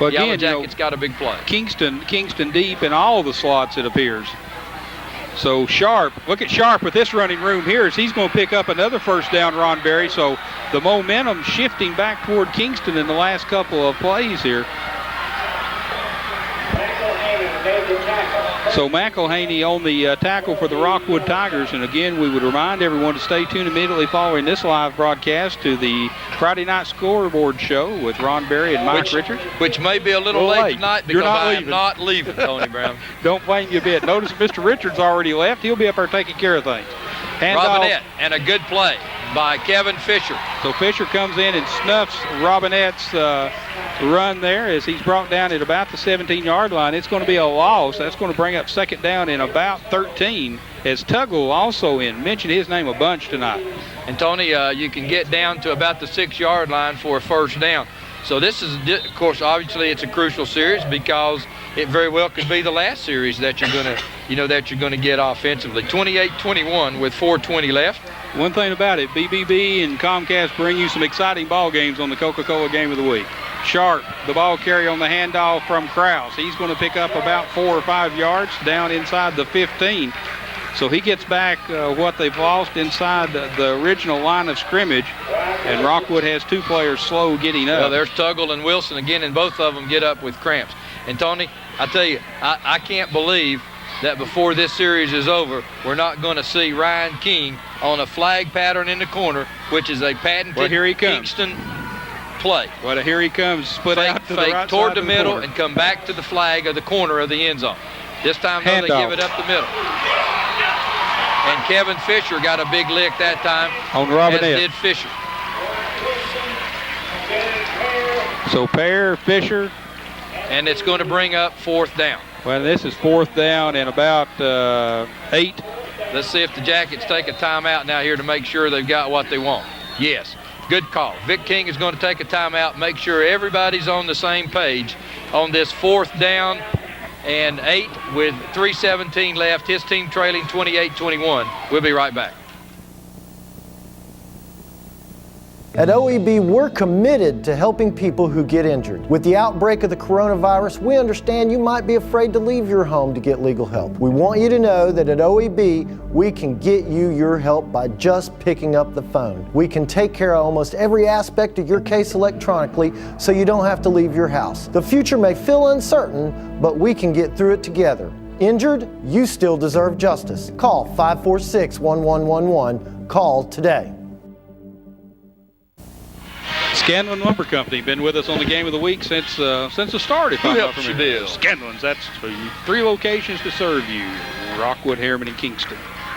Well, Yellow again, Jackets got a big play. Kingston deep in all the slots, it appears. So Sharp, look at Sharp with this running room here as he's going to pick up another first down, Ron Berry. So the momentum shifting back toward Kingston in the last couple of plays here. So McElhaney on the tackle for the Rockwood Tigers. And again, we would remind everyone to stay tuned immediately following this live broadcast to the Friday Night Scoreboard Show with Ron Berry and Mike Richards. Which may be a little late tonight because I am not leaving, Tony Brown. Don't blame you a bit. Notice Mr. Richards already left. He'll be up there taking care of things. Robinette, and a good play by Kevin Fisher. So Fisher comes in and snuffs Robinette's run there as he's brought down at about the 17-yard line. It's going to be a loss. That's going to bring up second down in about 13 as Tuggle also mentioned his name a bunch tonight. And Tony, you can get down to about the 6-yard line for a first down. So this is, of course, obviously it's a crucial series because it very well could be the last series that you're going to get offensively. 28-21 with 4:20 left. One thing about it, BBB and Comcast bring you some exciting ball games on the Coca-Cola Game of the Week. Sharp, the ball carry on the handoff from Krause. He's going to pick up about 4 or 5 yards down inside the 15. So he gets back what they've lost inside the original line of scrimmage, and Rockwood has 2 players slow getting up. Well, there's Tuggle and Wilson again, and both of them get up with cramps. And Tony, I tell you, I can't believe that before this series is over, we're not going to see Ryan King on a flag pattern in the corner, which is a patented Kingston play. Well, here he comes, split out to the right toward side the middle corner. And come back to the flag of the corner of the end zone. This time, though, they give it up the middle. And Kevin Fisher got a big lick that time. On Robinette. As did Fisher. So Pear, Fisher. And it's going to bring up 4th down. Well, this is 4th down and about 8. Let's see if the Jackets take a timeout now here to make sure they've got what they want. Yes, good call. Vic King is going to take a timeout, make sure everybody's on the same page on this 4th down and 8 with 3:17 left. His team trailing 28-21. We'll be right back. At OEB, we're committed to helping people who get injured. With the outbreak of the coronavirus, we understand you might be afraid to leave your home to get legal help. We want you to know that at OEB, we can get you your help by just picking up the phone. We can take care of almost every aspect of your case electronically, so you don't have to leave your house. The future may feel uncertain, but we can get through it together. Injured? You still deserve justice. Call 546-1111. Call today. Scanlon Lumber Company been with us on the Game of the Week since the start. If Who I'm not helps you familiar. deal? Scanlon's, that's 3 locations to serve you: Rockwood, Harriman, and Kingston.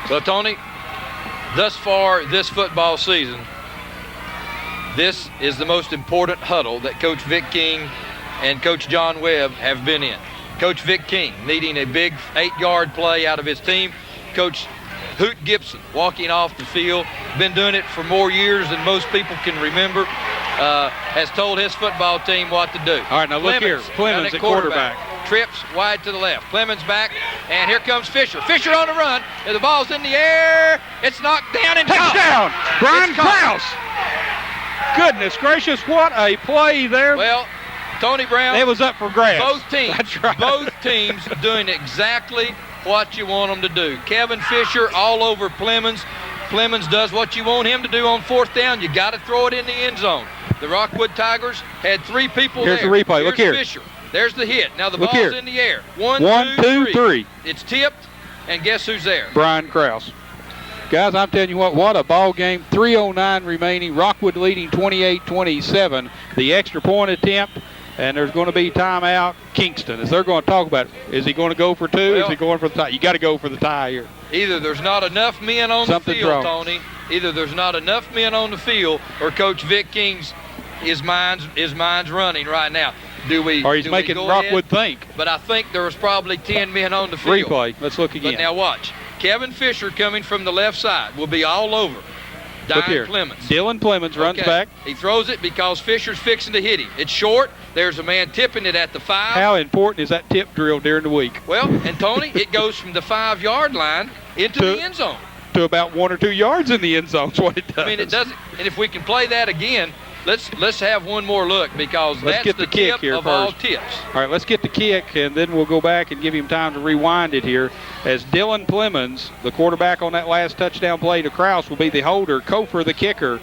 Well, Tony, thus far this football season, this is the most important huddle that Coach Vic King and Coach John Webb have been in. Coach Vic King needing a big 8-yard play out of his team. Coach Hoot Gibson walking off the field, been doing it for more years than most people can remember, has told his football team what to do. All right, now look here. Clemens at quarterback. Trips wide to the left. Clemens back, and here comes Fisher. Fisher on the run. And the ball's in the air. It's knocked down and caught. Touchdown! Brian Krause! Goodness gracious, what a play there. Well, Tony Brown. It was up for grabs. Both teams. That's right. Both teams doing exactly what you want them to do. Kevin Fisher all over Clemens. Clemens does what you want him to do on 4th down. You got to throw it in the end zone. The Rockwood Tigers had 3 people Here's there. the replay. Here's Look here. Fisher. There's the hit. Now the Look ball's here. in the air. 1, 2, 3. It's tipped, and guess who's there? Brian Krause. Guys, I'm telling you what a ball game. 3:09 remaining. Rockwood leading 28-27. The extra point attempt, and there's going to be timeout. Kingston, as they're going to talk about it. Is he going to go for 2? Well, is he going for the tie? You got to go for the tie here. Either there's not enough men on Something's the field, wrong. Tony. Either there's not enough men on the field, or Coach Vic King's his mind's running right now. Or he's making Rockwood think. But I think there was probably 10 men on the field. Replay. Let's look again. But now watch. Kevin Fisher coming from the left side will be all over Look here. Clemens. Dylan Clemens runs back. He throws it because Fisher's fixing to hit him. It's short. There's a man tipping it at the 5. How important is that tip drill during the week? Well, and Tony, it goes from the 5-yard line into the end zone. To about 1 or 2 yards in the end zone is what it does. I mean, it doesn't. And if we can play that again, let's have one more look because let's that's get the kick tip here of first. all tips. All right, let's get the kick, and then we'll go back and give him time to rewind it here. As Dylan Clemens, the quarterback on that last touchdown play to Krause, will be the holder. Kofer, the kicker.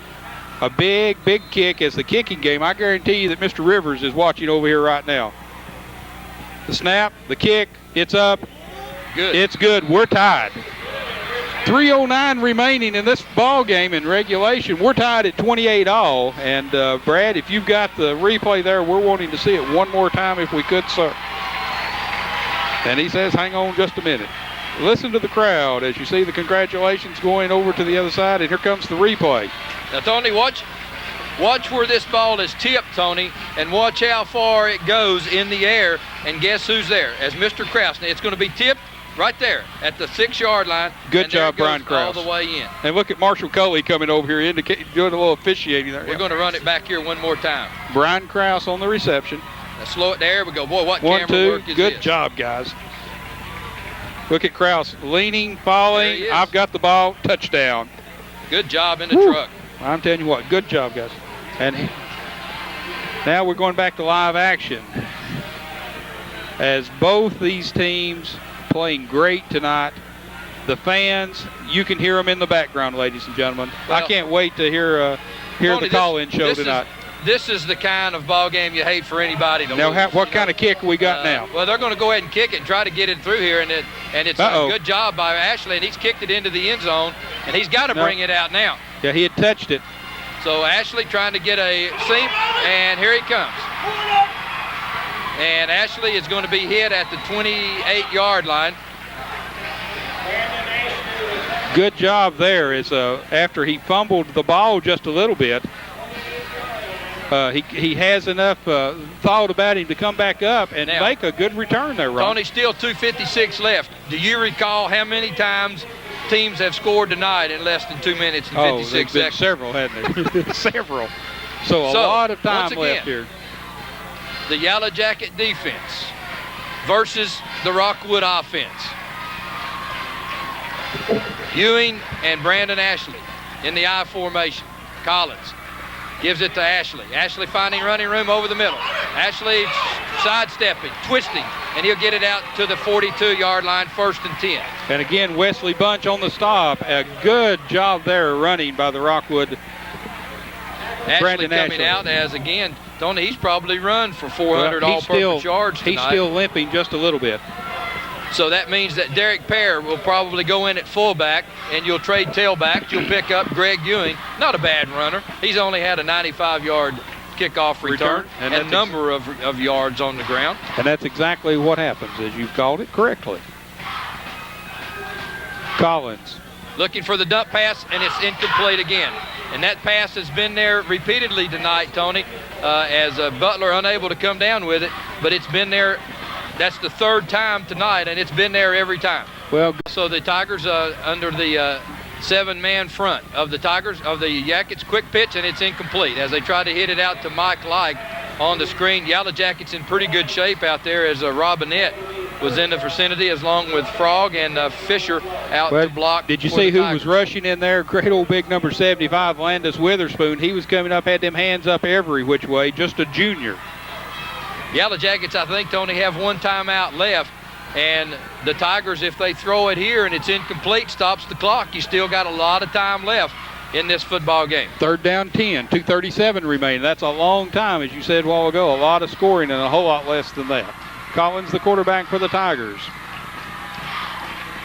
A big, big kick as the kicking game. I guarantee you that Mr. Rivers is watching over here right now. The snap, the kick, it's up. Good. It's good. We're tied. 3:09 remaining in this ball game in regulation. We're tied at 28-all. And, Brad, if you've got the replay there, we're wanting to see it one more time if we could, sir. And he says, hang on just a minute. Listen to the crowd as you see the congratulations going over to the other side, and here comes the replay. Now, Tony, watch where this ball is tipped, Tony, and watch how far it goes in the air, and guess who's there? As Mr. Krause. Now, it's going to be tipped right there at the 6-yard line. Good job, Brian Krause. All the way in. And look at Marshall Coley coming over here, doing a little officiating there. We're going to run it back here one more time. Brian Krause on the reception. Now slow it there. We go. Boy, what 1, camera 2. work is Good this? job, guys. Look at Krause leaning, falling. I've got the ball. Touchdown. Good job in the truck. I'm telling you what. Good job, guys. And now we're going back to live action as both these teams playing great tonight. The fans, you can hear them in the background, ladies and gentlemen. Well, I can't wait to hear the call-in show tonight. This is the kind of ball game you hate for anybody to now, lose. what kind of kick we got now? Well, they're going to go ahead and kick it and try to get it through here, and it's a good job by Ashley, and he's kicked it into the end zone, and he's got to bring it out now. Yeah, he had touched it. So Ashley trying to get a seam, and here he comes. And Ashley is going to be hit at the 28-yard line. Good job there. After he fumbled the ball just a little bit, he has enough thought about him to come back up and make a good return there, Ron. Tony, still 2:56 left. Do you recall how many times teams have scored tonight in less than 2 minutes and 56 seconds? Several, hadn't there? Several. So a lot of time left here. The Yellow Jacket defense versus the Rockwood offense. Ewing and Brandon Ashley in the I formation. Collins gives it to Ashley. Ashley finding running room over the middle. Ashley sidestepping, twisting, and he'll get it out to the 42-yard line, 1st and 10. And again, Wesley Bunch on the stop. A good job there running by the Rockwood. Ashley coming out as, again, Tony, he's probably run for 400 all-purpose yards tonight. He's still limping just a little bit. So that means that Derek Pear will probably go in at fullback, and you'll trade tailback. You'll pick up Greg Ewing. Not a bad runner. He's only had a 95-yard kickoff return and a number of yards on the ground. And that's exactly what happens, as you've called it correctly. Collins. Looking for the dump pass, and it's incomplete again. And that pass has been there repeatedly tonight, Tony, as Butler unable to come down with it, but it's been there. That's the 3rd time tonight, and it's been there every time. Well, so the Tigers under the 7-man front of the Tigers, of the Jackets, quick pitch, and it's incomplete as they try to hit it out to Mike Like on the screen. Yellow Jackets in pretty good shape out there as Robinette was in the vicinity, as long with Frog and Fisher out to block. Did you see who was rushing in there? Great old big number 75, Landis Witherspoon. He was coming up, had them hands up every which way, just a junior. Yellow Jackets, I think, Tony, have 1 timeout left. And the Tigers, if they throw it here and it's incomplete, stops the clock. You still got a lot of time left in this football game. 3rd down 10, 2:37 remaining. That's a long time, as you said a while ago. A lot of scoring and a whole lot less than that. Collins, the quarterback for the Tigers.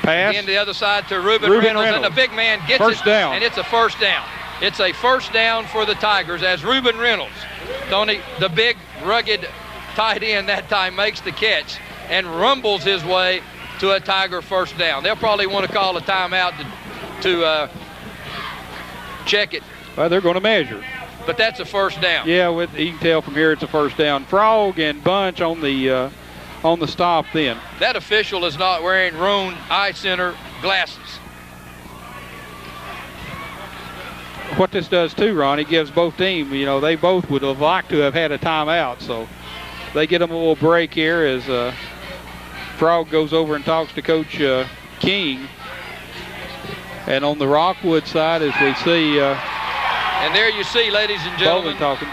Pass. Again, the other side to Ruben Reynolds, and the big man gets first down. And it's a 1st down. It's a 1st down for the Tigers as Ruben Reynolds, Tony, the big, rugged tight end that time, makes the catch and rumbles his way to a Tiger 1st down. They'll probably want to call a timeout to check it. Well, they're going to measure. but that's a first down. Yeah, you can tell from here it's a first down. Frog and Bunch on the stop then. That official is not wearing Roan Eye Center glasses. What this does too, Ron, it gives both teams, they both would have liked to have had a timeout, so they get them a little break here as Frog goes over and talks to Coach King. And on the Rockwood side, as we see, and there you see, ladies and gentlemen, talking,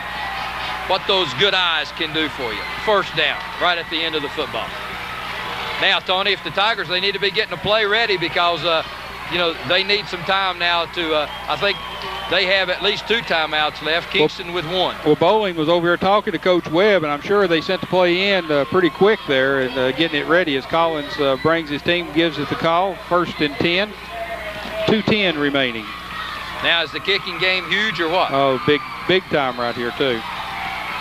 what those good eyes can do for you. First down, right at the end of the football. Now, Tony, if the Tigers, they need to be getting a play ready because, they need some time now to, I think they have at least 2 timeouts left, Kingston with 1. Well, Bowling was over here talking to Coach Webb, and I'm sure they sent the play in pretty quick there and getting it ready as Collins brings his team, gives it the call, 1st and 10, 2:10 remaining. Now, is the kicking game huge or what? Oh, big time right here, too.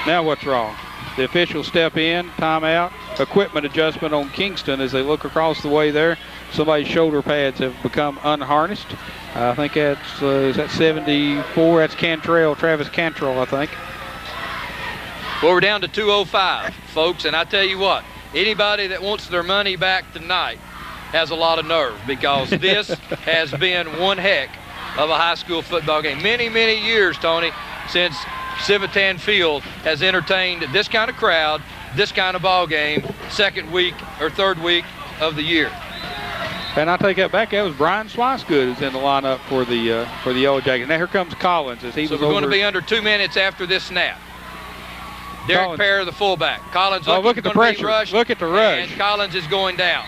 Now what's wrong? The officials step in, timeout, equipment adjustment on Kingston as they look across the way there. Somebody's shoulder pads have become unharnessed. I think that's, is that 74? That's Cantrell, Travis Cantrell, I think. Well, we're down to 2:05, folks, and I tell you what, anybody that wants their money back tonight has a lot of nerve because this has been one heck of a high school football game. Many, many years, Tony, since Civitan Field has entertained this kind of crowd, this kind of ball game, 2nd week or 3rd week of the year. And I take that back. That was Brian Swicegood who's in the lineup for the Yellow Jackets. Now here comes Collins as he was over. So we're going to be under 2 minutes after this snap. Derek Pear, the fullback. Collins look at the pressure. Look at the rush. And Collins is going down.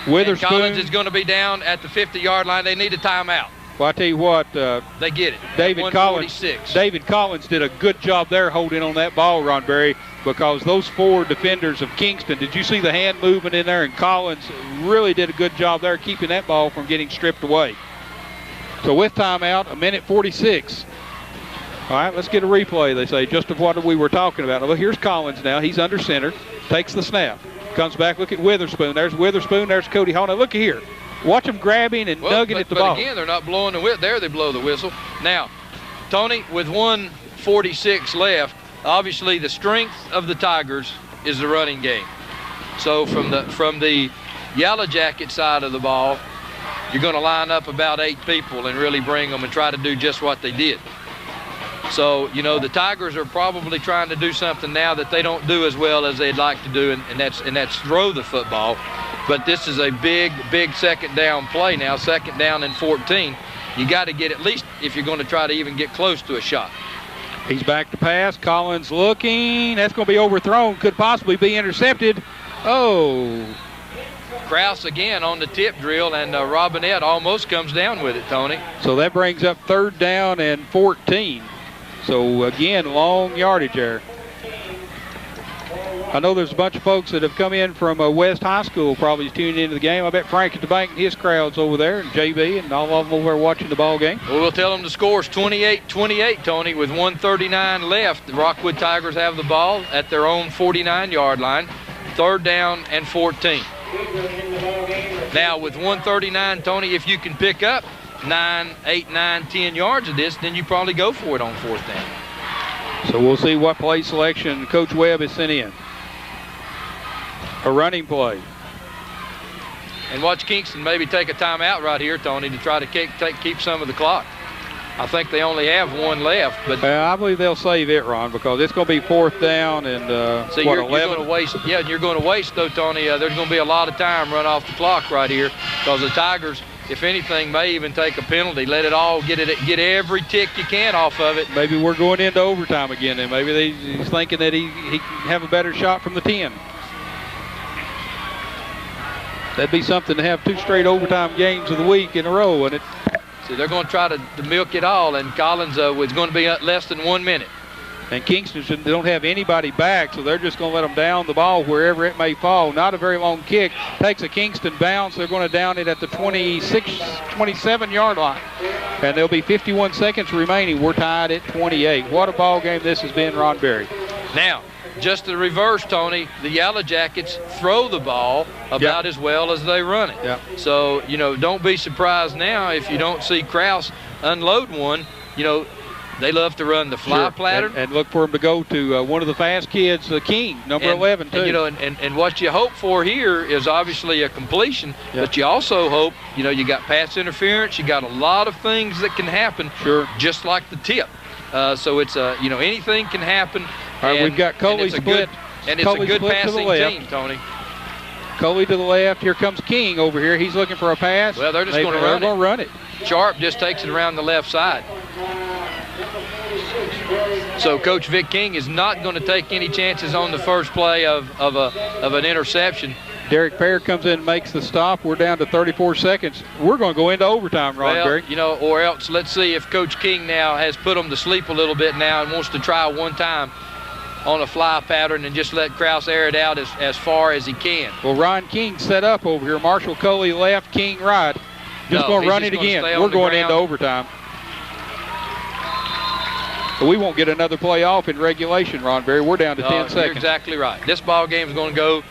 Witherspoon. And Collins is going to be down at the 50-yard line. They need a timeout. Well, I tell you what. They get it. David Collins did a good job there holding on that ball, Ron Berry, because those 4 defenders of Kingston, did you see the hand movement in there? And Collins really did a good job there keeping that ball from getting stripped away. So with timeout, 1:46. All right, let's get a replay, they say, just of what we were talking about. Look, here's Collins now. He's under center, takes the snap, comes back, look at Witherspoon. There's Witherspoon, there's Cody Hall. Now look here. Watch him grabbing and nugging at the ball. But again, they're not blowing the whistle. There they blow the whistle. Now, Tony, with 1:46 left, obviously the strength of the Tigers is the running game. So from the Yellow Jacket side of the ball, you're going to line up about 8 people and really bring them and try to do just what they did. So, the Tigers are probably trying to do something now that they don't do as well as they'd like to do, and that's throw the football. But this is a big 2nd down play now, 2nd down and 14. You got to get at least, if you're going to try to even get close to a shot. He's back to pass. Collins looking. That's going to be overthrown. Could possibly be intercepted. Oh. Krause again on the tip drill, and Robinette almost comes down with it, Tony. So that brings up 3rd down and 14. So again, long yardage there. I know there's a bunch of folks that have come in from West High School probably tuning into the game. I bet Frank at the bank and his crowd's over there, and JB and all of them over there watching the ball game. Well, we'll tell them the score's 28-28, Tony, with 1:39 left. The Rockwood Tigers have the ball at their own 49-yard line, 3rd down and 14. Now, with 1:39, Tony, if you can pick up 8, 9, 10 yards of this, then you probably go for it on 4th down. So we'll see what play selection Coach Webb has sent in. A running play. And watch Kingston maybe take a timeout right here, Tony, to try to keep some of the clock. I think they only have 1 left, but I believe they'll save it, Ron, because it's going to be 4th down and so you're going to waste. Yeah, you're going to waste though, Tony. There's going to be a lot of time run off the clock right here because the Tigers, if anything, may even take a penalty. Let it all get every tick you can off of it. Maybe we're going into overtime again, and maybe he's thinking that he can have a better shot from the 10. That'd be something to have 2 straight overtime games of the week in a row, wouldn't it? So they're going to try to milk it all, and Collins was going to be less than 1 minute. And Kingston, they don't have anybody back, so they're just going to let them down the ball wherever it may fall. Not a very long kick. Takes a Kingston bounce. They're going to down it at the 27-yard line. And there'll be 51 seconds remaining. We're tied at 28. What a ball game this has been, Ron Berry. Now, just the reverse, Tony, the Yellow Jackets throw the ball about as well as they run it. Yep. So, don't be surprised now if you don't see Krause unload one. They love to run the fly pattern. And look for him to go to one of the fast kids, King, number 11, too. And, you know, and what you hope for here is obviously a completion, but you also hope, you know, you got pass interference, you got a lot of things that can happen, just like the tip. So it's, you know, anything can happen. All right, we've got Coley split. And it's a good passing team, Tony. Coley to the left. Here comes King over here. He's looking for a pass. Well, they're just going to run it. They're going to run it. Sharp just takes it around the left side. So Coach Vic King is not going to take any chances on the first play of an interception. Derek Pear comes in and makes the stop. We're down to 34 seconds. We're going to go into overtime, Ron Berry. You know, or else let's see if Coach King now has put them to sleep a little bit now and wants to try one time on a fly pattern and just let Krause air it out as far as he can. Well, Ron King set up over here. Marshall Coley left, King right. Just going to run it again. We're going into overtime. But we won't get another play off in regulation, Ron Berry. We're down to 10 seconds. You're exactly right. This ball game is going to go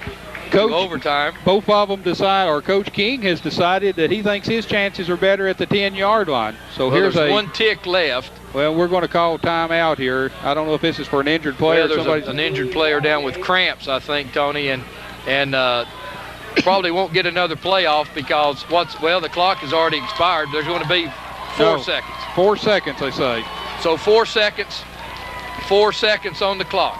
to overtime. Both of them decide, or Coach King has decided that he thinks his chances are better at the 10-yard line. So here's there's one tick left. Well, we're going to call timeout here. I don't know if this is for an injured player. Well, there's an injured player down with cramps, I think, Tony, and probably won't get another playoff because the clock has already expired. There's going to be 4 seconds. 4 seconds, I say. So 4 seconds. 4 seconds on the clock.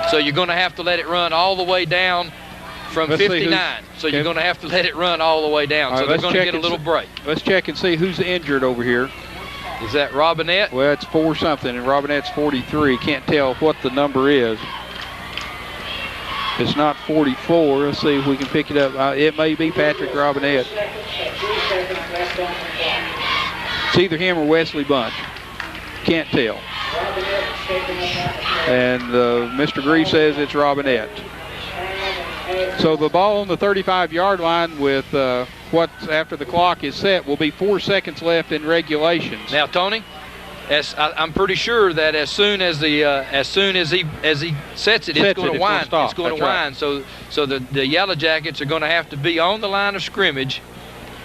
So you're going to have to let it run all the way down from 59. So you're going to have to let it run all the way down. So they're going to get a little break. Let's check and see who's injured over here. Is that Robinette? Well, it's 4-something, and Robinette's 43. Can't tell what the number is. It's not 44. Let's see if we can pick it up. It may be Patrick Robinette. It's either him or Wesley Bunch. Can't tell. And Mr. Grieve says it's Robinette. So the ball on the 35-yard line with what's after the clock is set will be 4 seconds left in regulations. Now, Tony, I'm pretty sure that as soon as he sets it, it's going to wind. It's going to wind. So the Yellow Jackets are going to have to be on the line of scrimmage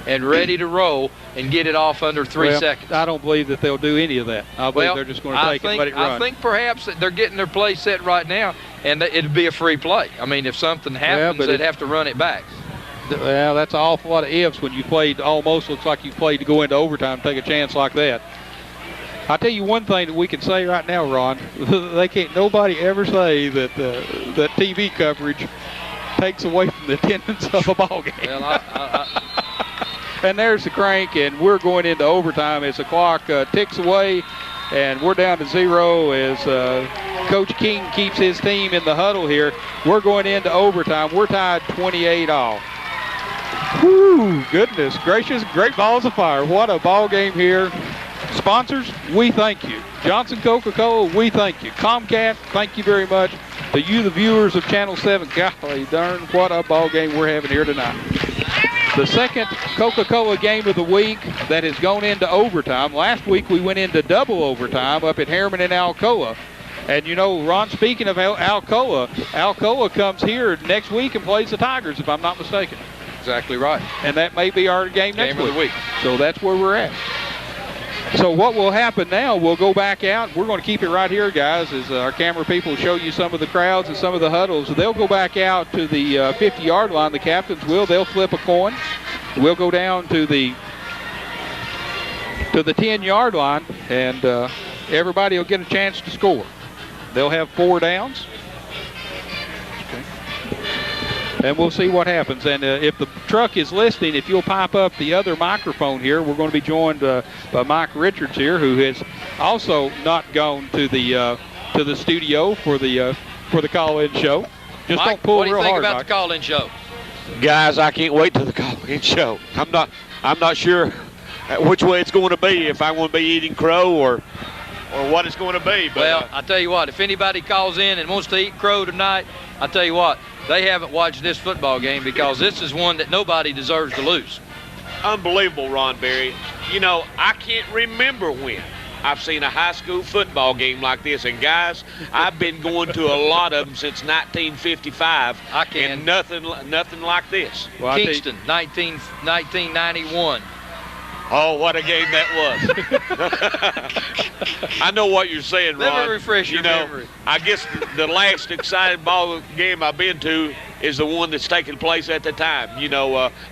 and ready to roll and get it off under 3 seconds. I don't believe that they'll do any of that. I believe they're just going to take it and let it run. I think perhaps that they're getting their play set right now, and it'd be a free play. I mean, if something happens, they'd have to run it back. Well, that's an awful lot of ifs when you played almost looks like you played to go into overtime, take a chance like that. I'll tell you one thing that we can say right now, Ron. They can't nobody ever say that that TV coverage takes away from the attendance of a ball game. Well, and there's the crank, and we're going into overtime as the clock ticks away, and we're down to 0 as Coach King keeps his team in the huddle here. We're going into overtime. We're tied 28 all. Whew, goodness gracious, great balls of fire. What a ball game here. Sponsors, we thank you. Johnson Coca-Cola, we thank you. Comcast, thank you very much. To you, the viewers of Channel 7, golly darn, what a ball game we're having here tonight. The second Coca-Cola game of the week that has gone into overtime. Last week we went into double overtime up at Harriman and Alcoa. And, you know, Ron, speaking of Alcoa comes here next week and plays the Tigers, if I'm not mistaken. Exactly right. And that may be our game next week. So that's where we're at. So what will happen now, we'll go back out. We're going to keep it right here, guys, as our camera people show you some of the crowds and some of the huddles. They'll go back out to the 50-yard line. The captains will. They'll flip a coin. We'll go down to the 10-yard line, and everybody will get a chance to score. They'll have 4 downs. And we'll see what happens. And if the truck is listening, if you'll pipe up the other microphone here, we're going to be joined by Mike Richards here, who has also not gone to the studio for the call-in show. Just Mike, don't pull real hard. What do you think about Mike. the call-in show? Guys, I can't wait to the call-in show. I'm not sure which way it's going to be. If I'm going to be eating crow or what it's going to be. But, well, I tell you what, if anybody calls in and wants to eat crow tonight, I tell you what, they haven't watched this football game because this is one that nobody deserves to lose. Unbelievable, Ron Berry. You know, I can't remember when I've seen a high school football game like this. And, guys, I've been going to a lot of them since 1955. I can. And nothing like this. Well, Kingston, 1991. Oh, what a game that was. I know what you're saying, Ron. Let me refresh your memory. I guess the last exciting ball game I've been to is the one that's taking place at the time.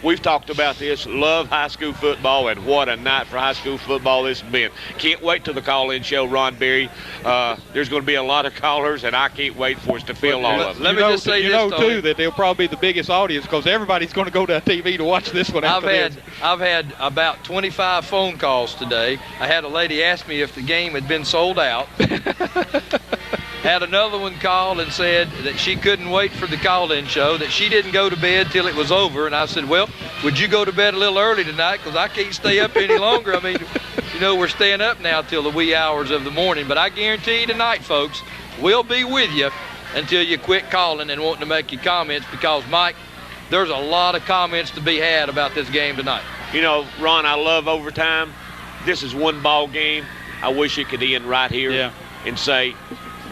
We've talked about this. Love high school football, and what a night for high school football this has been. Can't wait till the call-in show, Ron Berry. There's going to be a lot of callers, and I can't wait for us to fill all of them. Let me just say this, too, that they'll probably be the biggest audience because everybody's going to go to TV to watch this one after this. I've had about 25 phone calls today. I had a lady ask me if the game had been sold out. Had another one call and said that she couldn't wait for the call-in show, that she didn't go to bed till it was over. And I said, well, would you go to bed a little early tonight? Because I can't stay up any longer. I mean, we're staying up now till the wee hours of the morning. But I guarantee you tonight, folks, we'll be with you until you quit calling and wanting to make your comments, because, Mike, there's a lot of comments to be had about this game tonight. Ron, I love overtime. This is one ball game. I wish it could end right here and say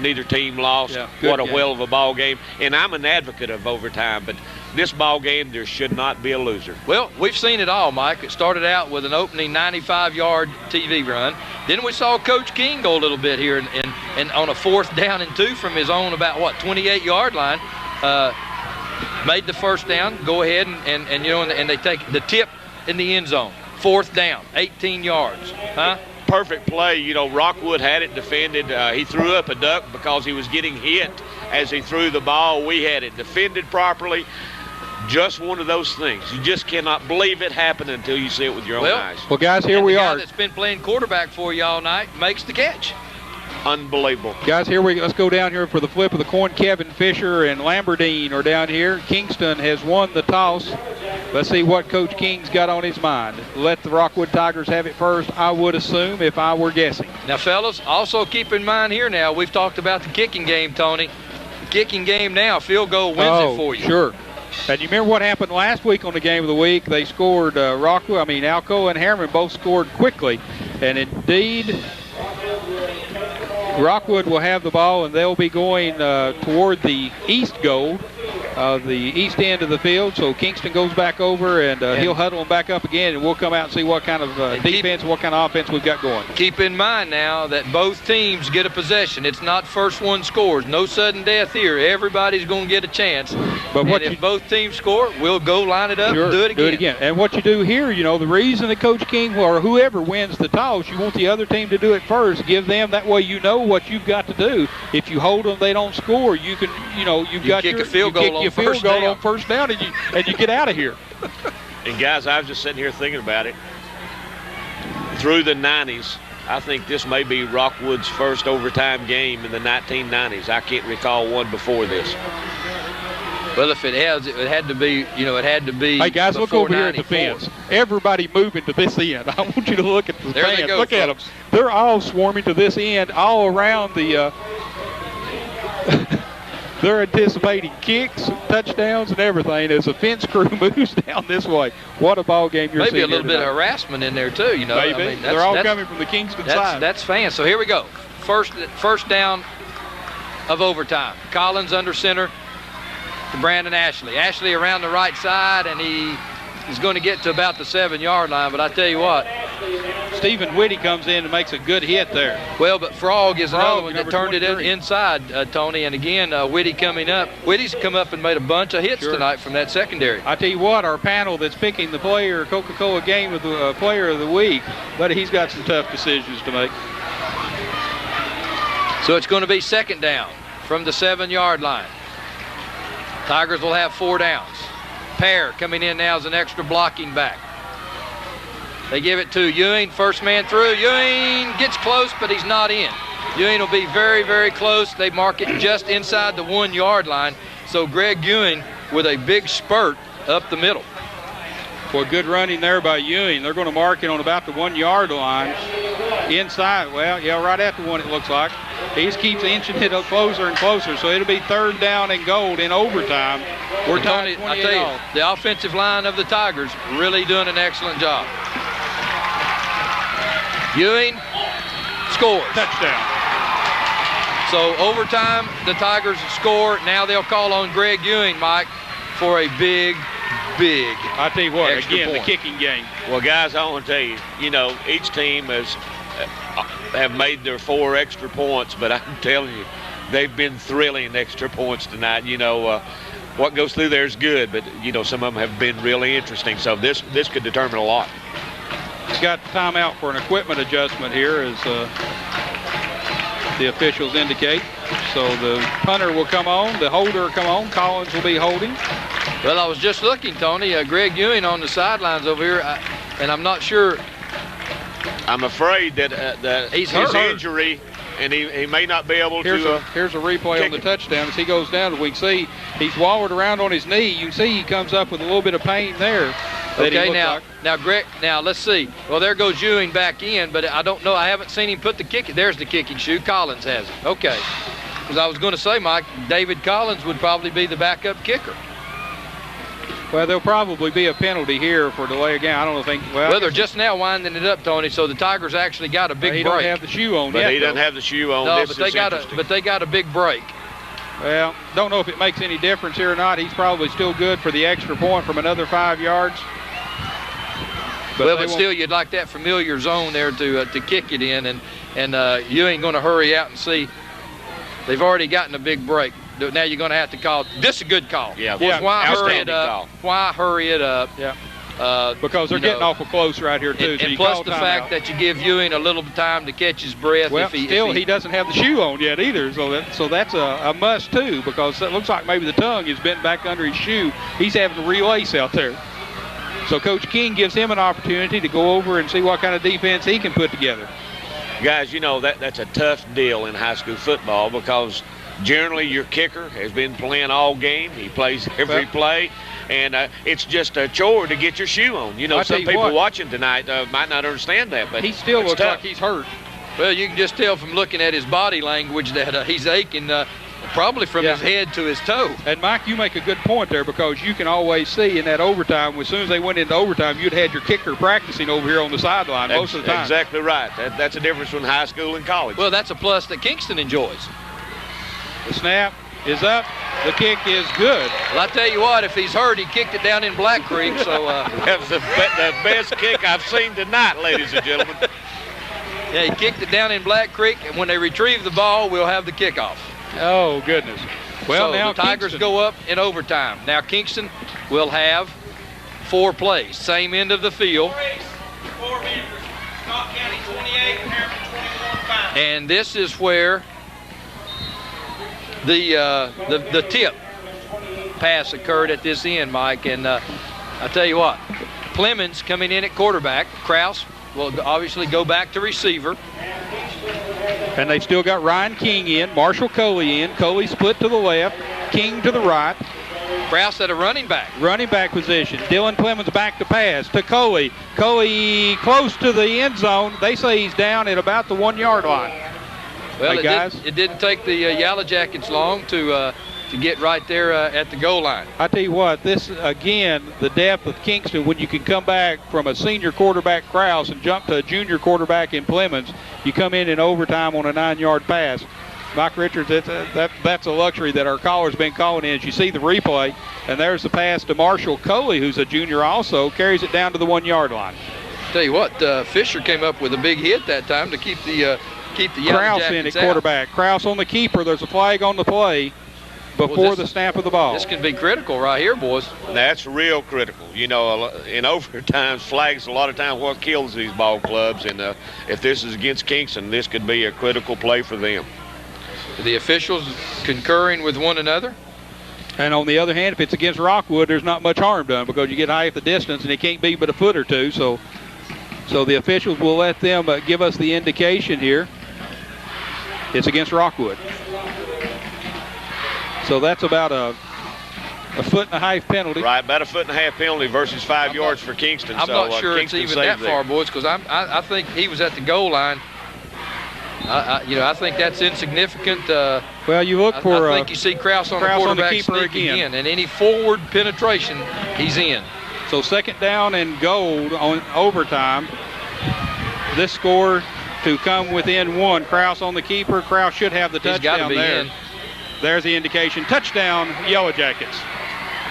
neither team lost. Yeah, what a game. whale of a ball game. And I'm an advocate of overtime, but this ball game, there should not be a loser. Well, we've seen it all, Mike. It started out with an opening 95-yard TV run. Then we saw Coach King go a little bit here and on a 4th down and 2 from his own about, 28-yard line. Made the first down, go ahead and they take the tip in the end zone. 4th down, 18 yards. Perfect play. Rockwood had it defended. He threw up a duck because he was getting hit as he threw the ball. We had it defended properly. Just one of those things. You just cannot believe it happened until you see it with your own eyes. Well, guys, here we are. The guy that's been playing quarterback for you all night makes the catch. Unbelievable. Guys, let's go down here for the flip of the coin. Kevin Fisher and Lamberdine are down here. Kingston has won the toss. Let's see what Coach King's got on his mind. Let the Rockwood Tigers have it first, I would assume, if I were guessing. Now, fellas, also keep in mind here now, we've talked about the kicking game, Tony. The kicking game now, field goal wins it for you. Sure. And you remember what happened last week on the game of the week? They scored, Alcoa and Harriman both scored quickly. And indeed, Rockwood will have the ball, and they'll be going toward the east goal, the east end of the field. So Kingston goes back over, and he'll huddle them back up again, and we'll come out and see what kind of defense and what kind of offense we've got going. Keep in mind now that both teams get a possession. It's not first one scores. No sudden death here. Everybody's going to get a chance. But if both teams score, we'll go line it up and do it again. And what you do here, the reason that Coach King or whoever wins the toss, you want the other team to do it first. Give them, that way you know what you've got to do. If you hold them, they don't score, you can, you've got kick a field goal on first down, and you get out of here. And guys, I was just sitting here thinking about it. Through the 90s, I think this may be Rockwood's first overtime game in the 1990s. I can't recall one before this. Well, if it has, it had to be, it had to be. Hey, guys, look over here at the fence. Everybody moving to this end. I want you to look at the fans. Look at them. They're all swarming to this end, all around the they're anticipating kicks, touchdowns, and everything as the fence crew moves down this way. What a ball game you're seeing. Maybe a little bit of harassment in there, too, Maybe. They're all coming from the Kingston side. That's fans. So here we go. First down of overtime. Collins under center to Brandon Ashley. Ashley around the right side, and he's going to get to about the 7-yard line, but I tell you what. Stephen Whitty comes in and makes a good hit there. Well, but Frog is another one that turned it inside, Tony. And again, Whitty coming up. Whitty's come up and made a bunch of hits tonight from that secondary. I tell you what, our panel that's picking the Coca-Cola game of the player of the week, but he's got some tough decisions to make. So it's going to be second down from the 7-yard line. Tigers will have 4 downs. Pear coming in now as an extra blocking back. They give it to Ewing, first man through. Ewing gets close, but he's not in. Ewing will be very, very close. They mark it just inside the 1-yard line. So Greg Ewing with a big spurt up the middle. Boy, good running there by Ewing. They're going to mark it on about the 1-yard line. Inside, right at the 1 it looks like. He just keeps inching it up closer and closer, so it'll be 3rd down and goal in overtime. We're tied 28 I tell you, the offensive line of the Tigers really doing an excellent job. Ewing scores. Touchdown. So overtime, the Tigers score. Now they'll call on Greg Ewing, Mike, for a big big. I tell you what, extra again, point. the kicking game. Well, guys, I want to tell you, each team have made their 4 extra points, but I'm telling you, they've been thrilling extra points tonight. What goes through there is good, but, some of them have been really interesting. So this could determine a lot. He's got timeout for an equipment adjustment here, as the officials indicate. So the punter will come on, the holder will come on, Collins will be holding. Well, I was just looking, Tony, Greg Ewing on the sidelines over here, and I'm not sure. I'm afraid that He's his hurt. injury, and he may not be able to. Here's a replay on the touchdown. As he goes down, we can see he's wallowed around on his knee. You can see he comes up with a little bit of pain there. Okay, now Greg, let's see. Well, there goes Ewing back in, but I don't know. I haven't seen him put the kick. There's the kicking shoe. Collins has it. Okay. Because I was going to say, Mike, David Collins would probably be the backup kicker. Well, there'll probably be a penalty here for delay again. I don't think. Well, they're just now winding it up, Tony. So the Tigers actually got a big break. He don't have the shoe on yet. But he doesn't have the shoe on. No, but they got a big break. Well, don't know if it makes any difference here or not. He's probably still good for the extra point from another 5 yards. But still, you'd like that familiar zone there to kick it in, and you ain't going to hurry out and see. They've already gotten a big break. Now you're going to have to call. This is a good call. Yeah. Why hurry it up? Call. Why hurry it up? Yeah. Because they're getting awful close right here too. And plus the fact that you give Ewing a little time to catch his breath. Well, he doesn't have the shoe on yet either, so that's a must too, because it looks like maybe the tongue is bent back under his shoe. He's having to relace out there. So Coach King gives him an opportunity to go over and see what kind of defense he can put together. Guys, that's a tough deal in high school football, because generally your kicker has been playing all game. He plays every play. And it's just a chore to get your shoe on. Some people watching tonight might not understand that, but he still looks like he's hurt. Well, you can just tell from looking at his body language that he's aching, probably from his head to his toe. And Mike, you make a good point there, because you can always see in that overtime, as soon as they went into overtime, you'd had your kicker practicing over here on the sideline most of the time. Exactly right. That's a difference between high school and college. Well, that's a plus that Kingston enjoys. The snap is up. The kick is good. Well, I tell you what, if he's hurt, he kicked it down in Black Creek. So that was the best kick I've seen tonight, ladies and gentlemen. Yeah, he kicked it down in Black Creek, and when they retrieve the ball, we'll have the kickoff. Oh, goodness. Well, so now the Tigers go up in overtime. Now Kingston will have 4 plays, same end of the field. 4 meters. Scott County 28, Harriman 21. And this is where the tip pass occurred at this end, Mike. And I tell you what, Clemens coming in at quarterback. Kraus will obviously go back to receiver. And they've still got Ryan King in, Marshall Coley in. Coley split to the left, King to the right. Kraus at a running back. Running back position. Dylan Clemens back to pass to Coley. Coley close to the end zone. They say he's down at about the 1 yard line. Well, hey, it didn't take the Yellow Jackets long to get right there at the goal line. I tell you what, this, again, the depth of Kingston, when you can come back from a senior quarterback, Krause, and jump to a junior quarterback in Clemens, you come in overtime on a 9-yard pass. Mike Richards, that's a luxury that our caller's been calling in. As you see the replay, and there's the pass to Marshall Coley, who's a junior also, carries it down to the 1 yard line. Tell you what, Fisher came up with a big hit that time to keep the Yellow Krause in at quarterback. Krause on the keeper. There's a flag on the play before the snap of the ball. This can be critical right here, boys. That's real critical. In overtime, flags a lot of times what kills these ball clubs, and if this is against Kingston, this could be a critical play for them. The officials concurring with one another. And on the other hand, if it's against Rockwood, there's not much harm done, because you get half the distance and it can't be but a foot or two. So the officials will let them give us the indication here. It's against Rockwood. So that's about a 1.5-foot penalty. Right, about a 1.5-foot penalty versus 5 yards for Kingston. I'm not sure Kingston it's even that far, boys, because I think he was at the goal line. I think that's insignificant. Well, you look for. I think you see Krause on the quarterback sneak again, and any forward penetration, he's in. So 2nd down and goal on overtime. This score to come within 1. Krause on the keeper. Krause should have the touchdown there. There's the indication. Touchdown, Yellow Jackets.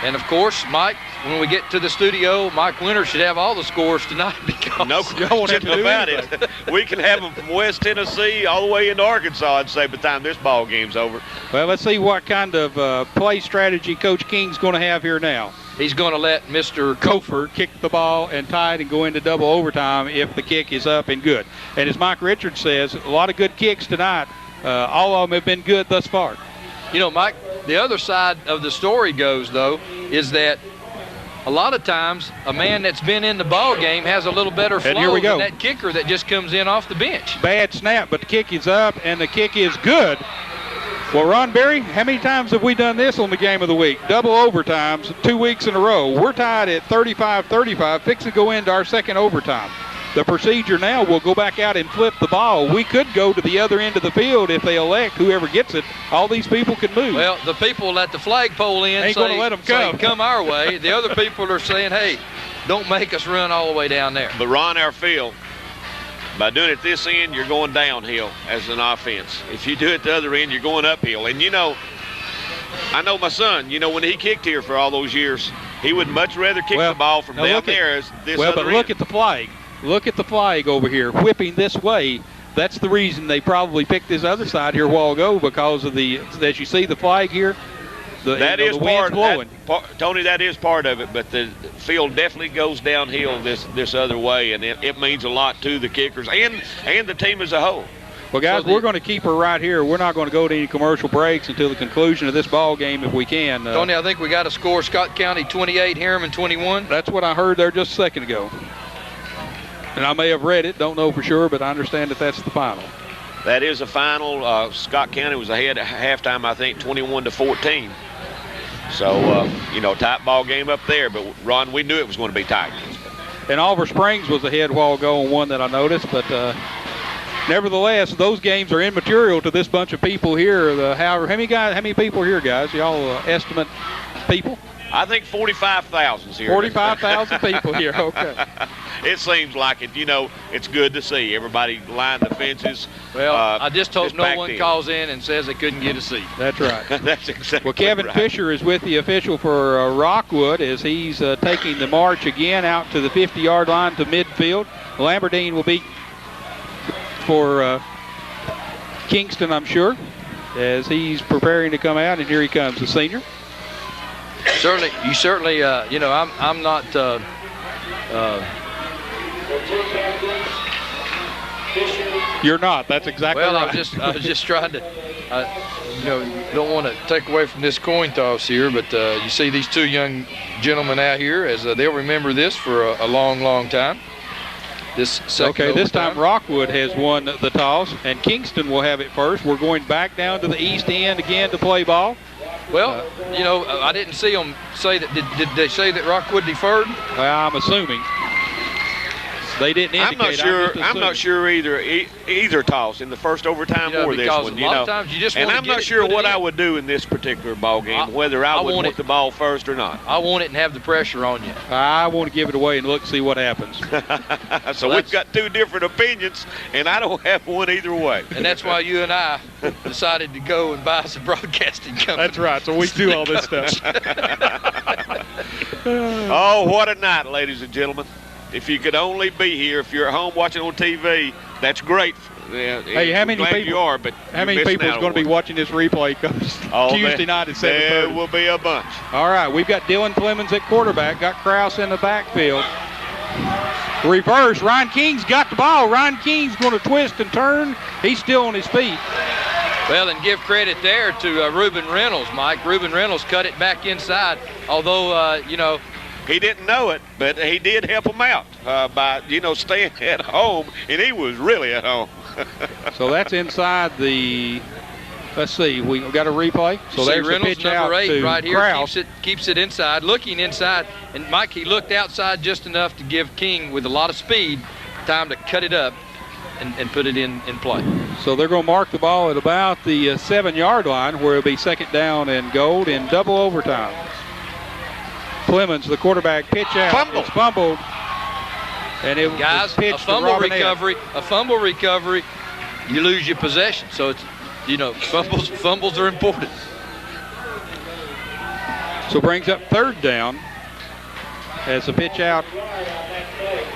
And of course, Mike, when we get to the studio, Mike Winter should have all the scores tonight because no question about it. We can have them from West Tennessee all the way into Arkansas, I'd say, by the time this ball game's over. Well, let's see what kind of play strategy Coach King's going to have here now. He's going to let Mr. Cofer kick the ball and tie it and go into double overtime if the kick is up and good. And as Mike Richards says, a lot of good kicks tonight. All of them have been good thus far. You know, Mike, the other side of the story goes, though, is that a lot of times a man that's been in the ball game has a little better flow than that kicker that just comes in off the bench. Bad snap, but the kick is up, and the kick is good. Well, Ron Berry, how many times have we done this on the game of the week? Double overtimes, 2 weeks in a row. We're tied at 35-35, fixing to go into our second overtime. The procedure now will go back out and flip the ball. We could go to the other end of the field if they elect, whoever gets it. All these people can move. Well, the people at the flagpole end ain't going to let them come our way. The other people are saying, hey, don't make us run all the way down there. But Ron, our field, by doing it this end, you're going downhill as an offense. If you do it the other end, you're going uphill. And, you know, I know my son, you know, when he kicked here for all those years, he would much rather kick the ball from down there as this other end. Well, but look at the flag. Look at the flag over here, whipping this way. That's the reason they probably picked this other side here a while ago, because of the, as you see the flag here, the wind's blowing. Tony, that is part of it, but the field definitely goes downhill this other way, and it means a lot to the kickers and the team as a whole. Well, guys, we're going to keep her right here. We're not going to go to any commercial breaks until the conclusion of this ball game if we can. Tony, I think we got a score: Scott County 28, Harriman 21. That's what I heard there just a second ago. And I may have read it, don't know for sure, but I understand that that's the final. That is a final. Scott County was ahead at halftime, I think, 21-14. So, you know, tight ball game up there, but Ron, we knew it was going to be tight. And Oliver Springs was ahead a while ago on one that I noticed, but nevertheless, those games are immaterial to this bunch of people here. How many people are here, guys? Y'all estimate people? I think 45,000's here. 45,000 people here, okay. It seems like it. You know, it's good to see everybody line the fences. Well, I just hope no one calls in and says they couldn't get a seat. That's right. That's exactly Well, Kevin right. Fisher is with the official for Rockwood as he's taking the march again out to the 50-yard line to midfield. Lamberdine will be for Kingston, I'm sure, as he's preparing to come out, and here he comes, the senior. You certainly, you know, I'm not. You're not. That's exactly right. Well, I was just trying to, you know, don't want to take away from this coin toss here, but you see these two young gentlemen out here, as they'll remember this for a long, long time. This time Rockwood has won the toss, and Kingston will have it first. We're going back down to the east end again to play ball. Well, you know, I didn't see them say that. Did they say that Rockwood deferred? I'm assuming. They didn't indicate. I'm not sure either toss in the first overtime or this one. A lot of times you just want to I'm not sure what I would do in this particular ball game, whether I would want the ball first or not. I want it and have the pressure on you. I want to give it away and look, see what happens. So we've got two different opinions, and I don't have one either way. And that's why you and I decided to go and buy some broadcasting company. That's right. So we do all this stuff. Oh, what a night, ladies and gentlemen. If you could only be here, if you're at home watching on TV, that's great. Hey, how many people? You are, but how many people is going to be watching this replay? Tuesday night at 7:30. There will be a bunch. All right, we've got Dylan Clemens at quarterback, got Krause in the backfield. Reverse, Ryan King's got the ball. Ryan King's going to twist and turn. He's still on his feet. Well, and give credit there to Reuben Reynolds, Mike. Reuben Reynolds cut it back inside, although, you know, he didn't know it, but he did help him out by, you know, staying at home, and he was really at home. So that's inside the, let's see, we got a replay. So there's Reynolds, the pitch out number 8, to right here, Krause. keeps it inside, looking inside. And, Mike, he looked outside just enough to give King, with a lot of speed, time to cut it up and put it in play. So they're going to mark the ball at about the 7-yard line, where it'll be second down and goal in double overtime. Clemens, the quarterback, pitch out. It's fumbled. And it was pitched a fumble recovery, you lose your possession. So it's, you know, fumbles are important. So brings up third down as the pitch out.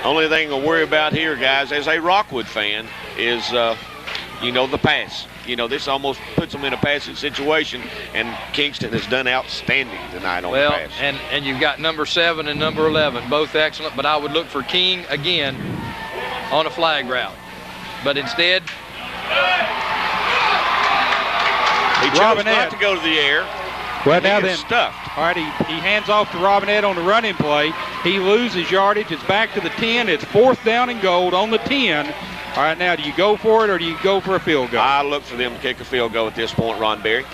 Only thing to worry about here, guys, as a Rockwood fan, is, the pass. This almost puts them in a passing situation, and Kingston has done outstanding tonight on the pass. And you've got number 7 and number 11, both excellent, but I would look for King again on a flag route. But instead, he chose not to go to the air. Well, now then, stuffed. All right, he hands off to Robinette on the running play. He loses yardage. It's back to the 10. It's 4th down and goal on the 10. All right, now, do you go for it or do you go for a field goal? I look for them to kick a field goal at this point, Ron Berry.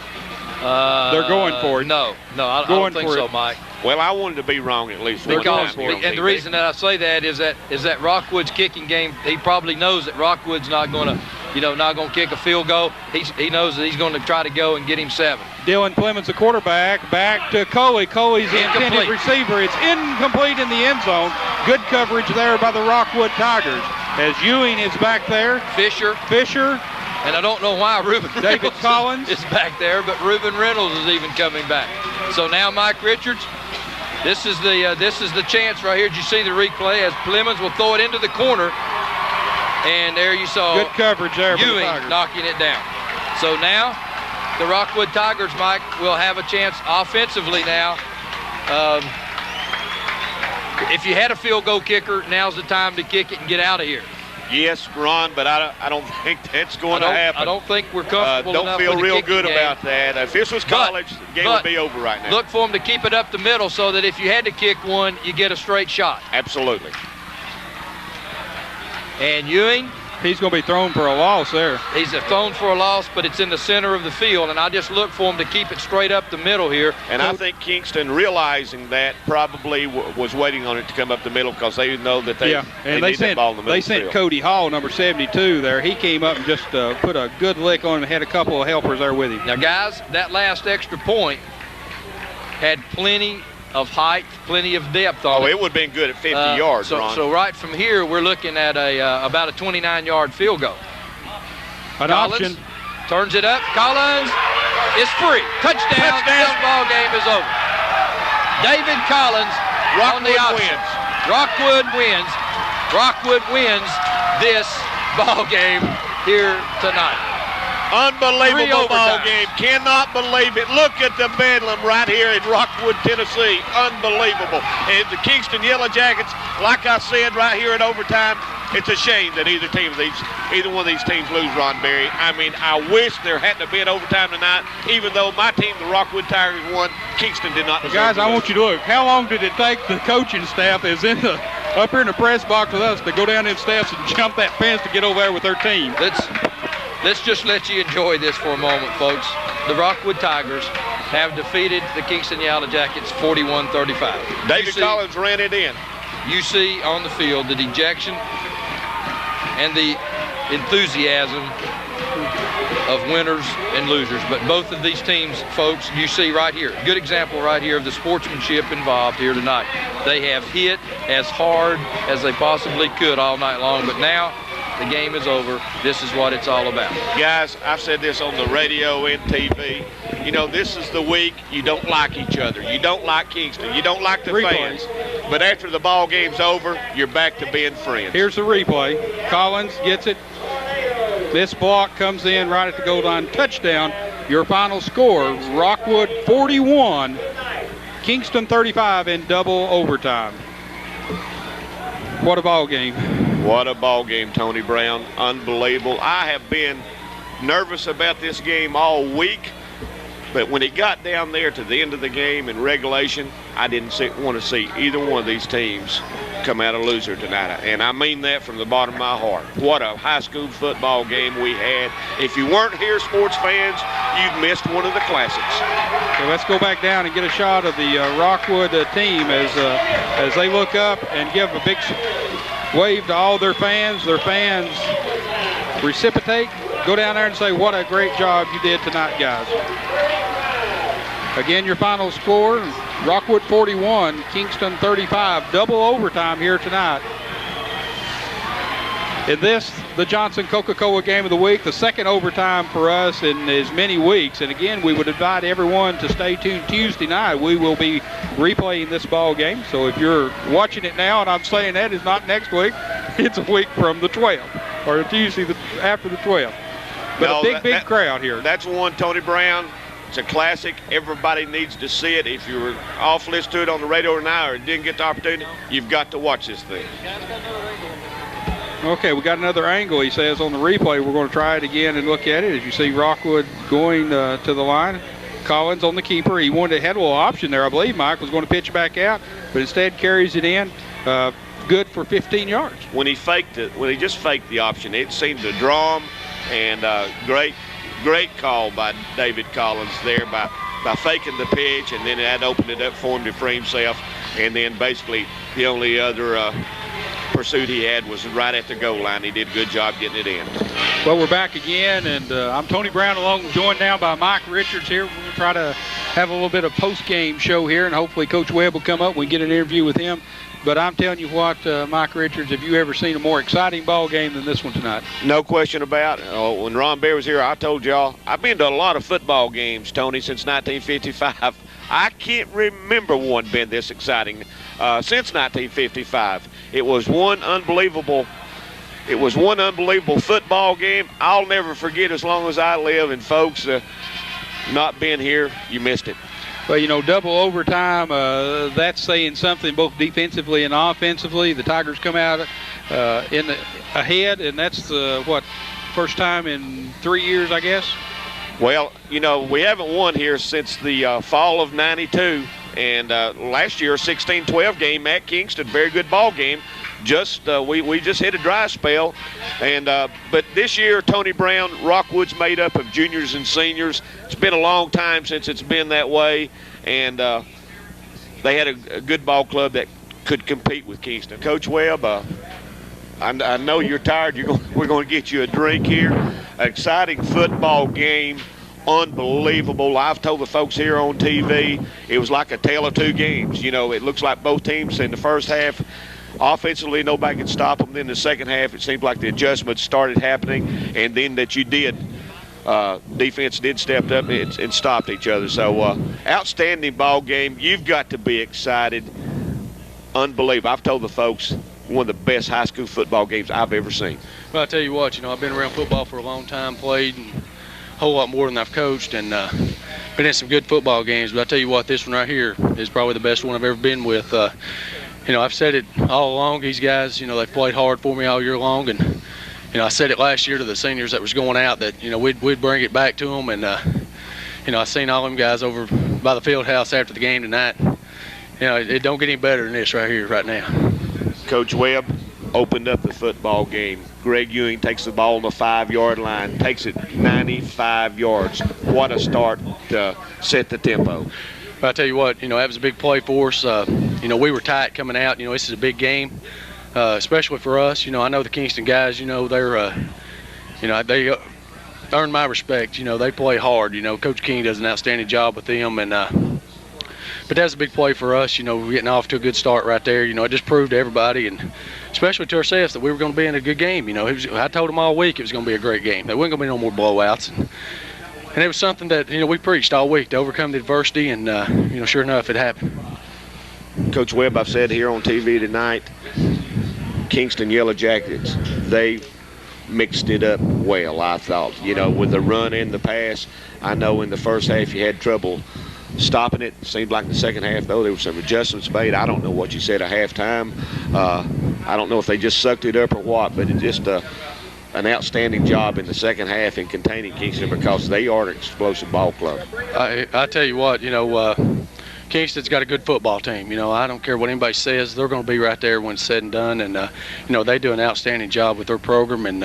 They're going for it. No, I don't think so, Mike. Well, I wanted to be wrong at least. Because, and the reason that I say that is that Rockwood's kicking game, he probably knows that Rockwood's not going to kick a field goal. He knows that he's going to try to go and get him 7. Dylan Clemens, the quarterback, back to Coley. Coley's the intended receiver. It's incomplete in the end zone. Good coverage there by the Rockwood Tigers. As Ewing is back there. Fisher. And I don't know why David Collins is back there, but Reuben Reynolds is even coming back. So now Mike Richards, this is the chance right here. Did you see the replay as Clemens will throw it into the corner, and there you saw good coverage there. Ewing knocking it down. So now the Rockwood Tigers, Mike, will have a chance offensively now. If you had a field goal kicker, now's the time to kick it and get out of here. Yes, Ron, but I don't think that's going to happen. I don't think we're comfortable enough Don't feel with the real kicking good game. about that. If this was college, the game would be over right now. Look for them to keep it up the middle so that if you had to kick one, you get a straight shot. Absolutely. And Ewing, he's going to be thrown for a loss there. He's thrown for a loss, but it's in the center of the field, and I just look for him to keep it straight up the middle here. And I think Kingston, realizing that, probably was waiting on it to come up the middle because they know that they need that ball in the middle. They sent Cody Hall, number 72 there. He came up and just put a good lick on him and had a couple of helpers there with him. Now, guys, that last extra point had plenty of height, plenty of depth on it. It would have been good at 50 yards, Ron. So right from here, we're looking at about a 29-yard field goal. Collins turns it up. Collins is free. Touchdown. This ball game is over. David Collins on the option. Rockwood wins. Rockwood wins this ball game here tonight. Unbelievable ball game. Cannot believe it. Look at the bedlam right here in Rockwood, Tennessee. Unbelievable. And the Kingston Yellow Jackets, like I said right here in overtime, it's a shame that either one of these teams lose, Ron Berry. I mean, I wish there hadn't been overtime tonight, even though my team, the Rockwood Tigers, won. Kingston did not. Guys, I want you to look. How long did it take the coaching staff up here in the press box with us to go down them steps and jump that fence to get over there with their team? Let's just let you enjoy this for a moment, folks. The Rockwood Tigers have defeated the Kingston Yellow Jackets 41-35. David Collins ran it in. You see on the field the dejection and the enthusiasm of winners and losers. But both of these teams, folks, you see right here. Good example right here of the sportsmanship involved here tonight. They have hit as hard as they possibly could all night long, but now the game is over. This is what it's all about. Guys, I've said this on the radio and TV. This is the week you don't like each other. You don't like Kingston. You don't like the fans. But after the ball game's over, you're back to being friends. Here's the replay. Collins gets it. This block comes in right at the goal line. Touchdown. Your final score, Rockwood 41, Kingston 35 in double overtime. What a ball game. What a ball game, Tony Brown. Unbelievable. I have been nervous about this game all week, but when it got down there to the end of the game in regulation, I didn't want to see either one of these teams come out a loser tonight. And I mean that from the bottom of my heart. What a high school football game we had. If you weren't here, sports fans, you've missed one of the classics. So let's go back down and get a shot of the Rockwood team as they look up and give a big wave to all their fans. Their fans reciprocate. Go down there and say, what a great job you did tonight, guys. Again, your final score, Rockwood 41, Kingston 35. Double overtime here tonight. In this, the Johnson Coca-Cola Game of the Week, the second overtime for us in as many weeks. And again, we would invite everyone to stay tuned Tuesday night. We will be replaying this ball game. So if you're watching it now, and I'm saying that is not next week, it's a week from the 12th, or Tuesday after the 12th. But no, a big crowd here. That's one, Tony Brown. It's a classic. Everybody needs to see it. If you were off listening to it on the radio tonight or didn't get the opportunity, you've got to watch this thing. Okay, we got another angle, he says, on the replay. We're going to try it again and look at it. As you see Rockwood going to the line. Collins on the keeper. He wanted to had a little option there, I believe. Mike was going to pitch back out, but instead carries it in. Good for 15 yards. When he just faked the option, it seemed to draw him. And great call by David Collins there by faking the pitch, and then that opened it up for him to free himself. And then basically the only other pursuit he had was right at the goal line. He did a good job getting it in. Well, we're back again, and I'm Tony Brown, joined now by Mike Richards here. We're going to try to have a little bit of post-game show here, and hopefully Coach Webb will come up. We can get an interview with him. But I'm telling you what, Mike Richards, have you ever seen a more exciting ball game than this one tonight? No question about it. When Ron Bear was here, I told y'all, I've been to a lot of football games, Tony, since 1955. I can't remember one being this exciting since 1955. It was one unbelievable football game. I'll never forget as long as I live. And folks, not being here, you missed it. Well, you know, double overtime, that's saying something both defensively and offensively. The Tigers come out ahead, and that's first time in 3 years, I guess? Well, you know, we haven't won here since the fall of '92, and last year, 16-12 game at Kingston, very good ball game. We just hit a dry spell, and but this year, Tony Brown, Rockwood's made up of juniors and seniors. It's been a long time since it's been that way, and they had a good ball club that could compete with Kingston. Coach Webb, I know you're tired. We're going to get you a drink here. Exciting football game, unbelievable. I've told the folks here on TV, it was like a tale of two games. You know, it looks like both teams in the first half, offensively, nobody could stop them. Then the second half, it seemed like the adjustments started happening, and then that you did. Defense did step up and stopped each other. So, outstanding ball game. You've got to be excited. Unbelievable. I've told the folks, one of the best high school football games I've ever seen. Well, I tell you what, you know, I've been around football for a long time, played a whole lot more than I've coached, and been in some good football games. But I tell you what, this one right here is probably the best one I've ever been with. You know, I've said it all along. These guys, you know, they've played hard for me all year long, and you know, I said it last year to the seniors that was going out that, you know, we'd bring it back to them, and you know, I seen all them guys over by the field house after the game tonight. You know, it don't get any better than this right here, right now. Coach Webb opened up the football game. Greg Ewing takes the ball on the 5-yard line, takes it 95 yards. What a start to set the tempo. But I tell you what, you know, that was a big play for us. You know, we were tight coming out. You know, this is a big game, especially for us. You know, I know the Kingston guys, you know, they're, you know, they earn my respect. You know, they play hard. You know, Coach King does an outstanding job with them. And but that's a big play for us. You know, we're getting off to a good start right there. You know, it just proved to everybody, and especially to ourselves, that we were going to be in a good game. You know, I told them all week it was going to be a great game. There wasn't going to be no more blowouts. And it was something that, you know, we preached all week to overcome the adversity, and, you know, sure enough, it happened. Coach Webb, I've said here on TV tonight, Kingston Yellow Jackets, they mixed it up well, I thought. You know, with the run and the pass, I know in the first half you had trouble stopping it. Seemed like in the second half, though, there were some adjustments made. I don't know what you said at halftime. I don't know if they just sucked it up or what, but it just an outstanding job in the second half in containing Kingston, because they are an explosive ball club. I tell you what, you know, Kingston's got a good football team. You know, I don't care what anybody says, they're going to be right there when it's said and done. And, you know, they do an outstanding job with their program. And,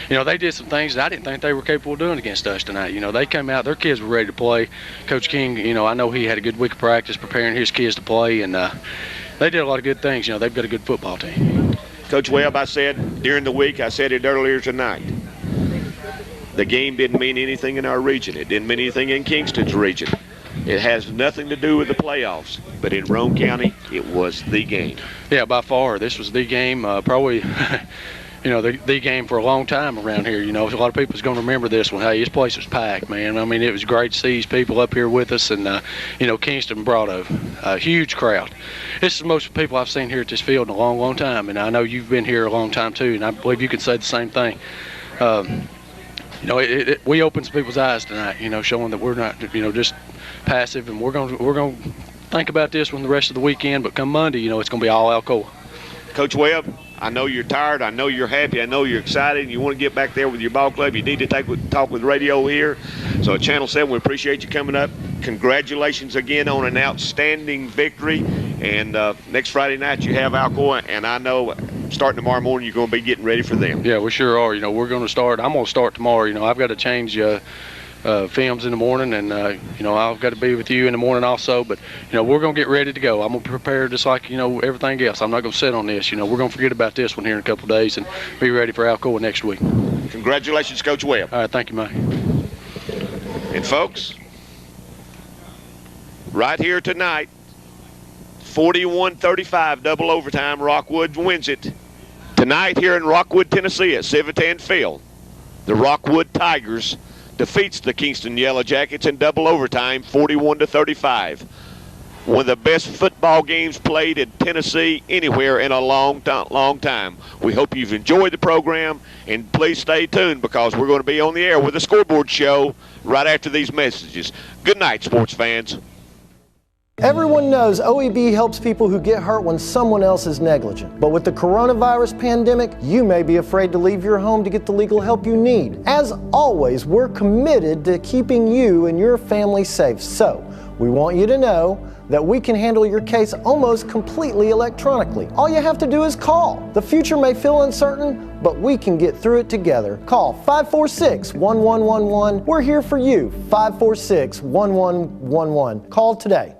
you know, they did some things that I didn't think they were capable of doing against us tonight. You know, they came out, their kids were ready to play. Coach King, you know, I know he had a good week of practice preparing his kids to play. And they did a lot of good things. You know, they've got a good football team. Coach Webb, I said during the week, I said it earlier tonight, the game didn't mean anything in our region. It didn't mean anything in Kingston's region. It has nothing to do with the playoffs, but in Roane County, it was the game. Yeah, by far, this was the game. Probably, the game for a long time around here. A lot of people's going to remember this one. Hey, this place was packed, man. I mean, it was great to see these people up here with us, and Kingston brought a huge crowd. This is the most people I've seen here at this field in a long, long time, and I know you've been here a long time too, and I believe you can say the same thing. We opened some people's eyes tonight, showing that we're not, just passive, and we're going to think about this one the rest of the weekend. But come Monday, it's going to be all Alcoa. Coach Webb, I know you're tired. I know you're happy. I know you're excited. You want to get back there with your ball club. You need to talk with radio here. So at Channel 7, we appreciate you coming up. Congratulations again on an outstanding victory. And next Friday night you have Alcoa, and I know starting tomorrow morning you're going to be getting ready for them. Yeah, we sure are. We're going to start. I'm going to start tomorrow. I've got to change films in the morning, and I've got to be with you in the morning also. But we're going to get ready to go. I'm going to prepare just like everything else. I'm not going to sit on this. We're going to forget about this one here in a couple of days and be ready for Alcoa next week. Congratulations, Coach Webb. All right, thank you, Mike. And folks, right here tonight, 41-35 double overtime. Rockwood wins it. Tonight here in Rockwood, Tennessee at Civitan Field, the Rockwood Tigers defeats the Kingston Yellow Jackets in double overtime, 41-35. One of the best football games played in Tennessee anywhere in a long time. We hope you've enjoyed the program, and please stay tuned because we're going to be on the air with the Scoreboard Show right after these messages. Good night, sports fans. Everyone knows OEB helps people who get hurt when someone else is negligent. But with the coronavirus pandemic, you may be afraid to leave your home to get the legal help you need. As always, we're committed to keeping you and your family safe. So, we want you to know that we can handle your case almost completely electronically. All you have to do is call. The future may feel uncertain, but we can get through it together. Call 546-1111. We're here for you. 546-1111. Call today.